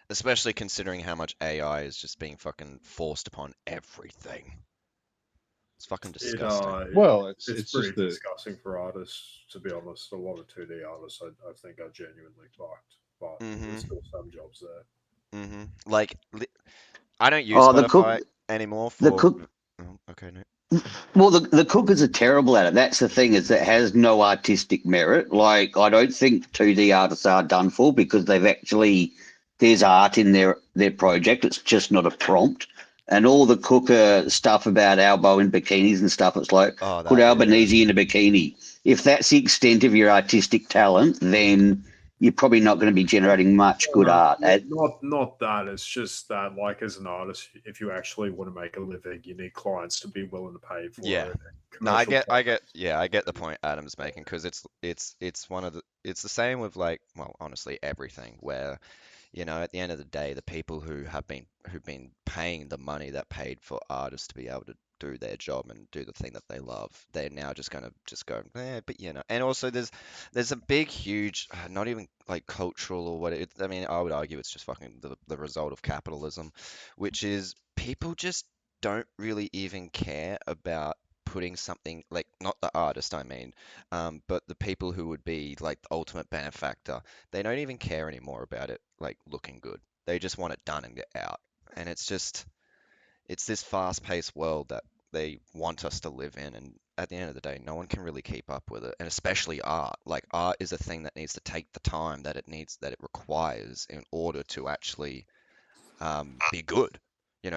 Especially considering how much AI is just being fucking forced upon everything. It's fucking disgusting.
Well,
it's
it's
pretty
just the
disgusting for artists, to be honest. A lot of 2D artists, I think, are genuinely fucked, but there's still some jobs there.
Like, I don't use
Oh,
Spotify anymore
the
for.
cook.
Oh, okay, no.
Well, the cookers are terrible at it. That's the thing, is it has no artistic merit. Like, I don't think 2D artists are done for because they've actually, there's art in their project. It's just not a prompt. And all the cooker stuff about Albo in bikinis and stuff, it's like,
Oh,
put
that, yeah.
Albanese in a bikini. If that's the extent of your artistic talent, then you're probably not going to be generating much good art.
Not that. It's just that, like, as an artist, if you actually want to make a living, you need clients to be willing to pay for
Yeah.
it.
No, I get
Commercial
the point Adam's making because it's one of the it's the same with like, well, honestly everything where, at the end of the day, the people who've been paying the money that paid for artists to be able to do their job and do the thing that they love, they're now just gonna just go, but and also there's a big, huge, not even like cultural or what I mean, I would argue it's just fucking the result of capitalism, which is people just don't really even care about putting something like, not the artist, I mean, but the people who would be like the ultimate benefactor, they don't even care anymore about it like looking good. They just want it done and get out. And it's this fast-paced world that they want us to live in, and at the end of the day, no one can really keep up with it. And especially art. Like art is a thing that needs to take the time that it requires in order to actually be good.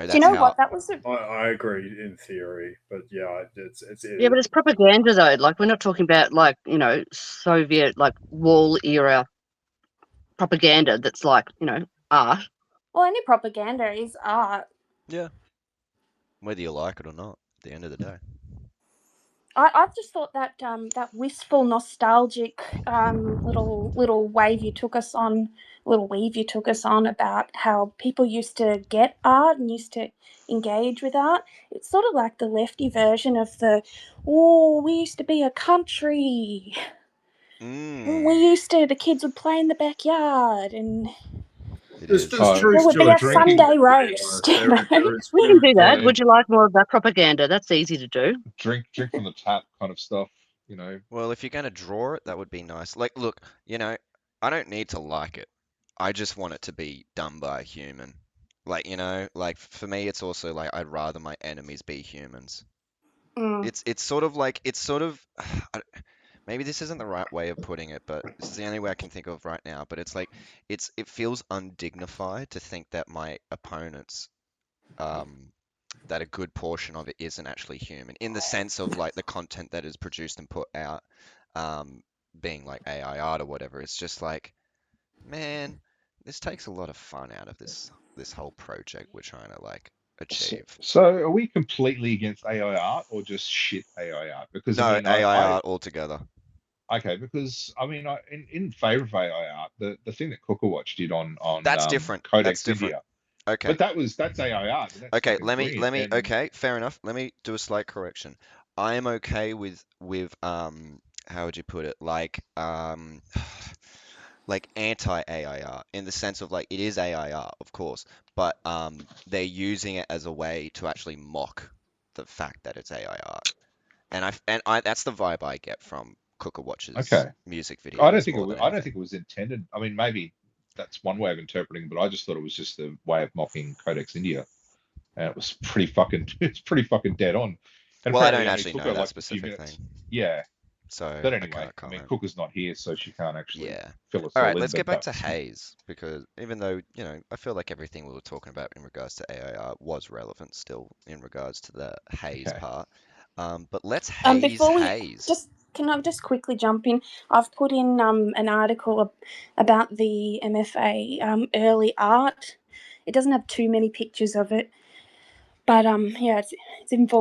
Do you
That's
know
how.
what? That was a
I agree in theory, but yeah,
Yeah, but it's propaganda though. Like we're not talking about like Soviet like wall era propaganda. That's like art.
well, any propaganda is art.
Yeah. Whether you like it or not, at the end of the day.
I've just thought that that wistful, nostalgic little wave you took us on, little weave you took us on about how people used to get art and used to engage with art. It's sort of like the lefty version of we used to be a country. The kids would play in the backyard and
It
There's
is.
there
truth
would
to
be
it.
a
drinking,
Sunday roast.
There is
We can
truth
do
to
that.
it.
yeah,
Would you like more of that propaganda? That's easy to do.
drink from the tap kind of stuff.
Well, if you're going to draw it, that would be nice. Like, look, I don't need to like it. I just want it to be done by a human. Like, like for me, it's also like I'd rather my enemies be humans.
Mm.
It's sort of like maybe this isn't the right way of putting it, but this is the only way I can think of right now. But it's like it feels undignified to think that my opponents that a good portion of it isn't actually human in the sense of like the content that is produced and put out being like AI art or whatever. It's just like, man, this takes a lot of fun out of this whole project we're trying to like achieve.
So are we completely against AI art or just shit AI art? Because I
No,
mean,
AI art altogether.
okay, because I mean, in favor of AI art, the thing that Cooker Watch did on
That's different. That's
Codex
different.
India,
Okay.
but that's AI art, and that's
Okay,
fucking brilliant.
let me
And
okay, fair enough. Let me do a slight correction. I am okay with how would you put it? Like anti-AI art in the sense of like it is AI art, of course, but they're using it as a way to actually mock the fact that it's AI art. And I that's the vibe I get from Cooker Watch's
okay,
music
I don't
videos
think
more than
I don't
anything.
think it was intended. I mean, maybe that's one way of interpreting, but I just thought it was just a way of mocking Codex India, and it was pretty fucking it's pretty fucking dead on. And
Well, I
apparently,
don't
I mean,
actually know
Cooker
that
liked a few
specific thing,
minutes. Yeah,
so
but
I
anyway,
can't
I mean,
comment.
Cooker's not here, so she can't actually
Yeah.
fill us
All
all
right,
in.
let's
But
get back
that
to
was
Haze because even though, I feel like everything we were talking about in regards to AI was relevant still in regards to the Haze
okay.
part. But let's haze
Before we
Haze.
just can I just quickly jump in? I've put in an article about the MFA early art. It doesn't have too many pictures of it, but yeah, it's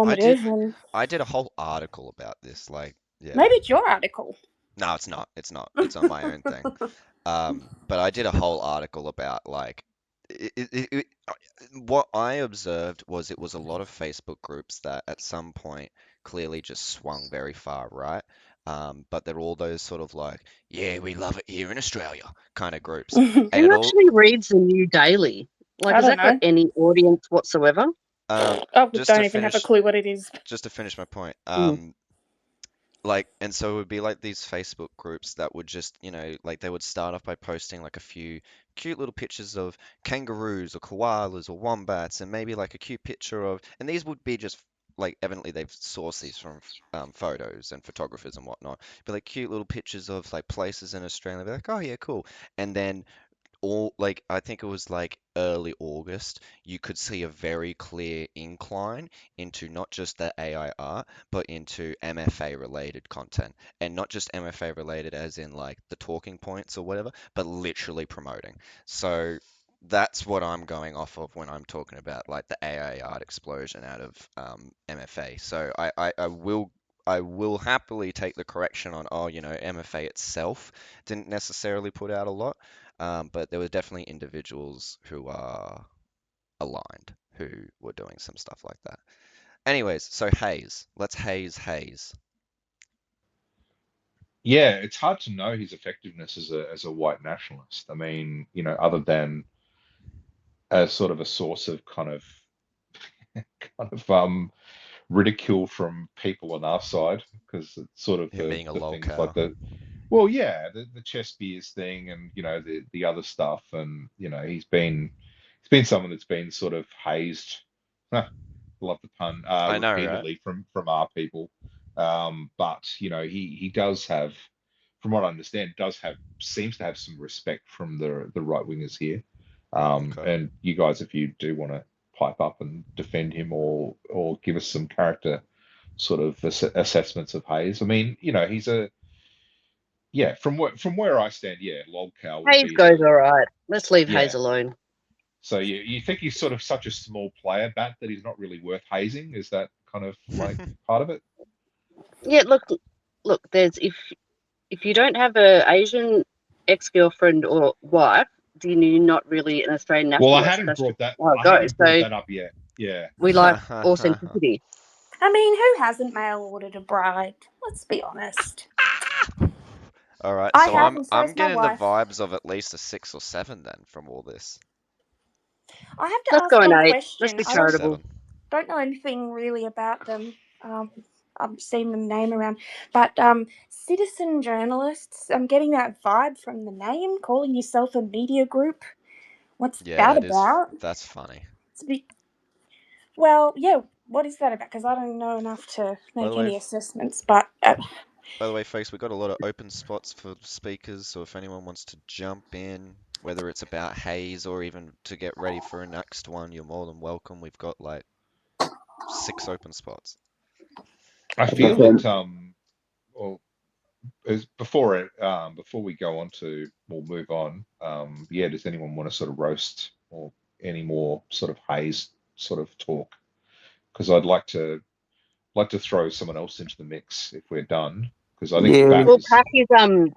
I did
informative and
I did a whole article about this, like, yeah.
maybe it's your article.
No, it's not. It's not. It's on my own thing. But I did a whole article about like what I observed was it was a lot of Facebook groups that at some point clearly just swung very far right. But they're all those sort of like, yeah, we love it here in Australia kind of groups. And
Who
it all
actually reads the New Daily? Like,
I
has
don't
that got
know.
any audience whatsoever?
I
just
don't
to
even have a
finish
clue what it is.
just to finish my point.
Mm.
Like, and so it would be like these Facebook groups that would just, like they would start off by posting like a few cute little pictures of kangaroos or koalas or wombats and maybe like a cute picture of, and these would be just like evidently they've sourced these from photos and photographers and whatnot, but like cute little pictures of like places in Australia, be like, oh yeah, cool. And then all like I think it was like early August, you could see a very clear incline into not just the AI art, but into MFA related content. And not just MFA related as in like the talking points or whatever, but literally promoting. So that's what I'm going off of when I'm talking about like the AI art explosion out of MFA. So I will happily take the correction on, oh, MFA itself didn't necessarily put out a lot. But there were definitely individuals who are aligned who were doing some stuff like that. Anyways, so Hayes. Let's haze Hayes.
Yeah, it's hard to know his effectiveness as a white nationalist. I mean, other than as sort of a source of ridicule from people on our side, because it's sort of
Him being a
the things like
lolcow.
well, yeah, the chess beers thing, and the other stuff, and he's been someone that's been sort of hazed. Love the pun.
I know, right?
Repeatedly from our people, but he does have, from what I understand, seems to have some respect from the right wingers here.
Okay.
And you guys, if you do want to pipe up and defend him or give us some character sort of assessments of Hayes, I mean, he's a yeah, from where I stand, yeah, lolcow would
Hayes
be
goes
the
all right. Let's leave Hayes
yeah.
alone.
So you think he's sort of such a small player, Bat, that he's not really worth hazing? Is that kind of like part of it?
Yeah, look. There's if you don't have a Asian ex-girlfriend or wife, then you're not really an Australian
Well,
nationalist. That's just how it
I
goes.
hadn't brought
So
that up yet. Yeah.
we like authenticity.
I mean, who hasn't mail ordered a bride? Let's be honest.
All right,
I
so
have,
I'm
and
I'm
so's my
getting the
wife.
vibes of at least a 6 or 7 then from all this.
I have to
Let's
ask
go an
one
8. Let's
question.
be
Six
I
or
charitable.
seven.
don't know anything really about them. I've seen the name around, but citizen journalists. I'm getting that vibe from the name. Calling yourself a media group. What's
Yeah,
that about?
that's funny.
It's a bit, well, yeah. What is that about? Because I don't know enough to
By the
make
way,
any assessments. But
By the way, folks, we've got a lot of open spots for speakers, so if anyone wants to jump in, whether it's about haze or even to get ready for a next one, you're more than welcome. We've got like 6 open spots.
I
As I
feel
said,
that well, before we go on to we'll move on. Yeah, does anyone want to sort of roast or any more sort of haze sort of talk? Because I'd like to throw someone else into the mix if we're done. Because I think
yeah,
Pack
Well,
is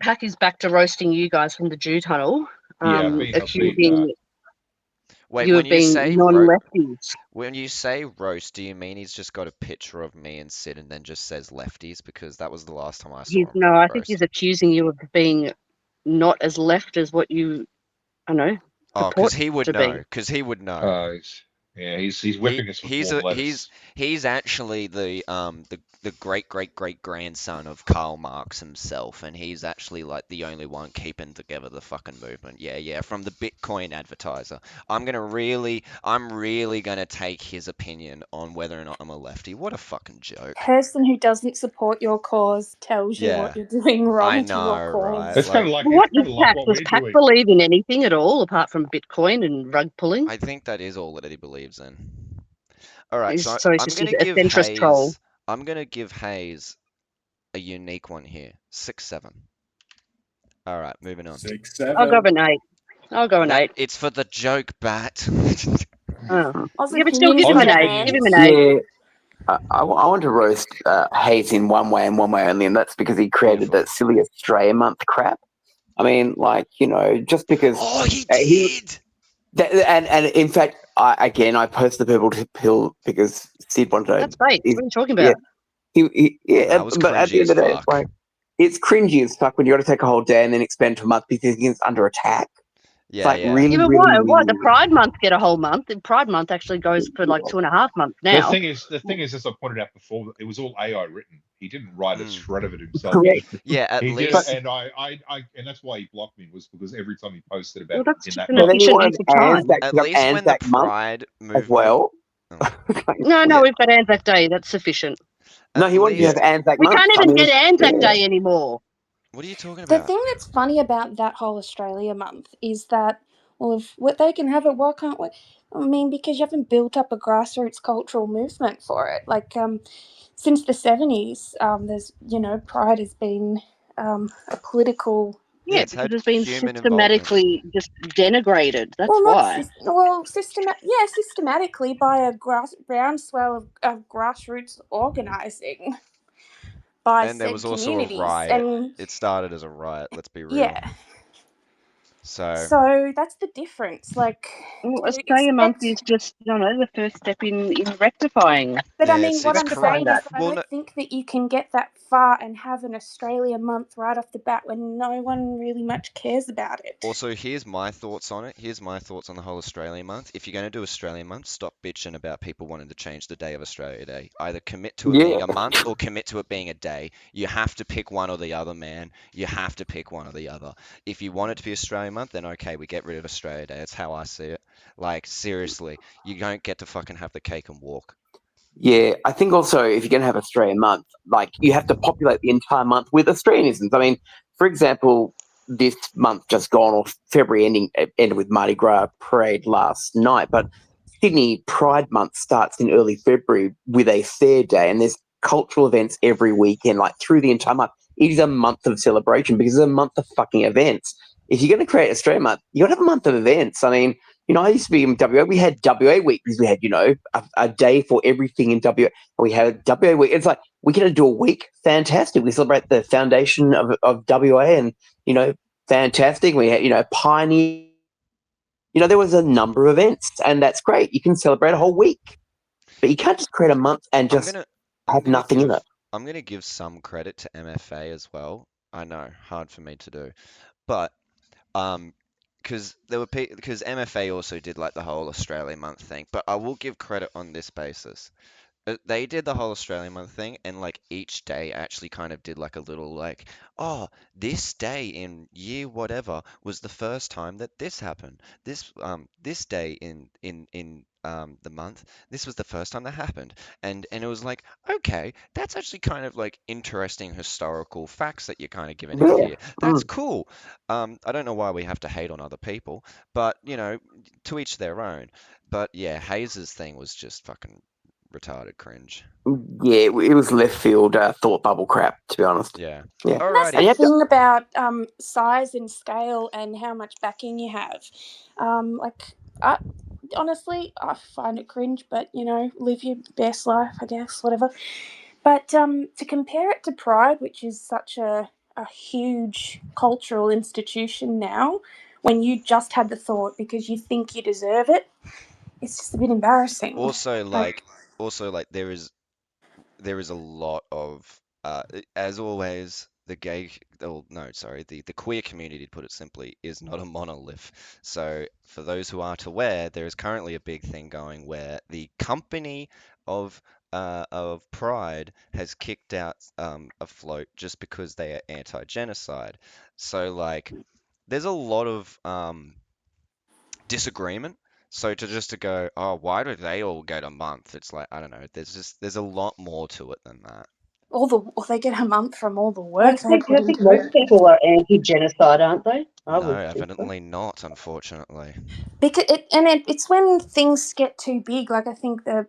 Pack is back to roasting you guys from the Jew tunnel,
yeah, I've been
accusing
Wait,
you of being non-lefties.
when you say roast, do you mean he's just got a picture of me and Sid and then just says lefties? Because that was the last time I saw
He's
him
no, I think
roast.
he's accusing you of being not as left as what you, I know,
Oh,
purport
because he would
to
know.
be.
Because he would know.
he's whipping us with warm lettuce.
He's actually the great grandson of Karl Marx himself, and he's actually like the only one keeping together the fucking movement. Yeah, from the Bitcoin advertiser. I'm really gonna take his opinion on whether or not I'm a lefty. What a fucking joke.
Person who doesn't support your cause tells you what
Yeah,
you're doing
I
wrong to your
know, right?
It's
cause.
kind
Like,
of like
Well,
it's
what
kind
is
of like
Pack?
what
Does
we're
Pack
doing.
believe in anything at all apart from Bitcoin and rug pulling?
I think that is all that he believes in. All right, so
So he's
I'm
just
gonna
a
give
centrist troll.
Hayes a unique one here. 6-7. All right, moving on.
6,
I'll go
7.
with an 8. I'll go an
That
8.
it's for the joke, Bat.
Oh.
Aussie
Yeah, but still, give
opinions
him an
Aussie
8.
stand.
Give him an
opinions.
8.
yeah. I want to roast Hayes in one way and one way only, and that's because he
Go
created
for
that
it.
silly Australia Month crap. I mean, like, just because
Oh, he
he
did.
and in fact, I posted the purple pill because Sid wanted to.
That's fake. What are you talking
Yeah,
about?
yeah,
That was
but at
cringy
the end
as
of the day, it's
fuck.
like it's cringy as fuck when you got to take a whole day and then expend a month because it's under attack. It's like
Yeah.
Yeah,
really,
but
really,
why? The
really.
Pride Month get a whole month. The Pride Month actually goes for like 2.5 months now.
The thing is, as I pointed out before, it was all AI written. He didn't write a
Mm.
shred of it himself.
Correct.
Yeah, at
He did it,
But
least.
and and that's why he blocked me was because every time he posted about
Well, that's
in
just
that
an
but then
month.
he
efficient
wanted
use of time.
Anzac
At
to have
least when the
Anzac month
Pride
as
movement.
well.
Oh,
No,
yeah.
we've got Anzac Day. That's sufficient.
No,
At
he wanted to have
least.
Anzac
We
month.
can't
I
even
mean,
get Anzac
yeah.
Day anymore.
What are you talking
The
about?
thing that's funny about that whole Australia month is that, well, if what they can have it, why can't we? I mean, because you haven't built up a grassroots cultural movement for it. Like, since the 70s, there's, Pride has been a political.
Yeah,
Yeah,
it's
because
had
it's been
human involvement.
systematically just denigrated. That's
Well,
why.
systematically by a groundswell of grassroots organising by
And there
said
was also a
communities,
riot.
and
It started as a riot, let's be real.
yeah,
So,
so that's the difference. Like,
Well,
to
Australia Month
expect.
is just, the first step in rectifying
But I
yeah,
mean, what
it's
I'm
rectifying
saying
that.
is that I
well, no,
don't think that you can get that far and have an Australia month right off the bat when no one really much cares about it.
also, here's my thoughts on it. Here's my thoughts on the whole Australian month. If you're going to do Australian month, stop bitching about people wanting to change the day of Australia Day. Either commit to it
Yeah.
being a month or commit to it being a day. You have to pick one or the other, man. You have to pick one or the other. If you want it to be Australian month, then okay, we get rid of Australia Day. That's how I see it. Like, seriously, you don't get to fucking have the cake and walk.
Yeah, I think also if you're going to have Australian month, like you have to populate the entire month with Australianisms. I mean, for example, this month just gone, or February ended with Mardi Gras parade last night, but Sydney Pride Month starts in early February with a fair day, and there's cultural events every weekend, like through the entire month. It is a month of celebration because it's a month of fucking events. If you're going to create Australian month, you got to have a month of events. I mean, I used to be in WA. We had WA week because we had, a day for everything in WA. We had WA week. It's like we get to do a week. Fantastic. We celebrate the foundation of WA and, fantastic. We had, Pioneer. There was a number of events and that's great. You can celebrate a whole week, but you can't just create a month and
I'm
just
gonna I'm
have
gonna
nothing in it.
give some credit to MFA as well. I know, hard for me to do, but because because MFA also did like the whole Australia month thing. But I will give credit on this basis. They did the whole Australian month thing, and like each day actually kind of did like a little like, oh, this day in year whatever was the first time that this happened. This day in the month, this was the first time that happened. And it was like, okay, that's actually kind of like interesting historical facts that you're kind of giving out
Yeah.
here. That's cool. I don't know why we have to hate on other people, but you know, to each their own. But yeah, Hayes's thing was just fucking retarded cringe.
Yeah, it was left field thought bubble crap, to be honest.
Yeah.
Yeah.
And that's
And
the
you have to,
thing about size and scale and how much backing you have. Honestly, I find it cringe, but you know, live your best life, I guess, whatever. But to compare it to Pride, which is such a huge cultural institution now, when you just had the thought because you think you deserve it, it's just a bit embarrassing.
Also,
Like,
like there is a lot of as always, the gay oh no, sorry, the queer community, to put it simply, is not a monolith. So for those who aren't aware, there is currently a big thing going where the company of Pride has kicked out a float just because they are anti-genocide. So like there's a lot of disagreement. So to go, oh, why do they all get a month? It's like, I don't know. There's a lot more to it than that.
they get a month from all the
I
work they
think
put
most
into it.
people are anti-genocide, aren't they? I
No,
would think so.
evidently not, unfortunately.
Because it's when things get too big. Like I think the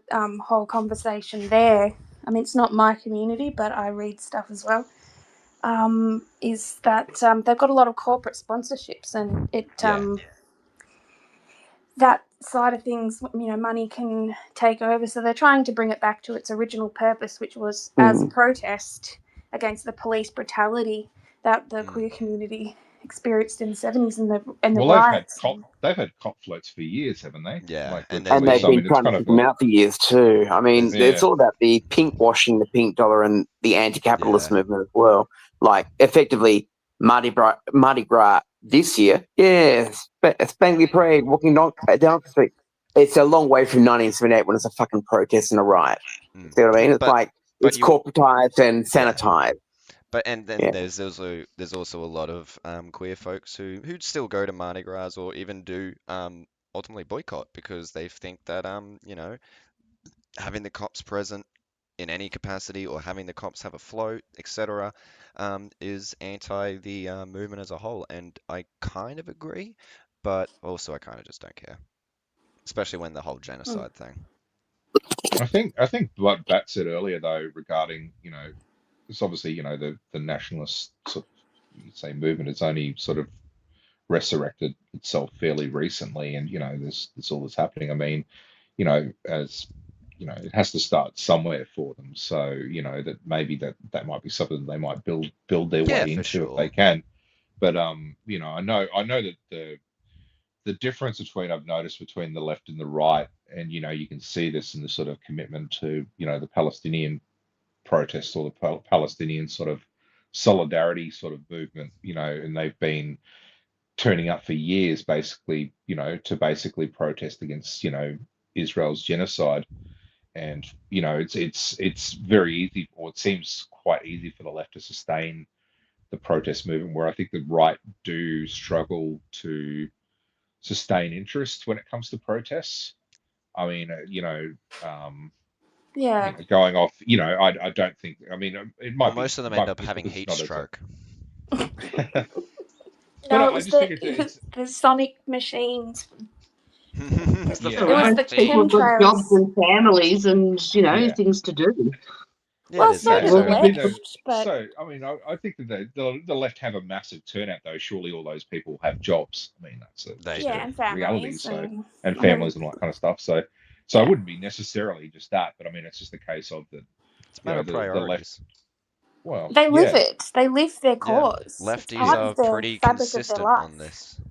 whole conversation there. I mean, it's not my community, but I read stuff as well. Is that they've got a lot of corporate sponsorships, and
Yeah.
that side of things, you know, money can take over. So they're trying to bring it back to its original purpose, which was as a protest against the police brutality that the queer community experienced in the 70s and the
Well,
riots.
they've had cop floats for years, haven't they?
Yeah,
Like
and
with
there's
and
police.
they've
I
been
been
mean, it's
trying to
kind
kick
of
them
a
out for years too. I mean,
there's
it's
yeah,
all about the pink washing, the pink dollar, and the anti-capitalist
yeah.
movement as well. Like effectively, Mardi Gras this year, yeah, Spangley Parade, walking down the street. It's a long way from 1978 when it's a fucking protest and a riot.
Mm.
See what I mean? It's
But
like
but
it's
you
corporatized and
yeah.
sanitized.
But and then
Yeah.
there's also a lot of queer folks who still go to Mardi Gras or even do ultimately boycott because they think that you know, having the cops present in any capacity or having the cops have a float, etc., is anti the movement as a whole. And I kind of agree, but also I kind of just don't care, especially when the whole genocide thing.
I think what Bat said earlier though regarding, you know, it's obviously, you know, the nationalist sort of, you'd say, movement has only sort of resurrected itself fairly recently, and you know, there's all this happening. I mean, you know, as you know, it has to start somewhere for them. So, you know, that maybe that might be something that they might build their
Yeah,
way
for
into if they
sure.
can. But you know, I know that the difference between I've noticed between the left and the right, and you know, you can see this in the sort of commitment to, you know, the Palestinian protests or the Palestinian sort of solidarity sort of movement, you know, and they've been turning up for years, basically, you know, to basically protest against, you know, Israel's genocide. And you know, it's very easy, or it seems quite easy for the left to sustain the protest movement, where I think the right do struggle to sustain interest when it comes to protests. I mean,
Yeah.
going off, you know, I don't think. I mean, it
Well,
might
most
be
of them
it
end
might
up
be just
having
because it's
heat
not as a.
stroke.
But
No,
I just think
it was
it's
the Sonic machines.
It's the
It
yeah.
was
Most
the
people
Palestine.
have got jobs
chemtrails.
and families and, you know,
Yeah.
things to do.
Yeah,
Well,
there's
so
Yeah,
that.
did the
so I
So
mean,
left, but
I think that the left have a massive turnout though. Surely all those people have jobs. I mean, that's
they
just
do.
yeah,
a
and
reality.
families
So,
and
and
I mean,
families and all that kind of stuff. So it
yeah,
wouldn't be necessarily just that, but I mean, it's just a case of the,
It's a
you
matter
know,
of
the left.
priorities.
Well,
they live
yeah,
it. They live their
Yeah,
cause. It's
lefties
yeah,
part of
are
the
pretty
fabric of their
consistent on
life.
this.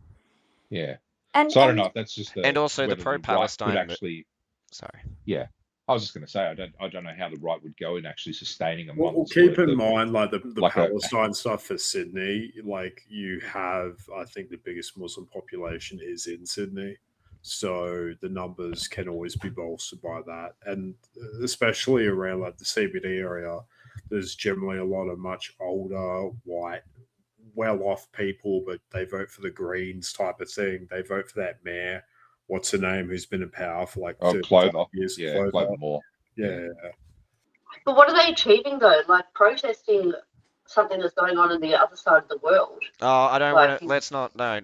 yeah.
And
So I don't know if that's just
And
a
also the
whether the right could
pro-Palestine.
actually.
Sorry.
Yeah, I was just going to say I don't know how the right would go in actually sustaining a
Well,
month's
keep
worth
in
of
mind, like the
like a.
Palestine stuff for Sydney, like you have, I think the biggest Muslim population is in Sydney. so the numbers can always be bolstered by that. And especially around like the CBD area, there's generally a lot of much older, white, well-off people, but they vote for the Greens type of thing. They vote for that mayor. What's her name? Who's been in power for like 35
Clover.
years?
Yeah, Clover Moore.
Yeah.
But what are they achieving though? Like protesting something that's going on in the other side of the world.
Oh, I don't
Like,
want to. Let's not. No.
Yeah,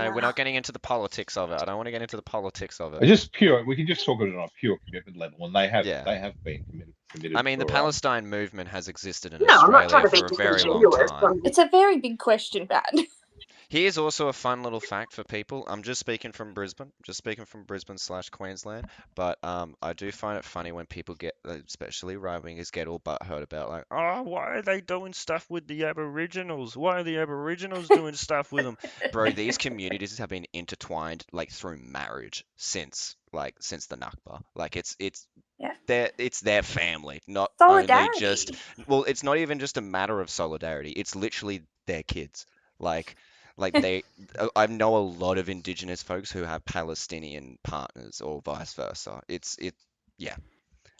We're
nah.
not getting into the politics of it. I don't want to get into the politics of it.
It's just pure. We can just talk about it on a pure commitment level, and they have
Yeah.
been committed.
I mean, the
for,
Palestine movement has existed in
no, I'm not trying
Australia
to be
for a very long
disingenuous.
time.
It's a very big question, Bat.
Here's also a fun little fact for people. I'm just speaking from Brisbane, Brisbane/Queensland, but I do find it funny when people get, especially right-wingers, get all butthurt about like, oh, why are they doing stuff with the Aboriginals? Why are the Aboriginals doing stuff with them? Bro, these communities have been intertwined like through marriage since the Nakba. Like it's
Yeah.
it's their family, not only just.
Solidarity.
Well, it's not even just a matter of solidarity. It's literally their kids. Like I know a lot of Indigenous folks who have Palestinian partners or vice versa. Yeah.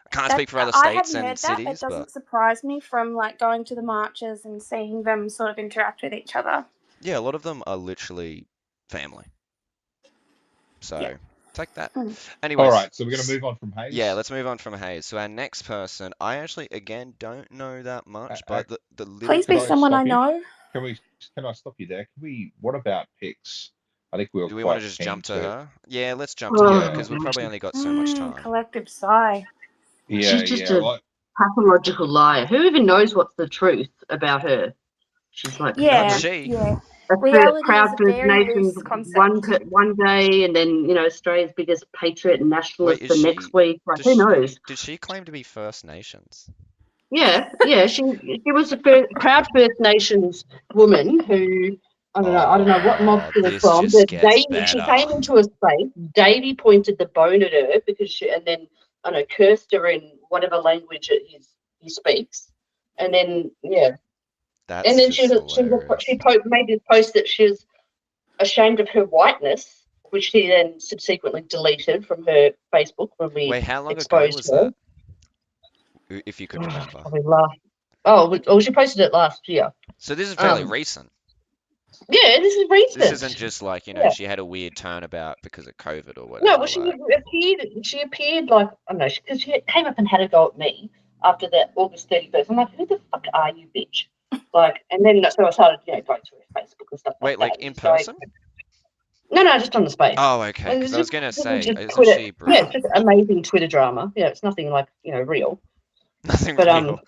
I can't speak for other
I
states
hadn't
and
heard that. It
cities, but
doesn't surprise me from like going to the marches and seeing them sort of interact with each other.
yeah, a lot of them are literally family. So
Yeah.
take that.
Mm.
Anyways,
all right, so we're going to move on from Hayes.
yeah, let's move on from Hayes. So our next person, I actually again don't know that much, but the little
Please be
Can I
someone I
stop you?
know.
Can I stop you there? What about picks? I think we were
Do we want
quite
to just
keen
jump to
to.
her? Yeah, let's jump to her
Yeah.
because we've probably only got so much time.
Collective sigh.
Yeah,
she's just
yeah.
a
Well,
pathological liar. Who even knows what's the truth about her? She's like,
Not
Yeah,
she.
yeah.
a
Reality
proud
is a
First
very
Nations
loose concept.
one day, and then Australia's biggest patriot and nationalist
Wait,
the next week. Like, who knows?
Did she claim to be First Nations?
Yeah. She was a proud First Nations woman who I don't know what mob
Oh,
she was
this
from,
just
but
gets
She
better.
came into a space. Davey pointed the bone at her and then I don't know cursed her in whatever language he speaks, and then
That's
and then
just hilarious.
she made this post that she was ashamed of her whiteness, which she then subsequently deleted from her Facebook when we
Wait, how long ago
exposed
was
her.
that? If you could remember.
Probably she posted it last year.
So this is fairly recent.
Yeah, this is recent.
This isn't just like, she had a weird turnabout because of COVID or whatever.
No, well, she appeared like, I don't know, because she came up and had a go at me after that August 31st. I'm like, who the fuck are you, bitch? Like, and then so I started, going through her Facebook and stuff
Wait,
like
like
that.
in person?
No, just on the space.
Oh, okay.
And
Because I was going to say,
just
isn't
Twitter,
she British?
it's just amazing Twitter drama. It's nothing like, real.
Nothing
But,
real.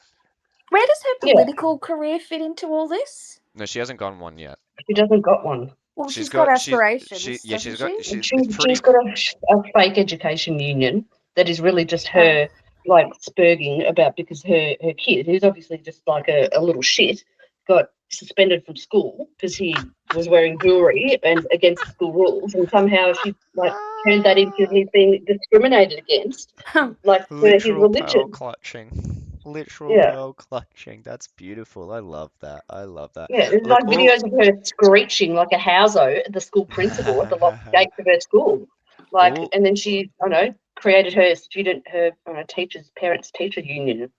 Where does her political career fit into all this?
No, she hasn't gotten one yet.
She doesn't got one.
Well, she's got aspirations.
She's
She's got a fake education union that is really just her like spurging about because her kid, who's obviously just like a little shit, got suspended from school because he was wearing jewelry and against school rules, and somehow she like turned that into he's being discriminated against, like for his
Literal pearl
religion.
clutching. Literal pearl clutching. That's beautiful. I love that.
Yeah, there's
Look,
like videos of her screeching like a houso at the school principal at the locked gates of her school. And then she, I don't know, created her parents teacher union.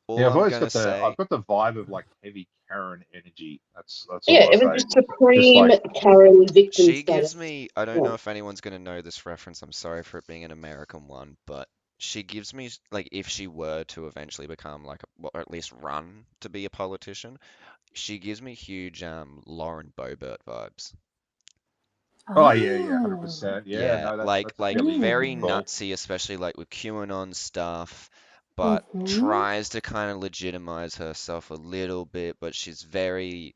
I've always got I've got the vibe of like heavy Karen energy. That's all
it was just supreme Karen victim
she
status.
gives me, I don't know if anyone's going to know this reference. I'm sorry for it being an American one, but she gives me, like, if she were to eventually become like, or at least run to be a politician, she gives me huge Lauren Boebert vibes.
Oh yeah, 100%. Yeah, no,
like
really
very
cool.
nutsy, especially like with QAnon stuff, but tries to kind of legitimize herself a little bit, but she's very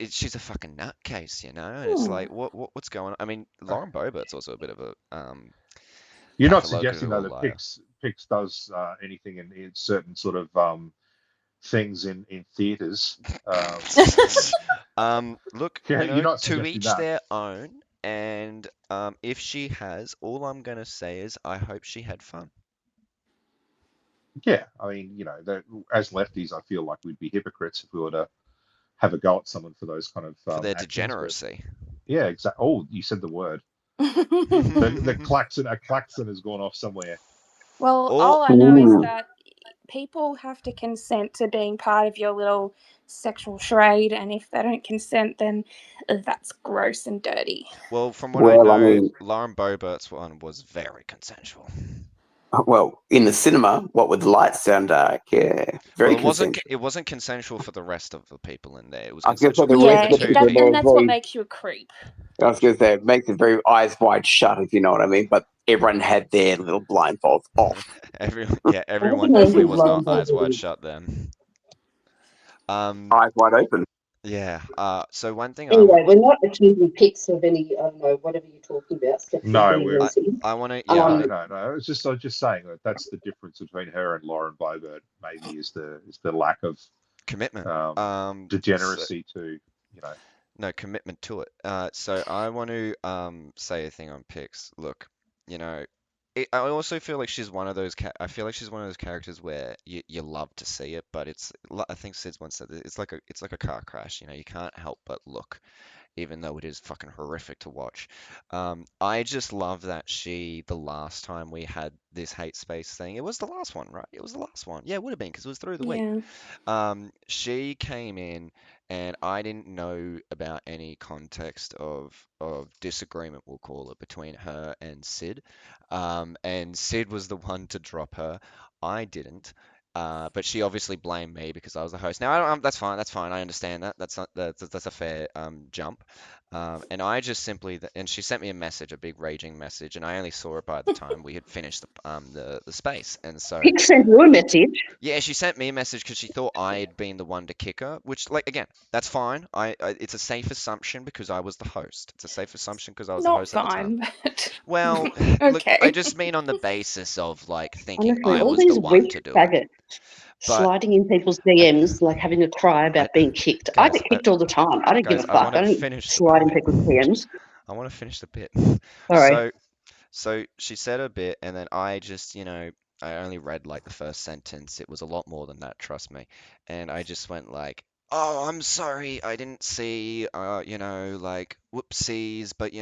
she's a fucking nutcase, and it's like what's going on? I mean, Lauren Boebert's also a bit of a
You're not suggesting though that Pix does anything in certain sort of things in theaters.
Look,
you're not
to each
that.
their own, and if she has, all I'm gonna say is I hope she had fun.
Yeah, I mean, as lefties, I feel like we'd be hypocrites if we were to have a go at someone for those kind of
for their
actions,
degeneracy.
Yeah, exactly. Oh, you said the word. The klaxon, a klaxon has gone off somewhere.
Well,
Oh.
all I know is
Ooh.
that people have to consent to being part of your little sexual charade, and if they don't consent, then that's gross and dirty.
Well, from what I
Well, I
know,
mean,
Lauren Boebert's one was very consensual.
well, in the cinema, what with the lights sound dark, yeah, very
Well,
consensual.
it wasn't consensual for the rest of the people in there. It was
I was going to say
consensual
the
between
Yeah,
the
rest of the
two
people in there
and
is
that's what
very.
makes you a creep.
I was going to say it makes it very eyes wide shut, if you know what I mean. But everyone had their little blindfolds off.
Everyone
think
definitely was
Lauren
not eyes wide
Boebert
shut then.
Eyes wide open.
Yeah. So one thing
Anyway, we're not accusing pics of any, I don't know, whatever you're talking about, Stephanie
No,
being
we're
messy.
I want to,
no,
yeah.
no. It's just I'm just saying that that's the difference between her and Lauren Boebert. Maybe is the lack of
Commitment.
degeneracy to
No commitment to it. So I want to say a thing on Pix. Look, you know, I also feel like she's one of those. I feel like she's one of those characters where you love to see it, but I think Sid's once said it's like a car crash. You know, you can't help but look, even though it is fucking horrific to watch. I just love that the last time we had this hate space thing, it was the last one, right? It was the last one. Yeah, it would have been because it was through the week.
Yeah.
She came in and I didn't know about any context of disagreement, we'll call it, between her and Sid. And Sid was the one to drop her. I didn't. But she obviously blamed me because I was the host. Now, I don't, that's fine. That's fine. I understand that. That's a fair jump. And I just simply and she sent me a message, a big raging message, and I only saw it by the time we had finished the space. And so
Pic sent you a message.
yeah, she sent me a message because she thought I had been the one to kick her, which, like, again, that's fine. It's a safe assumption because I was the host. It's a safe assumption because I was the
Not
host at the time.
fine, but
Well, look, I
okay.
just mean on the basis of like thinking
Honestly,
I
all
was the
these
one
weak
to do it.
faggots
But
sliding in people's
I,
DMs, like having a cry
I
about being kicked. I
guys,
get kicked all the time. I don't give a
I
fuck.
want
I
to
don't
finish the
slide in
point.
people's DMs.
I want to finish the bit.
Sorry.
So she said a bit, and then I just, I only read like the first sentence. It was a lot more than that, trust me. And I just went like, "Oh, I'm sorry, I didn't see, like whoopsies, but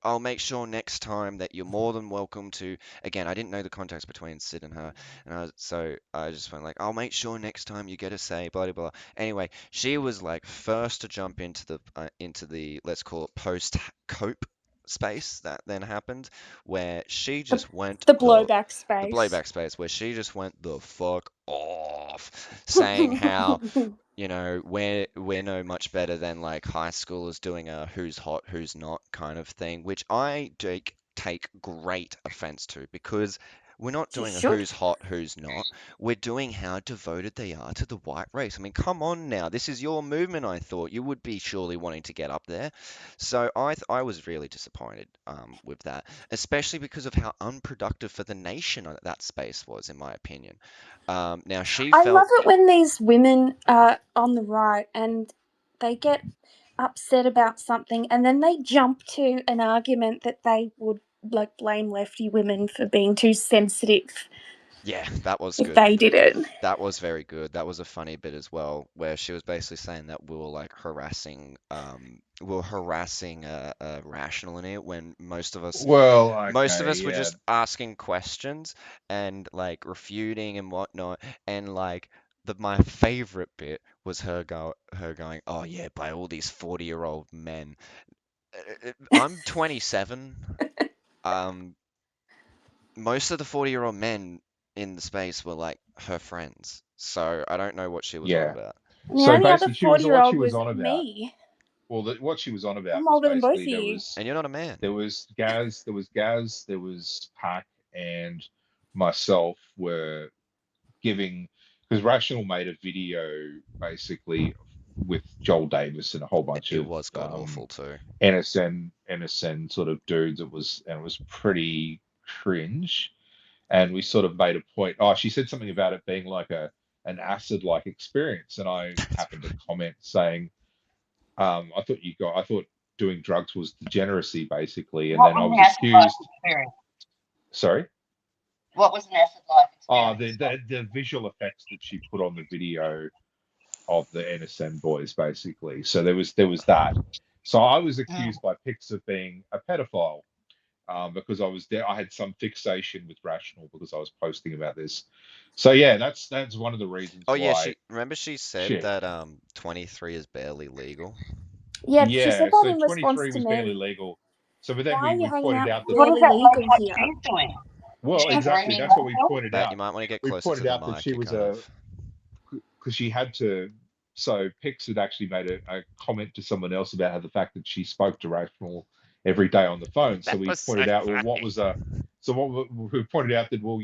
I'll make sure next time that you're more than welcome to." Again, I didn't know the context between Sid and her, and so I just went like, "I'll make sure next time you get a say, blah blah blah." Anyway, she was like first to jump into the let's call it post cope space that then happened where she just went
The blowback
the
space.
blowback space where she just went the fuck off saying how we're no much better than like high schoolers doing a who's hot who's not kind of thing, which I take great offense to because we're not
You
doing a
should.
who's hot who's not. We're doing how devoted they are to the white race. I mean, come on now. This is your movement. I thought you would be surely wanting to get up there. So I was really disappointed with that, especially because of how unproductive for the nation that space was, in my opinion. Now she
I
felt
love it when these women are on the right and they get upset about something and then they jump to an argument that they would like blame lefty women for being too sensitive
yeah, that was
if
good.
they did it.
That was very good. That was a funny bit as well, where she was basically saying that we were like harassing Rational in it when
Well,
most of
okay,
us were
yeah.
just asking questions and like refuting and whatnot, and like my favorite bit was her going, "Oh yeah, by all these 40-year-old men." I'm 27. Um, most of the 40-year-old men in the space were like her friends. So I don't know what she was on
Yeah.
about.
And the
So
only other
basically, what she
40-year-old
was
was
on about.
me.
Well, what she was on about
I'm
was
older than both
basically
of you.
And you're not a man.
there was Gaz, there was Pac, and myself were giving because Rational made a video basically with Joel Davis and a whole bunch
It
of
was god awful too.
NSN sort of dudes. It was pretty cringe, and we sort of made a point. Oh, she said something about it being like an acid like experience, and I
That's
happened to
right.
comment saying, I thought doing drugs was degeneracy basically, and
What
then I
was
was
an acid-like
accused.
experience?
Sorry.
What was an acid-like
Oh,
experience?
the visual effects that she put on the video of the NSN boys, basically. So there was that. So I was accused by Pix of being a pedophile, because I was there. I had some fixation with Rational because I was posting about this. So yeah, that's one of the reasons
Oh yeah,
why.
she said
Shit.
that 23 is barely legal.
Yeah, she said
Yeah,
that
so
in response
23
to
was barely
me.
legal. So, but then
Why are you
we
hanging
pointed
out
out
with
that,
What does
barely
that look
legal
like
here?
she's doing?
well,
She's
exactly.
grooming
That's what we
herself?
pointed
Matt,
out.
you might want to get
We
closer to
pointed
the
out that
mic.
she
You're
was
kind of.
because she had to. So Pix had actually made a comment to someone else about how the fact that she spoke to Rational every day on the phone. So
That
we
was so
pointed out, well, what
funny.
was a. So we pointed out that, well,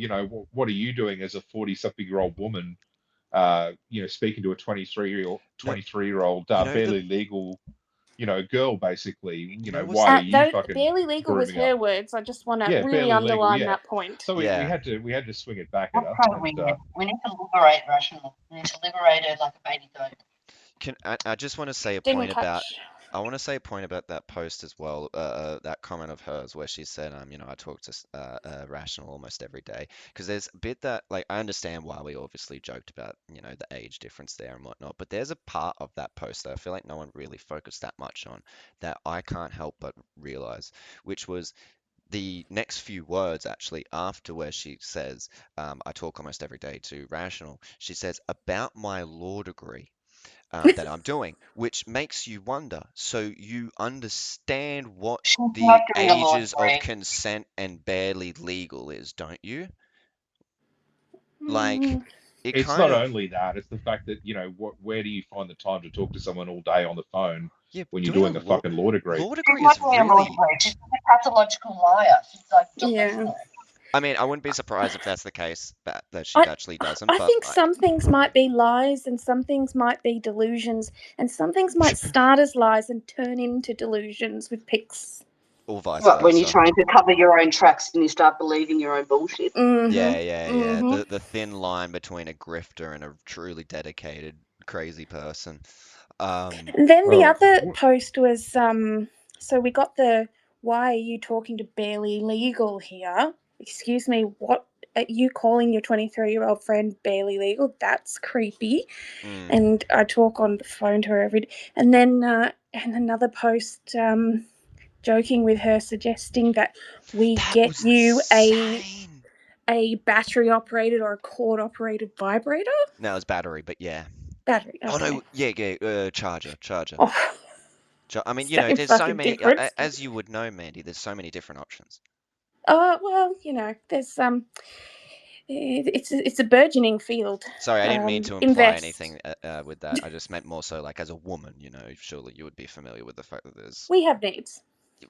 what are you doing as a 40-something-year-old woman, speaking to a 23-year-old
No,
23-year-old
the
barely legal, girl, basically.
what was
Why are
the
you
That
fucking
barely legal was
grooming her?
her words. I just want to
Yeah,
really
barely legal.
underline
Yeah.
that point.
So we
yeah.
had to swing it back at
That's
her,
so
and
weird. We need to liberate Rational. We need to liberate her like a baby goat.
I just want to say a
Didn't
point about
catch.
I want to say a point about that post as well. That comment of hers where she said, I talk to Rational almost every day because there's a bit that like I understand why we obviously joked about the age difference there and whatnot, but there's a part of that post that I feel like no one really focused that much on that I can't help but realize, which was the next few words actually after where she says, I talk almost every day to Rational. She says about my law degree that I'm doing, which makes you wonder. So you understand what
She's not
the
doing a law
ages of
degree.
consent and barely legal is, don't you? Like,
Mm,
it
it's
kind
not
of,
only that; it's the fact that where do you find the time to talk to someone all day on the phone
yeah,
when you're
doing a
doing a fucking law degree?
law
She's
degree
not
is
doing a law
really.
degree. She's a pathological liar. She's like
yeah.
delusional.
I mean, I wouldn't be surprised if that's the case that she
I
actually doesn't,
I
but
think
like,
some things might be lies and some things might be delusions and some things might start as lies and turn into delusions with pics.
or vice
What, when you're
versa.
trying to cover your own tracks and you start believing your own bullshit?
Yeah,
Mm-hmm.
yeah, yeah.
Mm-hmm.
The thin line between a grifter and a truly dedicated crazy person.
And then the
Oh,
other post was so we got the why are you talking to barely legal here? Excuse me, what are you calling your 23-year-old friend barely legal? That's creepy.
mm,
And I talk on the phone to her every day. And then and another post joking with her suggesting that we
that
get
was
you
insane.
a battery operated or a cord operated vibrator.
No, it's battery, but yeah.
Battery,
Oh
okay.
no, yeah, charger.
Oh,
I mean,
same
there's so
fucking
many,
difference.
as you would know, Mandy, there's so many different options.
Well, there's it's a burgeoning field.
Sorry, I didn't mean to imply
Invest.
anything with that. I just meant more so like as a woman, surely you would be familiar with the fact that there's,
We have needs.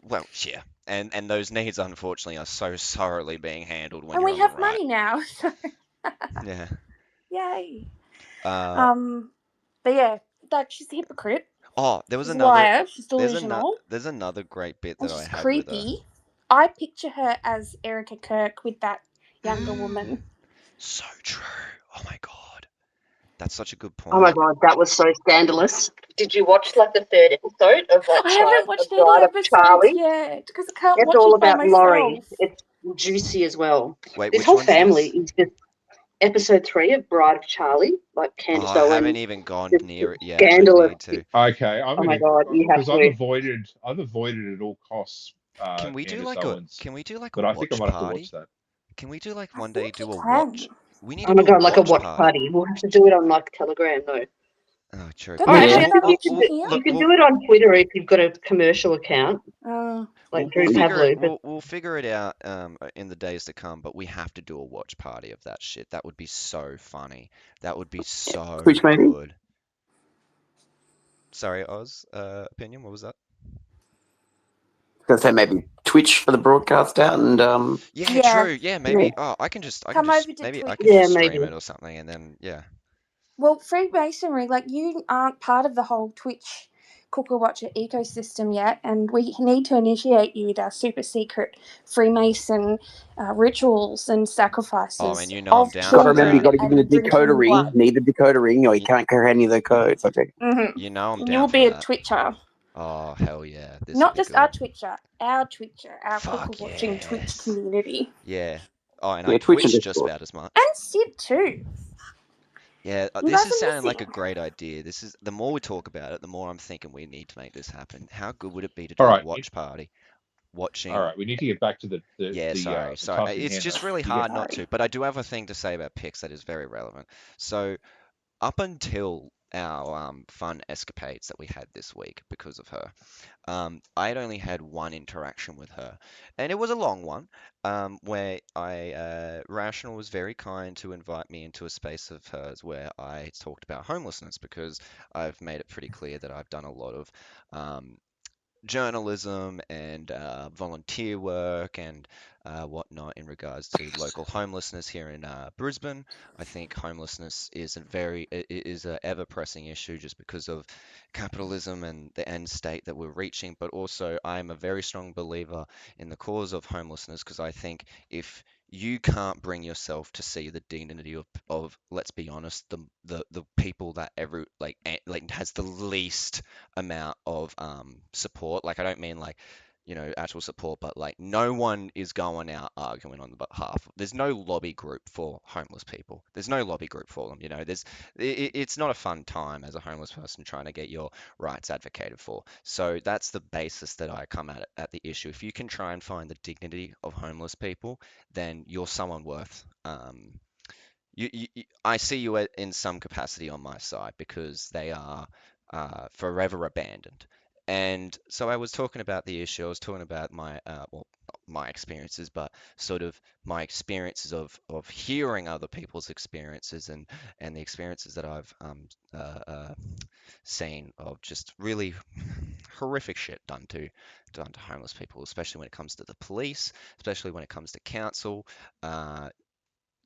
well, yeah, and those needs unfortunately are so thoroughly being handled when
And
you're
we
on the
have
right.
money now. So
Yeah.
yay.
Uh,
But yeah, that she's a hypocrite.
oh, there was
She's a
another.
liar. She's delusional.
There's another great bit
And
that I
she's
had with her.
creepy. I picture her as Erica Kirk with that younger woman.
So true. Oh my God. That's such a good
Oh my
point.
god, that was so scandalous. Did you watch like the third episode of like
I haven't watched any
Bride of
episodes
Charlie?
yet because I can't
It's
watch
all
it by
about Laurie.
myself.
It's juicy as well.
Wait,
This
which
whole
one did you?
family is just episode 3 of Bride of Charlie, like
Oh,
Candace
I haven't
Owens.
even gone
Just
near it yet. I
scandalous.
need to.
okay. I'm
Oh my
gonna
god, you have
because
to.
I've avoided at all costs
Can we do
Candace
like a
Owens,
can we do like a
but I think I
watch
might have to watch
party?
that.
Can we do like
I
one day
think you
do a
can.
watch? We need
Oh
to
my
do a
god, like a
watch
watch
party.
party. We'll have to do it on like Telegram though.
Oh, true.
Don't
Oh,
they
actually,
have
I
We'll,
that
think
we'll,
you
we'll
option
you
look.
can do it on Twitter if you've got a commercial account,
here?
like
We'll
Drew
figure it.
Pablo. But
We'll figure it out in the days to come. But we have to do a watch party of that shit. That would be so funny. That would be so
Twitch maybe?
good. Sorry, Oz. Opinion. What was that?
I was gonna say maybe Twitch for the broadcast out and
Yeah,
Yeah.
true. Yeah,
yeah.
maybe. Oh, I can
Come
just
over to
maybe I
Twitch.
can
yeah,
just stream
maybe.
it or something, and then yeah.
Well, Freemasonry, like you aren't part of the whole Twitch Cooker Watcher ecosystem yet, and we need to initiate you with our super secret Freemason rituals and
Oh, and
sacrifices
you know I'm
of
down
Got to
for
remember, you
that.
got
children
to give him the
and
decoder
drinking
ring.
blood.
Need the decoder ring, or you
You,
can't carry any of the codes. Okay.
you know I'm
You will
down for
be a
that.
Twitcher.
Oh, hell yeah. This would
Not
be
just our
good.
Twitcher, our Cooker
Fuck
Watching Twitch
yes.
community.
Yeah. Oh, and I
Yeah, Twitch and
Twitch just
Discord.
about as much.
And Sid too.
Yeah,
You
this
guys
is
will
sounding
miss
like a
Sid.
great idea. This is the more we talk about it, the more I'm thinking we need to make this happen. How good would it be to
All
do a
right.
watch party? watching.
All right, we need to get back to the
Yeah, sorry.
task at
It's
hand,
just
though.
really
You get
hard not to. But I do have a thing to say about picks that is very relevant. So up until our fun escapades that we had this week because of her, I had only had one interaction with her, and it was a long one, where Rational was very kind to invite me into a space of hers where I talked about homelessness because I've made it pretty clear that I've done a lot of journalism and volunteer work and whatnot in regards to local homelessness here in Brisbane. I think homelessness is a ever pressing issue just because of capitalism and the end state that we're reaching. But also, I'm a very strong believer in the cause of homelessness because I think if you can't bring yourself to see the dignity of let's be honest, the people that has the least amount of support. Like I don't mean like actual support, but like no one is going out arguing on the behalf. There's no lobby group for homeless people. There's no lobby group for them. It's not a fun time as a homeless person trying to get your rights advocated for. So that's the basis that I come at the issue. If you can try and find the dignity of homeless people, then you're someone worth I see you in some capacity on my side because they are forever abandoned. And so I was talking about the issue. I was talking about well, not my experiences, but sort of my experiences of hearing other people's experiences and the experiences that I've seen of just really horrific shit done to homeless people, especially when it comes to the police, especially when it comes to council.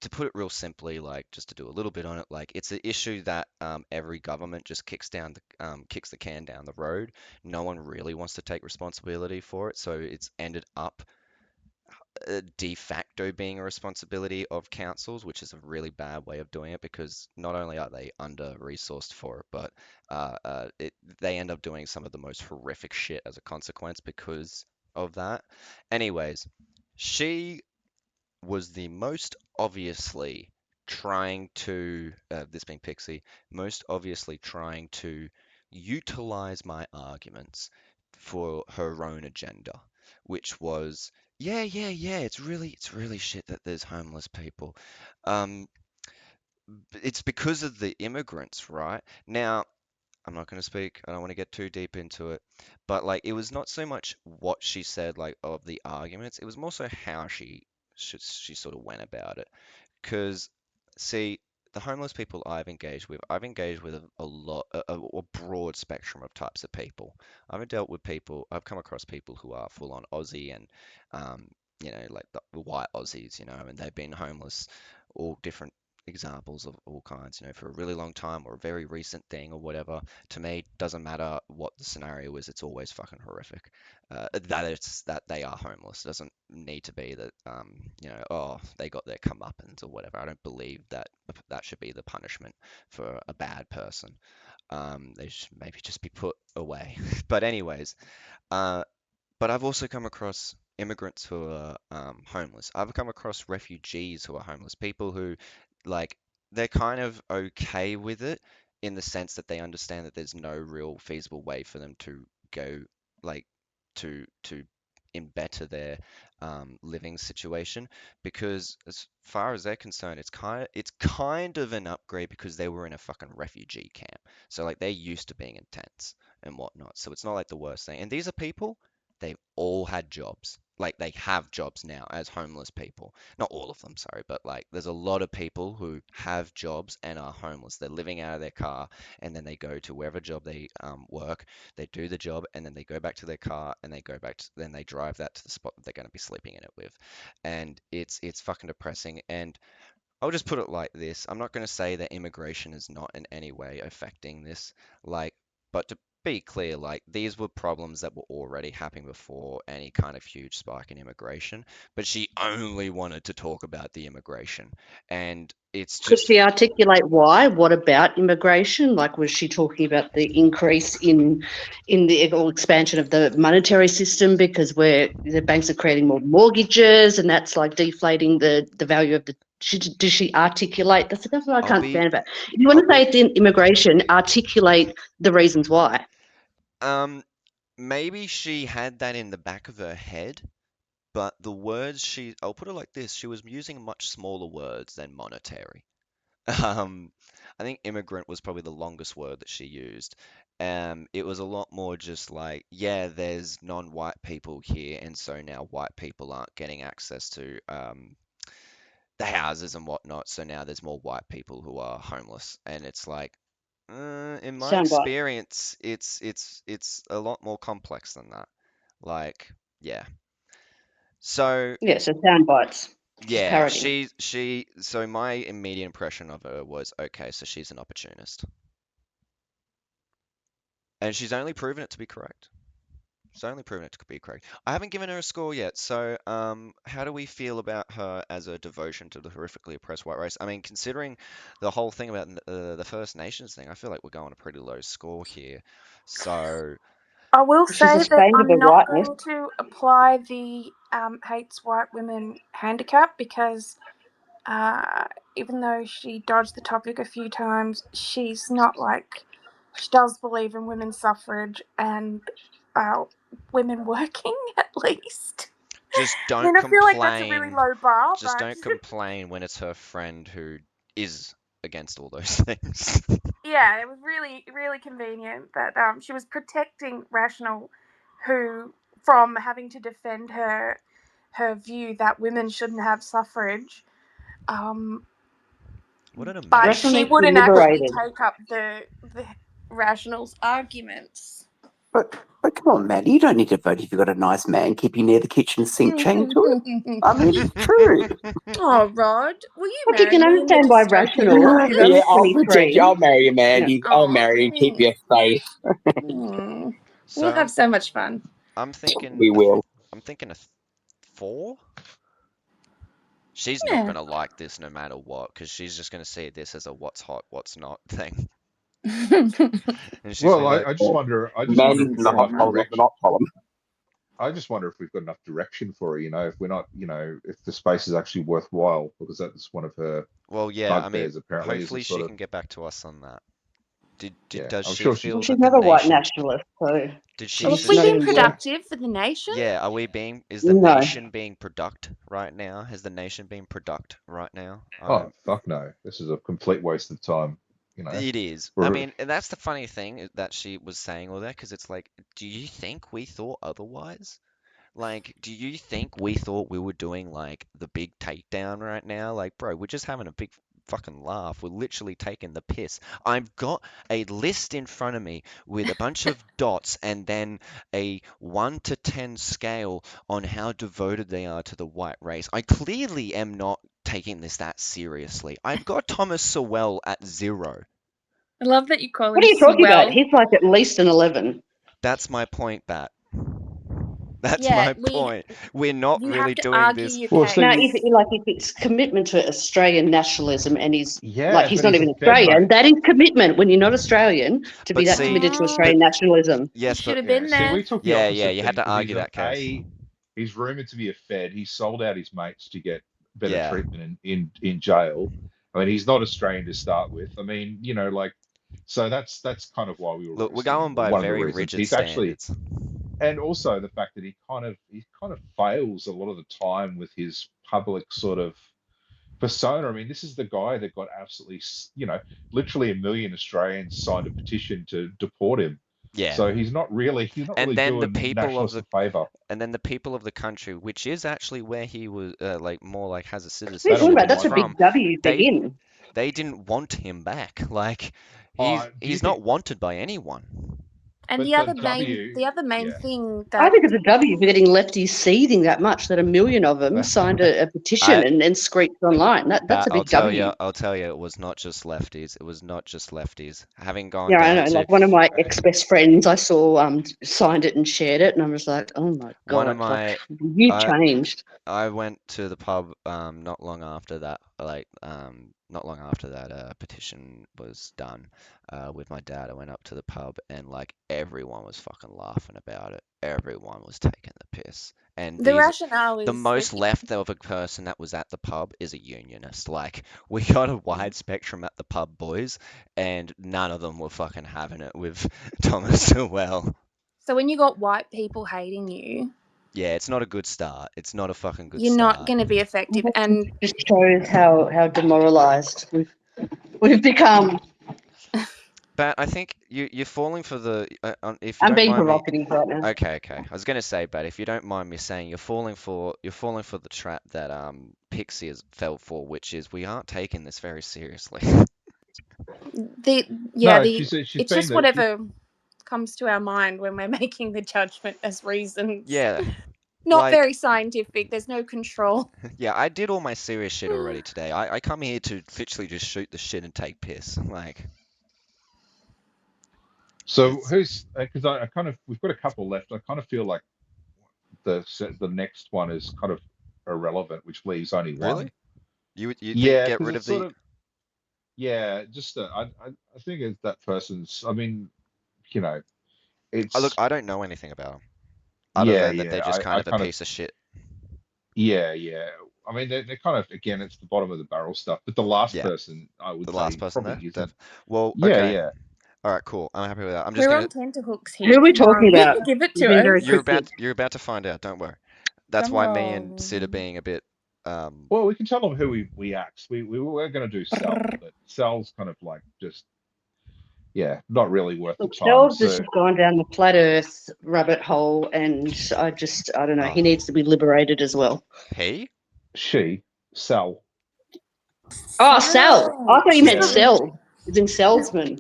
To put it real simply, like just to do a little bit on it, like it's an issue that every government just kicks the can down the road. No one really wants to take responsibility for it, so it's ended up de facto being a responsibility of councils, which is a really bad way of doing it because not only are they under-resourced for it, but they end up doing some of the most horrific shit as a consequence because of that. Anyways, she was the most obviously trying to, this being Pixie, most obviously trying to utilize my arguments for her own agenda, which was, yeah, it's really shit that there's homeless people. Um, it's because of the immigrants, right? Now, I'm not going to speak. I don't want to get too deep into it, but like it was not so much what she said, like of the arguments. It was more so how she sort of went about it. Because, see, the homeless people I've engaged with a lot, a broad spectrum of types of people. I've come across people who are full on Aussie and, um, like the white Aussies, and they've been homeless, all different examples of all kinds, for a really long time or a very recent thing or whatever. To me, doesn't matter what the scenario is, it's always fucking horrific. That they are homeless. It doesn't need to be that oh, they got their comeuppance or whatever. I don't believe that that should be the punishment for a bad person. They should maybe just be put away. But anyways, uh, but I've also come across immigrants who are homeless. I've come across refugees who are homeless, people who, like, they're kind of okay with it in the sense that they understand that there's no real feasible way for them to go, like, to better their living situation, because as far as they're concerned, it's kind of an upgrade because they were in a fucking refugee camp. So like they're used to being in tents and whatnot. So it's not like the worst thing. And these are people, they've all had jobs. Like they have jobs now as homeless people. Not all of them, sorry, but like there's a lot of people who have jobs and are homeless. They're living out of their car and then they go to wherever job they work. They do the job and then they go back to their car and then they drive that to the spot that they're going to be sleeping in it with. And it's fucking depressing. And I'll just put it like this. I'm not going to say that immigration is not in any way affecting this, like, but to be clear, like, these were problems that were already happening before any kind of huge spike in immigration, but she only wanted to talk about the immigration. And it's
Could
just,
she articulate why? What about immigration? Like, was she talking about the increase in the or expansion of the monetary system because the banks are creating more mortgages and that's like deflating the value of the. Does she articulate? That's what I
I'll
can't
be,
stand about. If you want
I'll
to say
be,
it's in immigration, articulate the reasons why.
um, maybe she had that in the back of her head, but the words I'll put it like this, she was using much smaller words than monetary. Um, I think immigrant was probably the longest word that she used. It was a lot more just like, yeah, there's non-white people here, and so now white people aren't getting access to the houses and whatnot, so now there's more white people who are homeless, and it's like, in my
Soundbite.
experience, it's a lot more complex than that. Like, yeah. So
Yeah, so sound bites. Just
yeah,
parroting.
so my immediate impression of her was, okay, so she's an opportunist. And she's only proven it to be correct. She's only proven it to be correct. I haven't given her a score yet, so how do we feel about her as a devotion to the horrifically oppressed white race? I mean, considering the whole thing about the First Nations thing, I feel like we're going a pretty low score here. So,
I will
She's
say that
ashamed of her
I'm not
whiteness.
going to apply the hates white women handicap because even though she dodged the topic a few times, she's not like, she does believe in women's suffrage and women working at least.
just
I mean,
don't
I feel like that's a really
complain.
low bar,
Just
but
don't complain when it's her friend who is against all those things.
yeah, it was really, really convenient that she was protecting Rational, who from having to defend her view that women shouldn't have suffrage.
What an
But
Rational
amazing.
she
needs to be
wouldn't actually
liberated.
take up the Rational's arguments.
But come on, man, you don't need to vote if you've got a nice man keeping near the kitchen sink chained to it. I mean, it's true.
Oh, Rod, will you
Look, you
marry
can
me in the
understand why
dystopian
Rational,
world?
she's
Yeah,
only
I'll protect you.
23.
I'll marry you, man.
Yeah.
I'll
Oh,
marry you. Keep you safe.
So
we'll have so much fun.
I'm thinking
We will.
I'm thinking a 4. She's not
Yeah.
gonna like this no matter what, because she's just gonna see this as a what's hot, what's not thing. And she's
Well,
gonna be like,
I just wonder. I just wonder
Mandy's
if
in
we've
the
got
hot
enough
Fair.
column, not the
direction.
not column.
I just wonder if we've got enough direction for her. If we're not, if the space is actually worthwhile, because that's one of her
well, yeah, I mean,
bugbears. Apparently, is a
hopefully she
sort of
can get back to us on that.
yeah.
Does
I'm
she
sure she's
Well,
feel
she's
that the
never white
nation,
nationalist, so
did
so
she,
Well, have
does
we
not
she,
been
even sure.
productive for the nation?
yeah, is the
No.
nation being product right now? Has the nation been product right now?
oh fuck no. This is a complete waste of time.
It is. I
We're
mean, and that's the funny thing that she was saying all that, because it's like, do you think we thought otherwise? Like, do you think we thought we were doing like the big takedown right now? Like, bro, we're just having a big fucking laugh. We're literally taking the piss. I've got a list in front of me with a bunch of dots and then a 1 to 10 scale on how devoted they are to the white race. I clearly am not taking this that seriously. I've got Thomas Sowell at 0.
I love that you call
What
him
are you talking about?
Sewell.
He's like at least an 11.
That's my point, Bat. That's
Yeah,
my point. We're not
you
really
have to
doing
argue
this.
your
well.
Now,
case.
if it's commitment to Australian nationalism and he's like
Yeah,
he's
but
not
he's a
even
Fed
Australian,
mate.
that is commitment when you're not Australian to be
But
that
see,
committed to
but
Australian nationalism.
He
yes,
should
but
have
Yeah.
been
See,
there.
we took the
yeah,
opposite
you had
thing
to
because
argue that case.
he's rumored to be a Fed. He sold out his mates to get better
Yeah.
treatment in jail. I mean, he's not Australian to start with. I mean, so that's kind of why we were
Look, we're
roasting him.
going
Or
by
one of the
very
reasons
rigid
he's actually,
standards.
and also the fact that he kind of fails a lot of the time with his public sort of persona. I mean, this is the guy that got absolutely, literally a million Australians signed a petition to deport him.
Yeah.
So he's not really
And then the
doing
people of
nationalists
the
a favor.
and then the people of the country, which is actually where he was like more like has a
What are you
They don't
talking
citizenship
want
about?
him
is
That's a
either.
from,
big W for
they
him.
they didn't want him back. Like
Do you
he's
think?
not wanted by anyone.
And
But the W,
the other main
yeah.
thing
I
that
think it's a W for getting lefties seething that much that a million of them signed a petition
I
and screeched online. That's
But
a big W.
I'll tell you, it was not just lefties. It was not just lefties. Having gone
Yeah, I
down
know.
to
Like one of my
And
ex-best friends I saw signed it and shared it, and I was like, oh my
one of
God, like
my,
you
I
changed.
I went to the pub not long after that, not long after that petition was done with my dad. I went up to the pub and like everyone was fucking laughing about it. Everyone was taking the piss. And
the rationale
the
is
most left of a person that was at the pub is a unionist. Like we got a wide spectrum at the pub, boys, and none of them were fucking having it with Thomas Sowell.
So when you got white people hating you,
Yeah, it's not a good start. It's not a fucking good
you're
start.
not going to be effective. And
just shows how demoralised we've become.
But I think you're falling for the if you
I'm
don't
being
mind me.
provocative right now.
Okay. I was gonna say, but if you don't mind me saying, you're falling for the trap that Pixie has fell for, which is we aren't taking this very seriously.
No, she's
it's
been
just
the
whatever comes to our mind when we're making the judgment as reasons.
Yeah,
Not
like
very scientific. There's no control.
yeah, I did all my serious shit already today. I come here to literally just shoot the shit and take piss. Like
so
it's
who's because I kind of we've got a couple left. I kind of feel like the next one is kind of irrelevant, which leaves only one.
really you think
Yeah,
get
because
rid
it's
of
sort
the
of just I think it's that person's. I mean, you know,
look,
it's
I don't know anything about them other than that they're just kind
I
of a
kind of
piece of shit.
yeah. I mean, they're kind of again, it's the bottom of the barrel stuff. But the last
Yeah,
person, I would
the last
say,
person
probably
there.
isn't.
Well,
Yeah,
okay.
yeah.
All right, cool. I'm happy with that. I'm just
We're
gonna.
on tenterhooks
Who
here.
are we
Come
talking
on.
about?
Give it
You've
to
been
us.
very cryptic.
You're about to find out. Don't worry. That's
Drum
why me and
roll.
Sid are being a bit.
Well, we can tell them who we asked. We were going to do Sal, but Sal's kind of like just not really worth the
Look,
time.
Selves has
So
just gone down the flat Earth rabbit hole, and I don't know. He
Oh,
needs to be liberated as well.
he?
Sal,
Oh, Sal! I thought you
She's
meant
yeah.
the
Sel. He's in Salesman.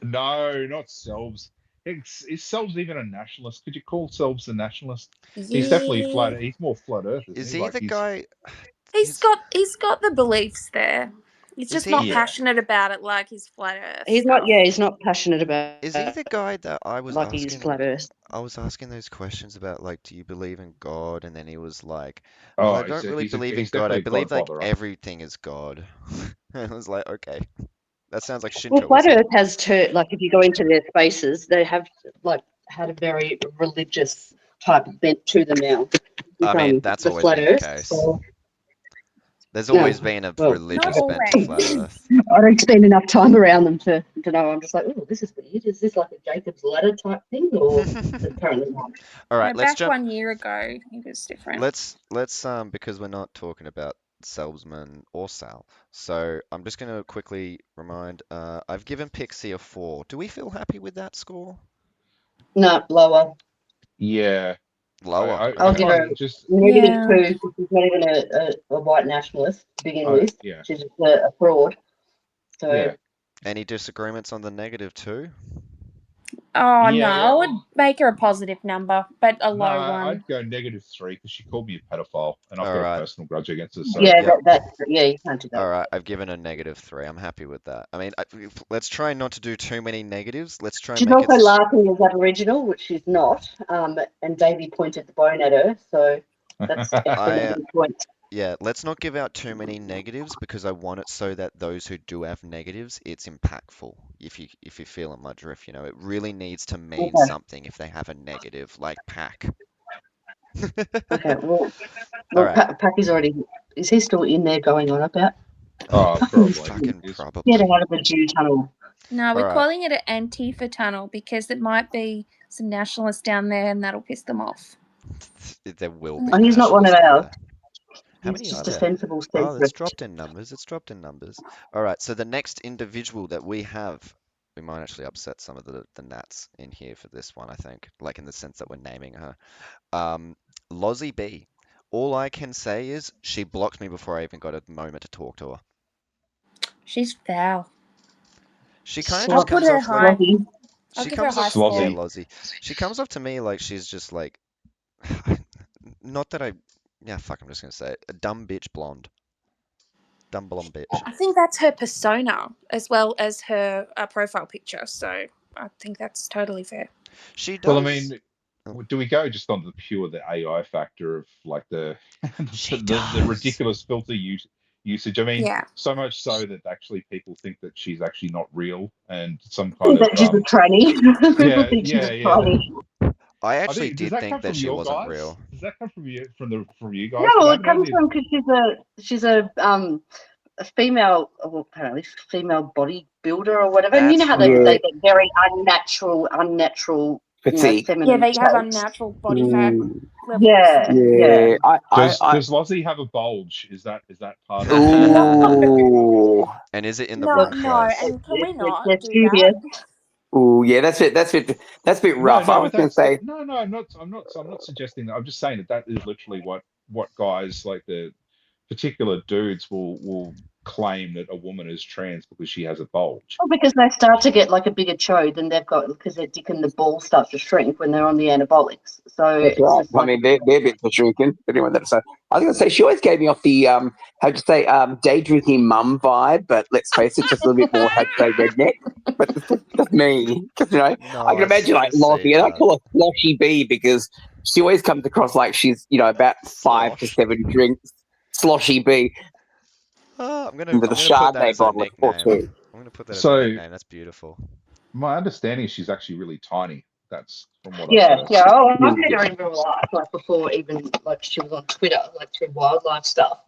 No, not Selbs. Is Selbs even a nationalist? Could you call Selbs a nationalist? He's definitely
yeah.
He's more flat Earth, isn't
Is
he?
he
Like
the
he's
guy?
He's
Is
got the beliefs there. He's
is
just not
he?
yeah.
passionate about it like his flat earth
He's not.
stuff.
Yeah, he's not passionate about
Is he the guy that I was
like he's
asking?
flat Earth.
I was asking those questions about like, do you believe in God? And then he was like, well, I
Oh,
don't really believe in
he's
God. I
definitely a God
believe like
botherer.
everything is God. And I was like, okay, that sounds like
Well, flat
Shintoism.
Earth has like if you go into their spaces, they have like had a very religious type of bent to them now.
I mean,
With
that's
the
always
flat
been the
Earth.
case.
So
There's
no,
always been a
well,
Not
religious bent to flat
always.
Earth.
I don't spend enough time around them to know. I'm just like, oh, this is weird. Is this like a Jacob's ladder type thing, or apparently not?
All right,
No,
let's
back
jump.
1 year ago, it was different.
Let's because we're not talking about Salesman or Sal. So I'm just going to quickly remind, I've given Pixie a 4. Do we feel happy with that score?
No, lower.
Yeah,
Lower.
I'll
I
give
Okay.
her
find just
Yeah.
-2 because she's not even a white nationalist to begin with.
yeah,
She's just a fraud. So
yeah,
Any disagreements on the negative too?
Oh no,
yeah.
I would
Well,
make her a positive number, but a
no,
low one.
I'd go -3 because she called me a pedophile, and I've
All
got a
right.
personal grudge against her. So
yeah,
Yep.
you can't do that.
All right. I've given a -3. I'm happy with that. I mean, let's try not to do too many negatives. Let's try and
She's
make it.
also laughing as Aboriginal, which she's not. And Davey pointed the bone at her, so that's extra negative points.
Yeah, let's not give out too many negatives because I want it so that those who do have negatives, it's impactful. If you're feeling my drift, it really needs to mean
Okay.
something if they have a negative, like pack.
Okay. Well,
All right.
Packy's already. Is he still in there going on about?
oh, probably.
Fucking
Yes.
probably.
Getting out of the Jew tunnel.
No,
All
we're
right.
calling it an Antifa tunnel because it might be some nationalists down there and that'll piss them off.
There will be
Oh, he's not one of
nationalists down
ours.
there. How
He's
many are
just a
there?
sensible
Oh, it's
centrist.
dropped in numbers. It's dropped in numbers. All right. So the next individual that we have, we might actually upset some of the Nats in here for this one, I think, like in the sense that we're naming her. Lozzie B. All I can say is she blocked me before I even got a moment to talk to her.
She's foul.
She kind of
I'll
just
put
comes
her
off like
high. I'll
she
give her a
comes
high
off
score.
yeah,
Slozzy.
Lozzie. She comes off to me like she's just like not that fuck, I'm just gonna say it. A dumb bitch blonde. Dumb blonde bitch.
I think that's her persona as well as her profile picture. So I think that's totally fair.
She
Well, I
does.
mean, do we go just on the AI factor of like the
She
the
does.
ridiculous filter usage? I mean,
Yeah.
so much so that actually people think that she's actually not real and some kind
That
of
she's a tranny. People
yeah,
think she's a
yeah.
tranny.
I
I
actually
think does
did
that come
think that
from
she
your
wasn't
guys?
real.
Does that come from you guys? Because
No,
I
it
haven't had
comes
any.
from because she's a female, well, apparently female bodybuilder or whatever. And you know
That's
how
Yeah,
they get very unnatural
petite.
feminine
Yeah, they have
traits.
unnatural body fat
Mm,
levels.
Yeah,
yeah,
Does Lozzie have a bulge? Is that part of it?
No,
ooh,
And is it in the
no,
wrong
no.
place?
And can we not
they're
do
dubious.
that?
ooh, yeah, that's it. That's a bit
No,
rough. I
no,
was going to say,
no, no. I'm not suggesting that. I'm just saying that is literally what guys like the particular dudes will claim that a woman is trans because she has a bulge.
Well, because they start to get like a bigger chode than they've got because their dick and the balls start to shrink when they're on the anabolics. So
that's
it's
right.
just
I
like
mean, they're a bit for drinking. But anyway, that's so. I was going to say she always gave me off the how'd you say day drinking mum vibe, but let's face it, just a little bit more how'd you say redneck. But it's just me, because I
No,
can imagine like
see
Lottie, and I
that.
call her Sloshy B because she always comes across like she's about 5 to
Slosh.
7 drinks, Sloshy B,
I'm
with a
gonna put that
Chardonnay
as a
bottle or
nickname.
two.
I'm gonna put that as a
So
nickname. That's beautiful.
my understanding is she's actually really tiny. That's from what I've
yeah,
heard.
yeah. Oh, I've
Mm,
met her in real life, like before, even like she was on Twitter, like she wildlife stuff.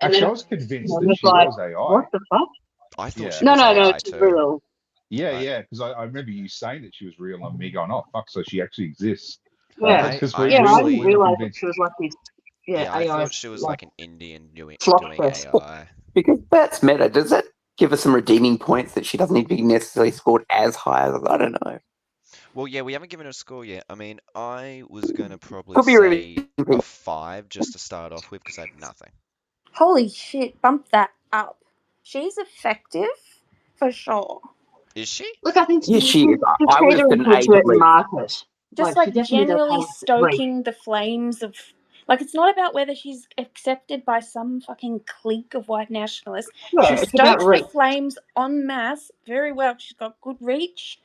And
Actually,
then
I was convinced
I
that
was
she
like,
was AI.
what the fuck?
I thought she
Yeah,
No,
was
no, no,
AI
it's
too.
real.
yeah,
I,
yeah. Because I remember you saying that she was real, and me going, "Oh fuck!" So she actually exists.
Yeah,
Because
I
yeah. I didn't
actually,
we were
realize that
convinced.
she was like this. Yeah,
yeah, I
AI
thought she was
like
like an Indian
sloth
doing
fest.
AI.
Because that's meta. Does that give us some redeeming points that she doesn't need to be necessarily scored as high as I don't know.
Well, yeah, we haven't given her a score yet. I mean, I was gonna probably
Could be
say
redeeming.
a 5 just to start off with because I have nothing.
Holy shit, bump that up. She's effective for sure.
Is she?
Look, I think
Yes,
she's
she is. I would have said
catering
an
to a
8 at
certain
least.
market.
Just
Like she
like
definitely does
generally
have reach.
stoking the flames of. Like, it's not about whether she's accepted by some fucking clique of white nationalists. She
Yeah, it's about
stokes the
reach.
flames en masse very well. She's got good reach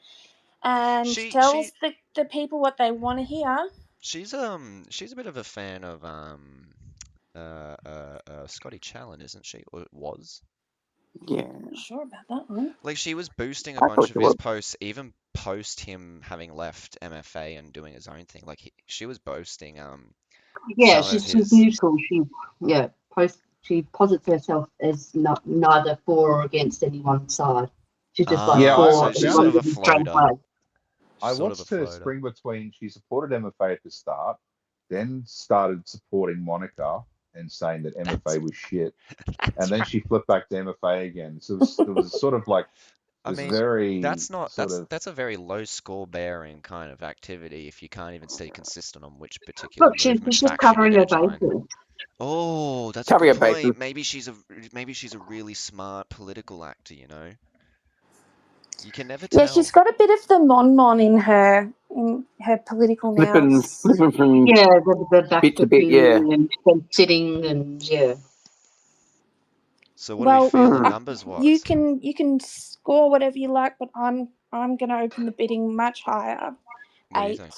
and
She
tells the people what they want to hear.
she's a bit of a fan of Scotty Challen, isn't she? Or was?
Yeah,
Sure about that one.
Like she was boosting a
I
bunch
thought
of
she
his
was.
posts, even post him having left MFA and doing his own thing. Like she was boasting
Yeah,
some of
she's
his.
neutral. She posits herself as not neither for or against any one side. She's just like
Yeah,
So
for
I
as
she's
found
sort
long
it.
of
as
a
it's a straight
floater.
flag.
I
Sort of a
watched her
floater.
spring between. She supported MFA at the start, then started supporting Monica and saying that
That's
MFA was shit,
that's
and then
right.
she flipped back to MFA again. So it was sort of like
I
this
mean,
very sort of.
that's a very low score bearing kind of activity if you can't even stay consistent on which particular
Look,
movement
she's just
faction you're
covering her
going to join.
bases.
Oh, that's a
Cover
good
your bases.
point. Maybe she's a really smart political actor, you know? You can never
Yeah, she's
tell.
got a bit of the mon in her political
Flipping,
nous.
flipping from
Yeah, the back
bit to bit. Yeah.
flipping and sitting and yeah.
So what are we
Well,
feeling
Hmm.
numbers
you
wise?
can score whatever you like, but I'm gonna open the bidding much higher.
What do you
8.
think?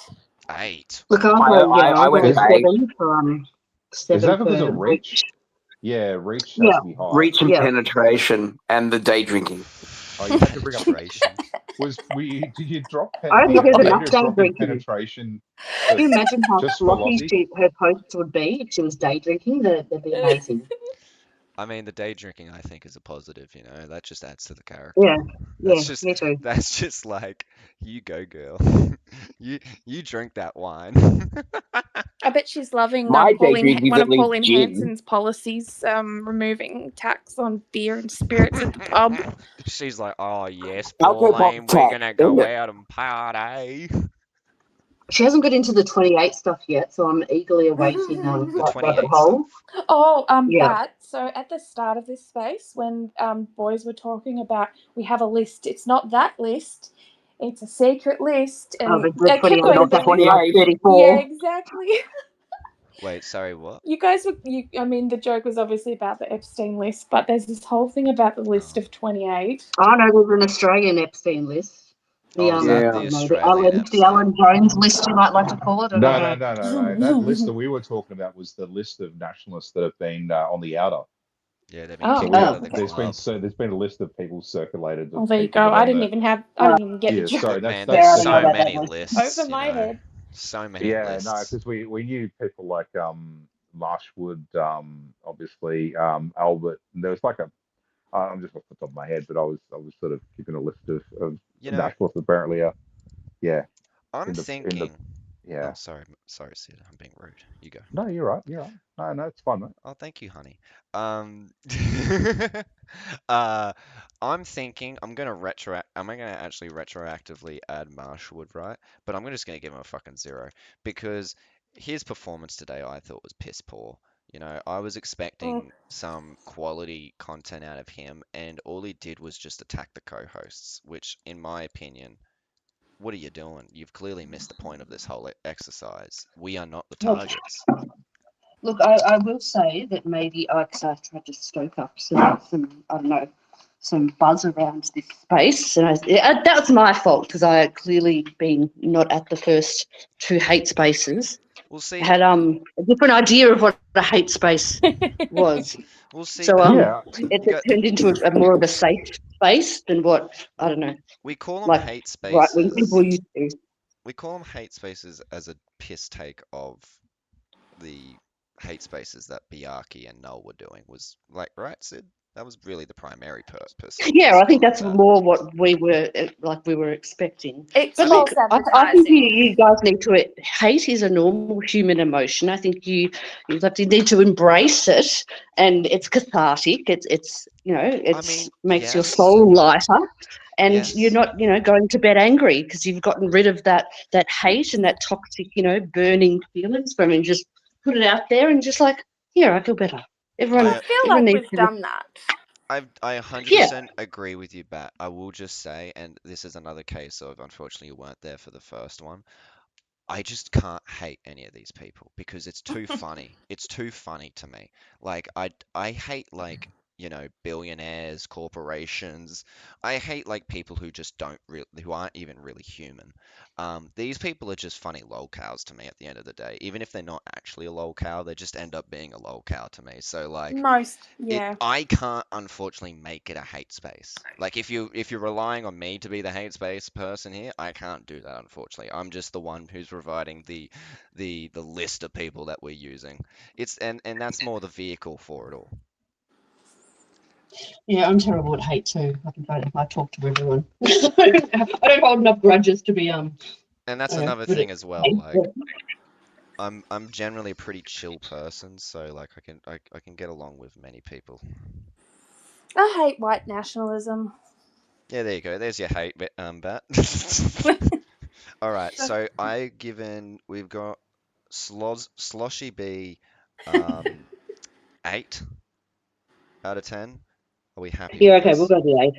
8.
Look, I'll
I,
go.
I,
Yeah,
I
I'll
went
go
Is
for 8.
7 for
is that
7
because of
for
reach?
reach.
Yeah, reach has
Yeah,
to be high.
Reach and
yeah.
penetration and the day drinking.
Oh, you had to bring up.
Penetration.
Did you drop?
I don't think
Did
there's
you
Yeah.
need
enough
a
day
drop in
drinking.
penetration
Can you imagine how
just for
sloppy
Lozzie?
her posts would be if she was day drinking? That'd be amazing.
I mean, the day drinking I think is a positive, you know. That just adds to the character.
Yeah, yeah, me too.
That's just like you go girl. You drink that wine.
I bet she's loving
My day drinking is
one
at
of
least
Pauline
gin.
Hanson's policies, removing tax on beer and spirits at the pub.
She's like, "Oh yes,
Alcohol
Pauline, we're
tax,
gonna
isn't
go
it?
out and party."
She hasn't got into the 28 stuff yet, so I'm eagerly awaiting
The
like rabbit
28
hole.
stuff.
Oh,
Yeah.
Pat. So at the start of this space, when boys were talking about we have a list, it's not that list, it's a secret list,
Oh,
and
the
I kept
28
going
Not
is
the
the list.
actually like
28.
Yeah,
34.
exactly.
Wait, sorry, what?
You guys were I mean, the joke was obviously about the Epstein list, but there's this whole thing about the list
Oh,
of 28.
Oh no, there's an Australian Epstein list. The
oh, is that
Yeah.
the
the
Australian
Alan
Epstein?
Jones list, you might like to call it. I don't know.
No. That list that we were talking about was the list of nationalists that have been on the outer.
Yeah, they've been
Oh,
kicked out of
oh,
the
okay.
club.
There's been a list of people circulated
Well,
of
there you
people
go.
that are on the.
I didn't even get the
Yeah,
joke.
sorry.
Man, there's
Yeah, I don't know
so
about that
many
list.
lists,
Over
you
my
know.
head.
So many
Yeah, no,
lists.
because we knew people like Marshwood, obviously Albert. And there was like a I'm just off the top of my head, but I was sort of keeping a list of
You know,
nationalists apparently. Yeah.
I'm
in the
thinking.
yeah.
Oh, sorry, Sid. I'm being rude. You go.
No, you're right. You're right. No, it's fine, mate.
Oh, thank you, honey. I'm thinking I'm gonna actually retroactively add Marshwood, right? But I'm just gonna give him a fucking 0 because his performance today I thought was piss poor. You know, I was
Mm.
expecting some quality content out of him, and all he did was just attack the co-hosts, which, in my opinion, what are you doing? You've clearly missed the point of this whole exercise. We are not the
Look,
targets.
look, I will say that maybe I tried to stoke up some I don't know, some buzz around this space, and that was my fault because I had clearly been not at the first 2 hate spaces.
We'll
I
see.
had a different idea of what a hate space was.
We'll see,
So
but
Yeah.
it
you got
turned into a more of a safe space than what I
well,
don't know,
we call them
like
hate
right wing
spaces.
people used to.
We call them hate spaces as a piss take of the hate spaces that Biaki and Null were doing. Was like, right, Sid? That was really the primary purpose of
Yeah,
us
I think
doing
that's
that.
more what we were expecting.
It's
I
But
mean,
look,
false
I think
advertising.
you guys need to. Hate is a normal human emotion. I think you need to embrace it, and it's cathartic. It's
I
it's
mean,
makes your
yes,
soul lighter, and you're
yes.
not going to bed angry because you've gotten rid of that hate and that toxic burning feelings from it. And just put it out there and just like, yeah, I feel better.
And
Everyone
I
I
feel
everyone
like
needs
we've
to.
done that.
I
Yeah,
100% agree with you, Bat. I will just say, and this is another case of unfortunately you weren't there for the first one. I just can't hate any of these people because it's too funny. It's too funny to me. Like I hate like, billionaires, corporations. I hate like people who just don't really who aren't even really human. These people are just funny lolcows to me at the end of the day. Even if they're not actually a lolcow, they just end up being a lolcow to me. So like
Yeah.
I can't unfortunately make it a hate space. Like if you're relying on me to be the hate space person here, I can't do that unfortunately. I'm just the one who's providing the list of people that we're using. And that's more the vehicle for it all.
yeah, I'm terrible at hate too. I talk to everyone. I don't hold enough grudges to be
And that's another
good at
thing as well.
hate.
Like I'm generally a pretty chill person, so like I can get along with many people.
I hate white nationalism.
Yeah, there you go. There's your hate, Bat. All right, so we've got Sloshy B, um, 8 out of 10. Are we happy
Yeah,
with
okay, we'll
this?
go to the 8.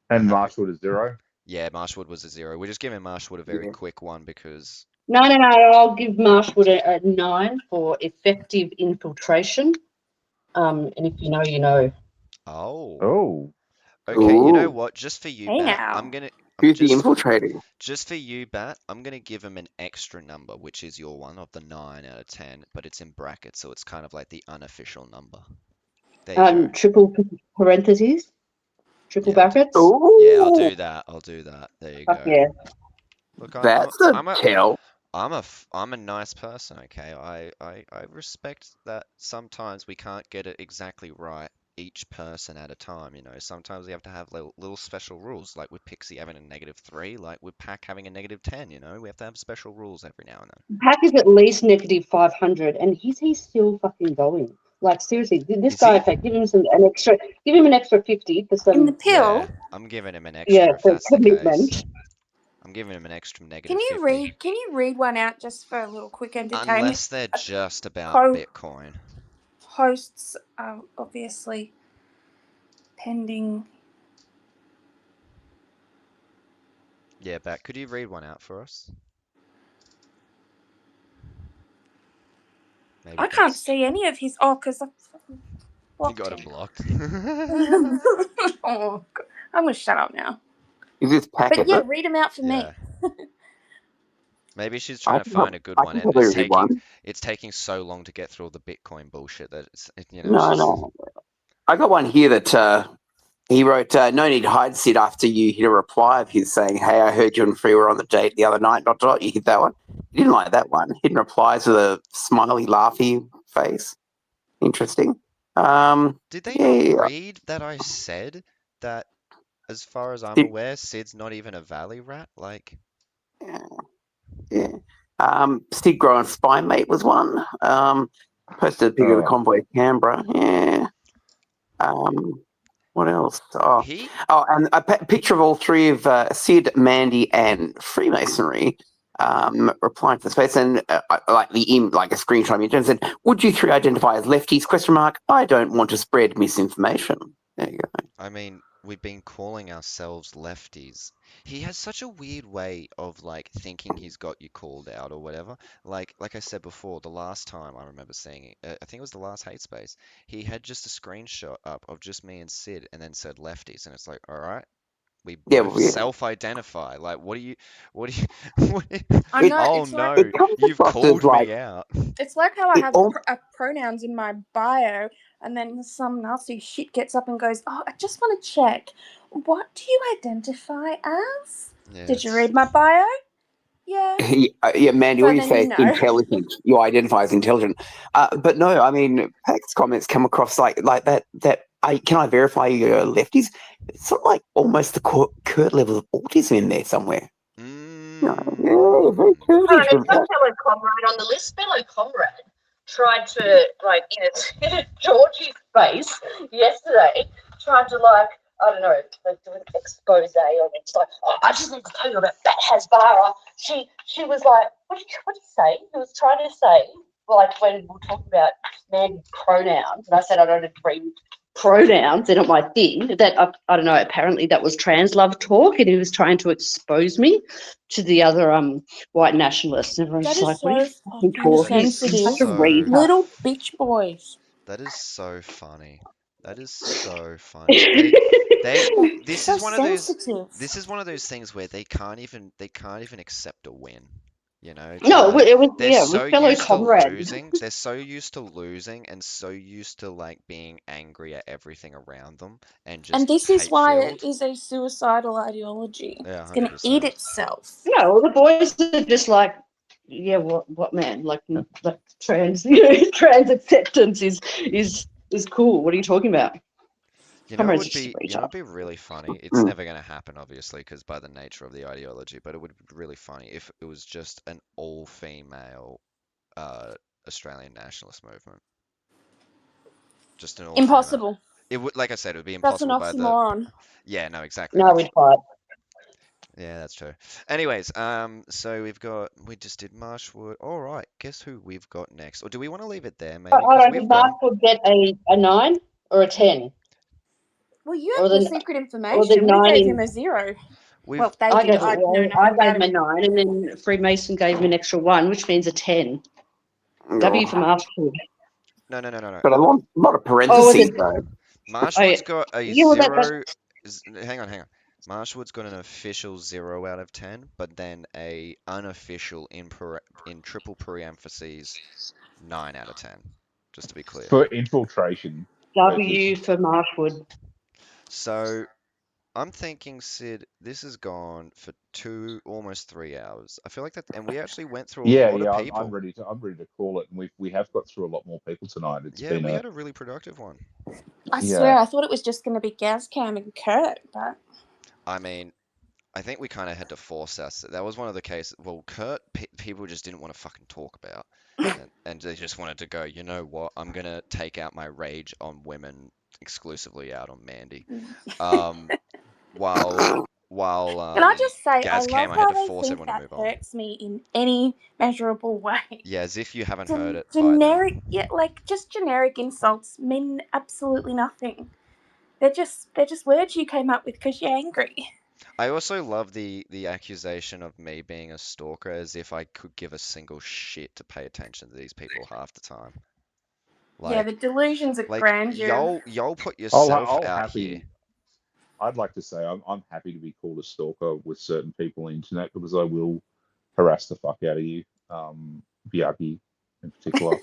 We're
And
happy.
Marshwood is 0.
Yeah, Marshwood was a 0. We're just giving Marshwood a very
Yeah.
quick one because
No, I'll give Marshwood a 9 for effective infiltration. And if you know, you know.
oh,
Oh,
okay. You know
Ooh,
what? Just for you,
Hey
Bat,
now.
who's the infiltrating?
just for you, Bat, I'm gonna give him an extra number, which is your one of the 9 out of 10, but it's in brackets, so it's kind of like the unofficial number. There you go.
Triple parentheses, triple
Yeah, I'll do.
brackets.
Yeah, I'll
Ooh,
do that. I'll do that. There you
Fuck
go.
yeah.
Look,
that's a
I'm a
tell.
I'm a nice person, okay? I respect that sometimes we can't get it exactly right each person at a time, you know. Sometimes we have to have little special rules, like with Pixie having a -3, like with Pack having a -10, you know. We have to have special rules every now and then.
Pack is at least negative 500, and he's still fucking going. Like seriously, this
Is
guy.
he?
In fact, give him an extra 50 for
In the
some,
Yeah,
pill,
I'm giving him an
yeah,
extra if
for
that's the case.
commitment.
I'm giving him an extra
can you
-50.
read? Can you read one out just for a little quick entertainment?
Unless they're
A
just about
co
Bitcoin.
hosts are obviously pending.
Yeah, Bat, could you read one out for us? Maybe
I can't
Bat's
see any of his. Oh, because I fucking
you
blocked
got him
him.
blocked.
Oh, God. I'm gonna shut up now.
Is this
But
packet?
yeah, read them out for
Yeah.
me.
Maybe she's
I
trying to
can,
find a good
I
one,
can
and
probably read one.
it's taking so long to get through all the Bitcoin bullshit that
No,
she's
no. I got one here that he wrote, no need to hide, Sid, after you hit a reply of his saying, hey, I heard you and Free were on the date the other night, ... You hit that one. You didn't like that one. Hidden replies with a smiley, laughy face. Interesting.
Did they not
Yeah.
read that I said that, as far as I'm
Did,
aware, Sid's not even a Valley rat? Like,
Yeah. Sid Growing Spy Mate was one. Posted a picture of the convoy of Canberra. Yeah. What else? And a picture of all three of Sid, Mandy, and Freemasonry replying to the space, and like a screenshot of it, and said, "Would you three identify as lefties? Question mark. I don't want to spread misinformation." There you go.
I mean, we've been calling ourselves lefties. He has such a weird way of like thinking he's got you called out or whatever. Like I said before, the last time I remember seeing it, I think it was the last Hate Space. He had just a screenshot up of just me and Sid, and then said lefties, and it's like, all right, we both self-identify. Like, what do you?
I know.
Oh
it's
no,
like,
you've called me out.
It's like how I have pronouns in my bio, and then some nasty shit gets up and goes, "Oh, I just want to check. What do you identify as?
Yeah,
Did you read my bio? Yeah.
Yeah, Mandy,
So
what you
then
say
you
is
know.
intelligent. You identify as intelligent. But no, I mean, Pack's comments come across like that. Can I verify you're lefties? It's sort of like almost the Kurt level of autism in there somewhere. Yeah, very Kurdish.
My fellow comrade on the list, fellow comrade, tried to, like, in Georgie's face yesterday, tried to, like, I don't know, like do an expose on it. It's like, oh, I just need to tell you about Bat Hasbara. She was like, what did you say? He was trying to say, like, when we were talking about man pronouns, and I said I don't agree with pronouns, they're not my thing. That I don't know, apparently that was trans love talk, and he was trying to expose me to the other white nationalists. And everyone's
That
just
is
like,
so
what are you fucking
fucking
talking? He's
sensitive.
such a retard.
Little bitch boys.
That is so funny. That is so funny. This
So
is one of those
sensitive.
this is one of those things where they can't even accept a win. You know, it's
No,
like
it was
they're so
with fellow
used to
comrades.
losing. They're so used to losing and so used to like being angry at everything around them and just
And this is why it
hate-filled.
is a suicidal ideology.
Yeah,
It's going to eat
100%.
itself.
No, well, the boys are just like, yeah, what man? Like trans, trans acceptance is cool. What are you talking about?
You know,
Comrades are just a retard.
it'd be really funny. It's never going to happen, obviously, because by the nature of the ideology. But it would be really funny if it was just an all-female Australian nationalist movement. Just an all-female.
Impossible.
It would, like I said, it would be
That's an
impossible by the.
oxymoron.
Yeah, no, exactly.
No, we'd fight.
Yeah, that's true. Anyways, so we just did Marshwood. All right, guess who we've got next? Or do we want to leave it there, maybe?
I don't. Did Marshwood get a 9 or a 10?
Well, you
Or
have the
the
secret
or
information.
the
We
9
gave
in.
him a 0.
We've
Well, they
I
did.
gave
I know
I
nothing
gave
about
him a
him.
9, and then Freemason gave him an extra 1, which means a 10. W for Marshwood.
No.
But a lot of
Oh, was
parentheses
it?
though.
Marshwood's got a
Yeah, well,
0. Hang on. Marshwood's got an official 0 out of 10, but then a unofficial in triple parentheses 9 out of 10. Just to be clear.
For infiltration.
W for Marshwood.
So I'm thinking, Sid, this has gone for almost 3 hours. I feel like that, and we actually went through a lot of people.
I'm ready to call it, and we have got through a lot more people tonight. It's been
we had a really productive one.
I swear, I thought it was just going to be Gazcam and Kurt, but
I mean, I think we kind of had to force us. That was one of the cases. Well, Kurt, people just didn't want to fucking talk about, and they just wanted to go. You know what? I'm gonna take out my rage on women exclusively out on Mandy. While
can I just say, I
Gazcam,
love
I had
how
to
they
force
think
everyone to
that
move on.
hurts me in any measurable way.
Yeah, as if you haven't heard it.
Generic, like just generic insults mean absolutely nothing. They're just words you came up with because you're angry.
I also love the accusation of me being a stalker, as if I could give a single shit to pay attention to these people half the time.
Yeah, the delusions of grandeur.
Y'all put yourself out here.
I'd like to say I'm happy to be called a stalker with certain people on the internet, because I will harass the fuck out of you, Biaki in particular.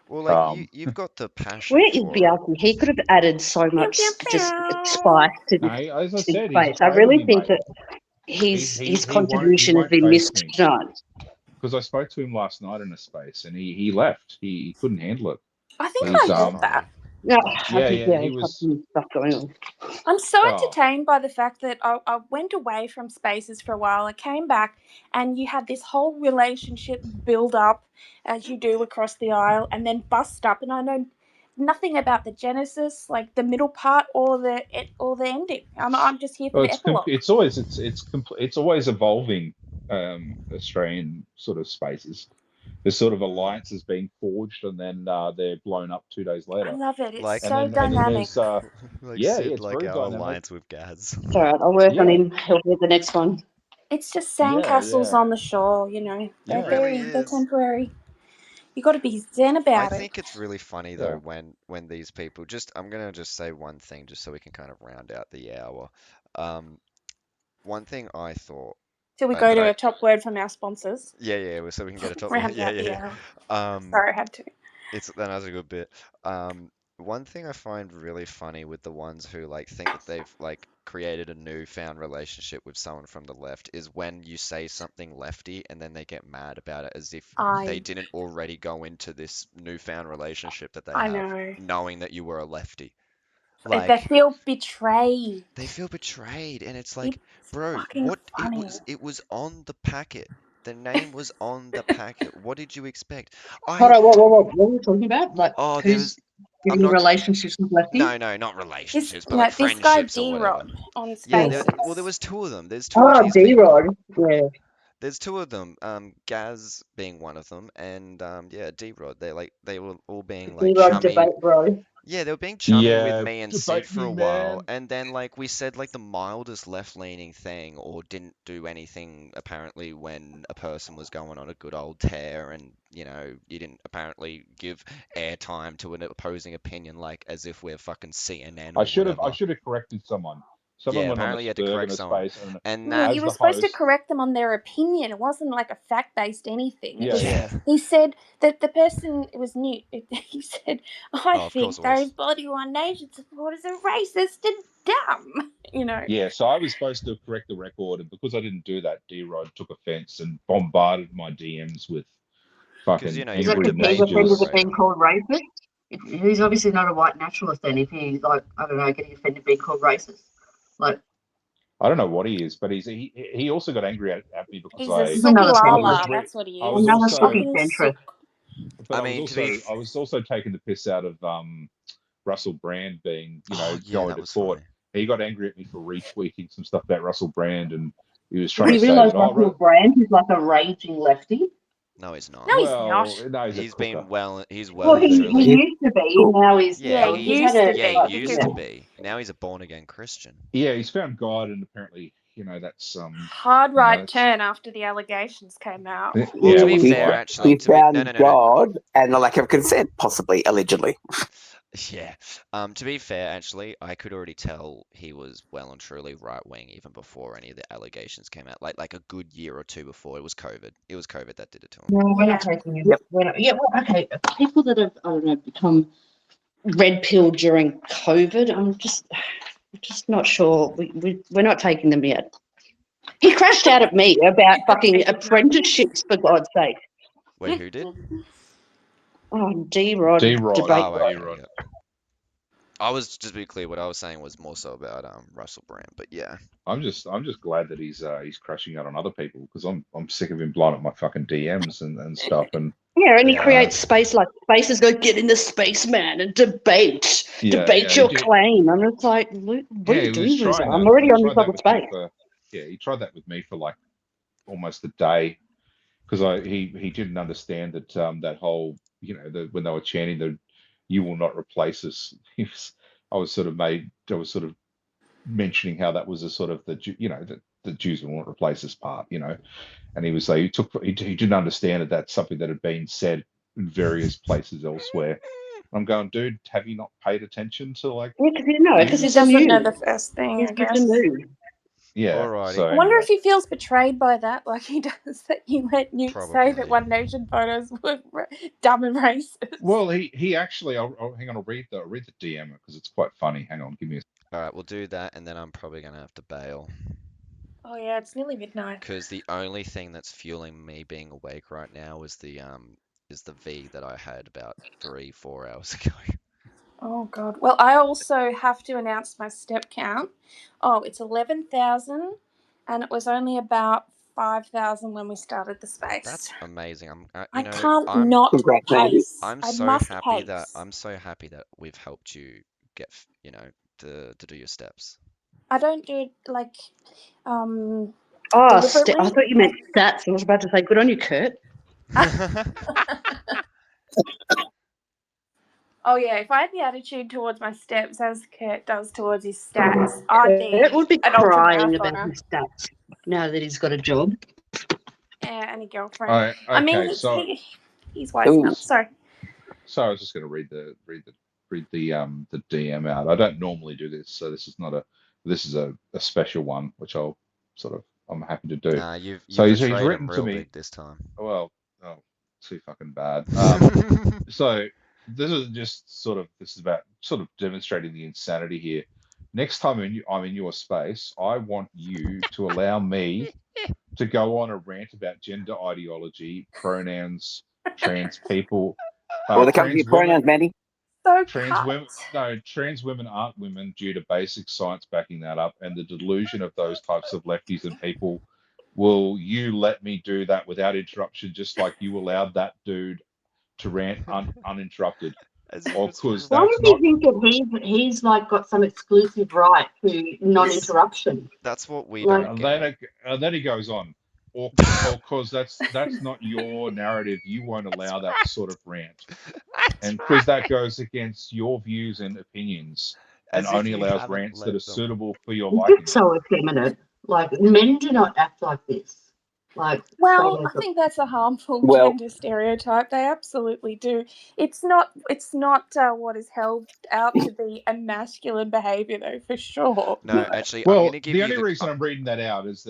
Well, like you've got the passion.
Where is Biaki? He could have added so much just spice to this.
As I said,
space. I really think that his contribution has been missed tonight.
Because I spoke to him last night in a space, and he left. He couldn't handle it.
I think I heard that.
No, I think he was stuff going on.
I'm so
Oh.
entertained by the fact that I went away from Spaces for a while. I came back, and you had this whole relationship build up as you do across the aisle, and then bust up. And I know nothing about the genesis, like the middle part or the ending. I'm just here for
Well,
the epilogue.
it's always evolving. Australian sort of spaces. There's sort of alliances being forged, and then they're blown up 2 days
I
later.
love it. It's
Like-
so
And then
dynamic.
there's
Like
yeah,
Sid,
it's
like
very
our
dynamic.
alliance with Gaz.
It's all right. I'll work on
Yeah.
him. He'll be the next one.
It's just
Yeah,
sandcastles
yeah.
on the shore, you know. They're
Yeah.
really
they're
is.
temporary. You got to be zen
I
about it.
think it's really funny though when these people I'm gonna just say one thing just so we can kind of round out the hour. One thing I thought
Till we go
that
to a top word from our sponsors.
yeah, so we can get a top
Round
yeah,
out the
yeah.
hour. Sorry, I had to.
That was a good bit. One thing I find really funny with the ones who like think that they've like created a newfound relationship with someone from the left is when you say something lefty and then they get mad about it as if they didn't already go into this newfound relationship that they
I
have,
know.
knowing that you were a lefty.
They
Like
feel betrayed.
they feel betrayed, and it's like,
It's
bro,
fucking
what
funny.
it was on the packet. The name was on the packet. What did you expect?
Hold on, what are we talking about? Like,
Oh,
who's
I'm
giving
not
relationships with Lefty?
No, not relationships, but like
this guy
friendships or whatever.
D-Rod on
Yeah,
Spaces.
there was two of them. There's two of
Oh,
these people.
D-Rod. Yeah.
There's two of them. Gaz being one of them, and yeah, D-Rod. They were all being like
D-Rod
chummy.
debate, bro.
Yeah, they were being chummy with
Yeah,
me and Sid
debate
for
me,
a while,
man.
and then like we said like the mildest left-leaning thing, or didn't do anything apparently when a person was going on a good old tear, and you know you didn't apparently give airtime to an opposing opinion, like as if we're fucking CNN or
I should
whatever.
have corrected someone. Someone
Yeah,
went on a
apparently you had to
spur in
correct
a
someone,
space, and
and
Yeah,
that
you
as
were
the
supposed to
host,
correct them on their opinion. It wasn't like a fact-based anything. It
yeah,
was.
yeah.
He said that the person was new. He said, "I
Oh, of course
think
it was.
those Body One Nation supporters are racist and dumb." You know.
Yeah, so I was supposed to correct the record, and because I didn't do that, D-Rod took offense and bombarded my DMs with
Because you
fucking
know
Is
he's a
that
angry
because he's
debate
offended
messages.
at being
moderator.
called racist? He's obviously not a white nationalist then if he's like, I don't know, getting offended being called racist. Like,
I don't know what he is, but he also got angry at me because
He's a
he's another
sookie
was
lala.
centrist.
re
That's what he
I
is.
was
He's a
Another
also
fucking
fucking
centrist.
sook.
but
I mean, to be
I was also taking the piss out of Russell Brand being,
oh yeah,
going
that
to
was
court.
funny.
He got angry at me for retweeting some stuff about Russell Brand, and he was
Does
trying
he
to say
realise
that,
Russell Brand is like a raging lefty?
No, he's not.
No, he's
well,
not.
no, he's a
He's
cooker.
he's
Well,
well
He's
and
a
he
truly.
used to be, and now he's,
Yeah,
Yeah,
he's had
used to
a,
yeah,
be.
he
like,
used
yeah.
to be. Now he's a born again Christian.
yeah, he's found God, and apparently, that's
Hard right turn after the allegations came out.
Well,
yeah,
to
it
be
wasn't
fair,
right.
actually,
He
to be no,
found
no, no, no.
God and the lack of consent, possibly, allegedly.
Yeah. To be fair, actually, I could already tell he was well and truly right wing even before any of the allegations came out. Like a good year or two before. It was COVID. It was COVID that did it to him.
No, we're
Yeah.
not taking him. We're not, yeah, well, okay. People that have, I don't know, become red pilled during COVID, I'm just not sure. We're not taking them yet. He crashed out at me about fucking apprenticeships, for God's sake.
Wait, who did?
Oh, D-Rod
D-Rod.
debate.
Oh, okay,
D-Rod.
yeah. I was just to be clear, what I was saying was more so about Russell Brand, but yeah.
I'm just glad that he's crashing out on other people, because I'm sick of him blowing up my fucking DMs and stuff. And
Yeah, and he
Yeah.
creates space like Spaces go, get in the space, man, and debate
yeah,
your
he did.
claim. I'm just like, what are
Yeah,
you
he
doing,
was
loser?
trying
I'm
that.
already
He
on this
tried that
other
with me
space.
for he tried that with me for like almost a day, because he didn't understand that that whole, when they were chanting the "You will not replace us." I was sort of mentioning how that was a sort of the Jews will not replace us part, and he was like, he didn't understand that that's something that had been said in various places elsewhere. I'm going, dude, have you not paid attention to like
Yeah, because
He
he's
news?
a
doesn't know the
new.
first thing,
He's
I
just a
guess.
new.
Yeah.
Alrighty.
So
I wonder
anyway,
if he feels betrayed by that, like he does that you let Newt say that
Probably.
One Nation photos were dumb and racist.
well, he actually, hang on, I'll read the DM because it's quite funny. Hang on, give me a.
Alright, we'll do that, and then I'm probably gonna have to bail.
Oh yeah, it's nearly midnight.
Because the only thing that's fueling me being awake right now is the V that I had about 3-4 hours ago.
Oh God. Well, I also have to announce my step count. Oh, it's 11,000, and it was only about 5,000 when we started the space.
That's amazing.
I can't not
Congrats, Mandy.
pace.
I'm
I
so
must
happy
pace.
that we've helped you get, to do your steps.
I don't do it like
Oh, I
deliberately.
thought you meant stats. I was about to say, good on you, Kurt.
Oh yeah, if I had the attitude towards my steps as Kurt does towards his stats, I'd be
Kurt would be
an
crying about
ultramarathoner.
his stats now that he's got a job.
And a girlfriend.
All right,
I mean,
okay, so
he's wising up. Sorry.
I was just going to read the DM out. I don't normally do this, so this is a special one, which I'm happy to do.
Nah, you've
So he's
betrayed
written
him
to
real
me.
big this time.
Well, too fucking bad. So this is about sort of demonstrating the insanity here. Next time I'm in your space, I want you to allow me to go on a rant about gender ideology, pronouns, trans people,
Well, the company
trans
pronouns,
women.
Mandy.
So
Trans women aren't women due to basic science backing that up, and the delusion of those types of lefties and people. Will you let me do that without interruption, just like you allowed that dude to rant uninterrupted? Or because
Why
that's
would he
not.
think that he's like got some exclusive right to non-interruption?
That's what we
Like,
don't get.
And then he goes on, or because that's not your narrative. You won't allow that sort of rant, and because that goes against your views and opinions, and
As if
only
you
allows
haven't
rants that
led
are
them.
suitable for your
this
liking.
is so effeminate. Like, men do not act like this. Like,
well, I think that's a harmful gender stereotype. They absolutely do. It's not what is held out to be a masculine behaviour, though, for sure.
No, actually, I'm
Well,
going to give
the
you
only
the.
reason I'm reading that out is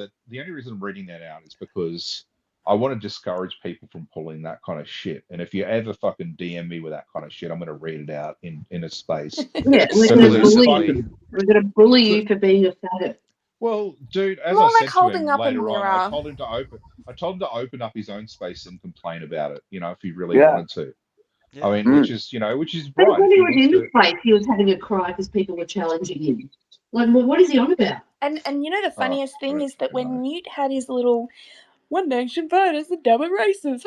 because I want to discourage people from pulling that kind of shit. And if you ever fucking DM me with that kind of shit, I'm going to read it out in a space.
yeah, we're going to bully you. We're going to bully you for being a faggot.
Well, dude, as
More
I
like
said to
holding
him
up a
later on, I
mirror.
told him to open up his own space and complain about it. If he really wanted to.
Yeah.
I mean, which is
But
right.
when
If
he
he
was
wants
in the
to.
space, he was having a cry because people were challenging him. Like, well, what is he on about?
And the funniest thing is that when
know.
Newt had his little "One Nation voters the dumb and racist,"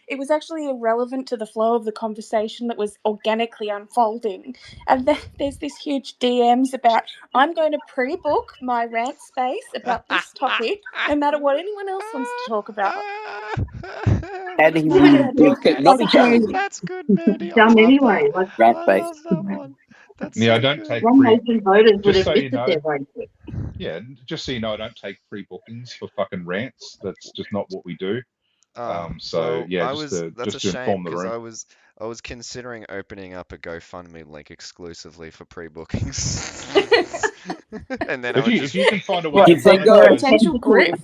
it was actually irrelevant to the flow of the conversation that was organically unfolding. And then there's this huge DMs about, I'm going to pre-book my rant space about this topic, no matter what anyone else wants to talk about.
And he
Yeah,
could not be challenged.
That's good, Mandy. I
dumb
love
anyway.
that.
Like,
Rant
I
space.
love that one. That's
Yeah,
so
I don't
good.
take
One Nation voters would
just
have
so you
missed
know.
their racist.
Yeah, just so you know, I don't take pre-bookings for fucking rants. That's just not what we do. So yeah,
That's a
just to
shame
inform the
because
room.
I was considering opening up a GoFundMe link exclusively for pre-bookings. And then
If you can find a way
What,
to
Give them
monetize,
potential grift.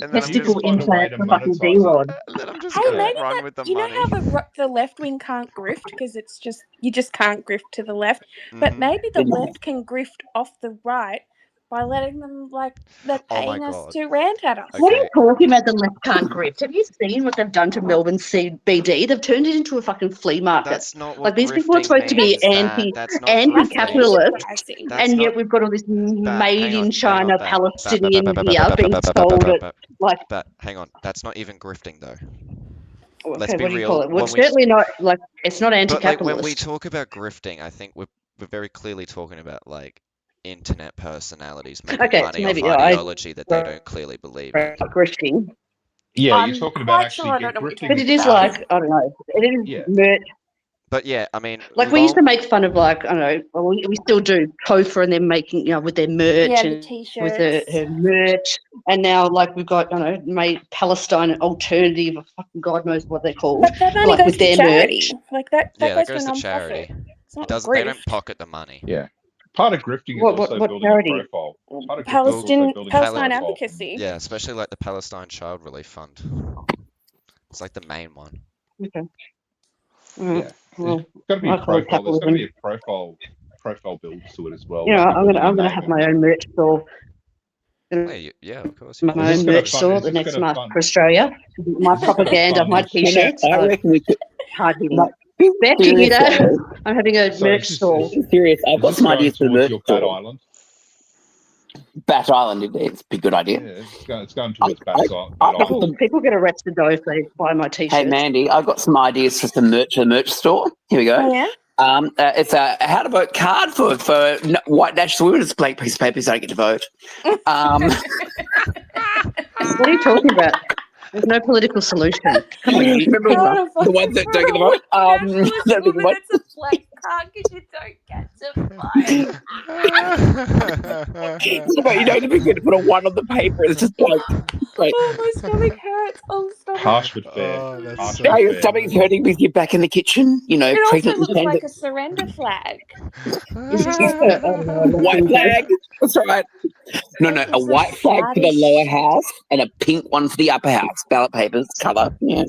and then I'm
Testicle
just
implant for fucking
monetize it.
D-Rod.
and then I'm just
Hey,
gonna
maybe
run
that.
with the
You know
money.
how the left wing can't grift because it's just you just can't grift to the left, but
Mhm.
maybe the left can grift off the right by letting them
Oh my
paying us
God.
to rant at us.
What are you
Okay.
talking about, the left can't grift? Have you seen what they've done to Melbourne CBD? They've turned it into a fucking flea market.
That's not
Like,
what
these people are
grifting
supposed to be
means. That's not
anti-capitalist,
grifting.
That's
That's
and
not
yet we've got all this made
hang
in
on,
China
Bat.
Palestinian here being sold at, like,
Bat, hang on. That's not even grifting though. Let's
okay,
be
what do you
real.
call it? Well,
When
it's
we
certainly not, like, it's not
But like when we
anti-capitalist.
talk about grifting, I think we're very clearly talking about like internet personalities making
Okay, so
money off
maybe I
ideology that they don't clearly believe in.
grifting,
Yeah, you're
I'm
talking about
quite sure
actually
I don't know what you're
grifting
but
talking
it
is
is
about.
charging.
like, I don't know, it is
Yeah.
merch.
But yeah, I mean,
Like, we used to make fun of, like, I don't know, well, we still do, Topher and them making, with their merch
Yeah, the
and
t-shirts.
with her merch. And now, like, we've got, made Palestine an alternative, or fucking God knows what they're called.
But that money
Like,
goes
with
to
their
charity.
merch.
Like that
yeah,
goes
that goes
to
to
non-profit.
charity.
It's not
It doesn't. They don't
grift.
pocket the money.
Yeah. Part of grifting is also
What
building
charity?
a profile. Part of grifting is also
Palestine
building a
Palestine
profile.
advocacy.
Yeah, especially like the Palestine Child Relief Fund. It's like the main one.
Okay.
Yeah.
Well,
There's got to be
I
a
call it
profile. There's got to be
capitalism.
a profile build to it as well. Like
I'm
when you
gonna
name
have
it.
my own merch store.
Yeah, of course you
My
can.
own merch store, the next Mask for Australia. My propaganda, my
And
t-shirts
I
are
reckon we could.
hard hitting. Beck, you hear that?
Seriously,
I'm having a
So
merch
is this,
stall.
is,
serious. I've
is
got
this
some
going
ideas for the
towards
merch
your Bat
store.
Island?
Bat Island, indeed. It's a good
Yeah,
idea.
it's going towards Bat
I,
Island.
I've got some,
People get arrested though if they buy my
hey,
t-shirts.
Mandy, I've got some ideas for some merch for the merch store. Here we go.
Oh yeah.
It's a how to vote card for white national women. It's a blank piece of paper, so I don't get to vote.
What are you talking about? There's no political solution. Come on, you
Remember
paper.
the ones that don't get the vote?
Nationalist
That'd be the
woman,
one.
it's a blank card because you don't get to vote.
But you don't even get to put a 1 on the paper. It's just like, like
Oh, my stomach hurts. Oh, stop it.
Harsh but fair.
Oh, that's
Harsh
so
but
hey, your
fair.
stomach's hurting because you're back in the kitchen, you know,
It
pregnant
also
and
looks
tender.
like a surrender flag.
Is this like a
White flag. That's right. No, a
It's a
white flag for the
faddish-
lower house and a pink one for the upper house. Ballot papers, colour. Yeah.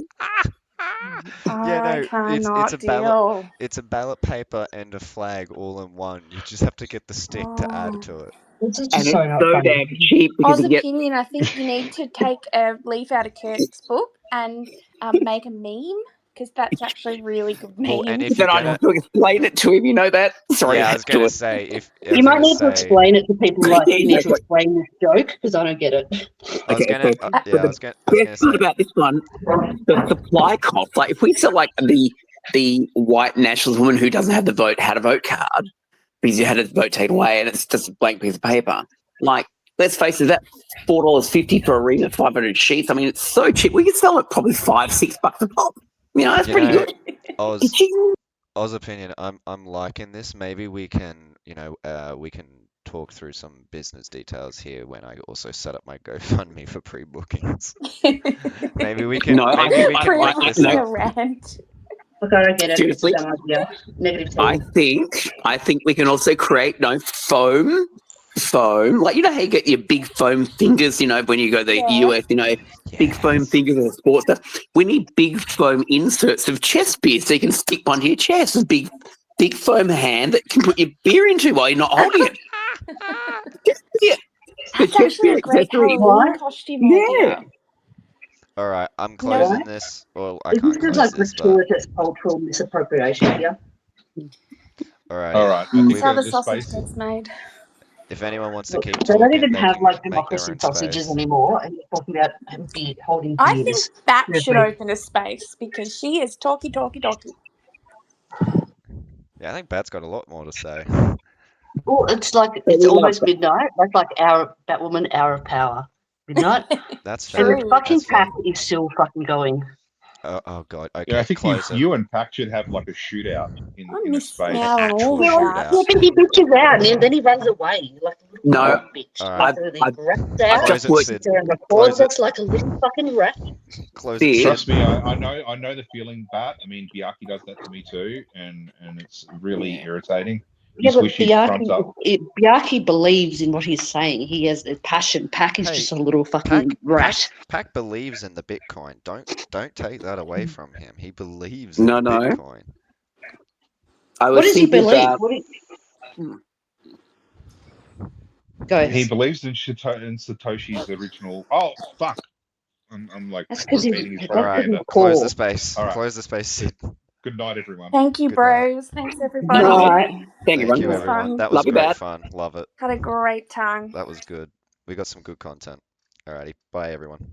Yeah, no,
I
it's
cannot
a ballot.
deal.
It's a ballot paper and a flag all in one. You just have to get the stick to add
Oh.
to it.
This is
And
just
it's
so not
so
funny.
damn cheap because
Oz
you can get.
opinion, I think you need to take a leaf out of Kurt's book and make a meme because that's actually really good meme.
Well, and if
Then
you're
I'd
gonna,
have to explain it to him. You know that. Sorry,
yeah, I
I
was
had to do
gonna
it.
say if
You might need to explain it to people like you need to explain this joke because I don't get it.
I was
Okay,
gonna,
so
yeah, I was
the
gonna
best part
say.
about this one, the supply cost. Like, if we sell like the white nationalist woman who doesn't have the vote, had a vote card because you had a vote taken away, and it's just a blank piece of paper. Like, let's face it, that's $4.50 for a ream of 500 sheets. I mean, it's so cheap. We could sell it probably $5-6 a pop. You know, that's pretty good.
Oz opinion, I'm liking this. Maybe we can, we can talk through some business details here when I also set up my GoFundMe for pre-bookings. Maybe we can.
No,
maybe we can wrap this
Pre-booking
up.
a rant.
Look, I don't get it.
Seriously?
It's a dumb idea. Negative
I think we can also create foam. Like, you know how you get your big foam fingers, when you go to the US, big foam fingers of sports stuff. We need big foam inserts of chest beer so you can stick one to your chest. A big foam hand that can put your beer into while you're not holding it. Yeah.
That's actually a great Halloween costume idea.
All right, I'm closing this. Well, I can't
This is
close
like
this, but
gratuitous cultural misappropriation here.
all right.
All right. I think
That's how the
this
sausage
space.
gets made.
If anyone wants to
Look,
keep
they don't
talking,
even
they
have
can
like
make their
democracy
own
sausages
space.
anymore, and you're talking about holding
I
beers.
think Bat should
Seriously.
open a space because she is talky.
Yeah, I think Bat's got a lot more to say.
Well, it's like it's almost midnight. That's like Batwoman, hour of power. Midnight.
That's
And
fair.
the fucking
That's fair.
pack is still fucking going.
Oh god. Okay.
Yeah, I think
close it.
you and Pac should have like a shootout in a space.
out on all of that.
Yeah, but he bitches out and then he runs away like a little
No.
bitch.
All
Like
right.
he raps out,
Close it,
sits
Sid.
there and
Close
records
it.
us like a little fucking rat.
Close it, Sid.
Trust me, I know the feeling, Bat. I mean, Biaki does that to me too, and it's really irritating.
Yeah, but
Wishy trumps up.
Biaki believes in what he's saying. He has a passion. Pac is just a little fucking rat.
Pac believes in the Bitcoin. Don't take that away from him. He believes in
No.
Bitcoin.
What does he believe? Go.
He believes in Satoshi's original. Oh fuck! I'm like repeating his
All right,
propaganda.
close the space.
All right.
Close the space, Sid.
Good night, everyone.
Thank you,
Good night.
bros. Thanks, everybody.
Thank you,
Thank you, everyone. That was
Love you,
great
Bat.
fun. Love it.
Had a great time.
That was good. We got some good content. Alrighty. Bye, everyone.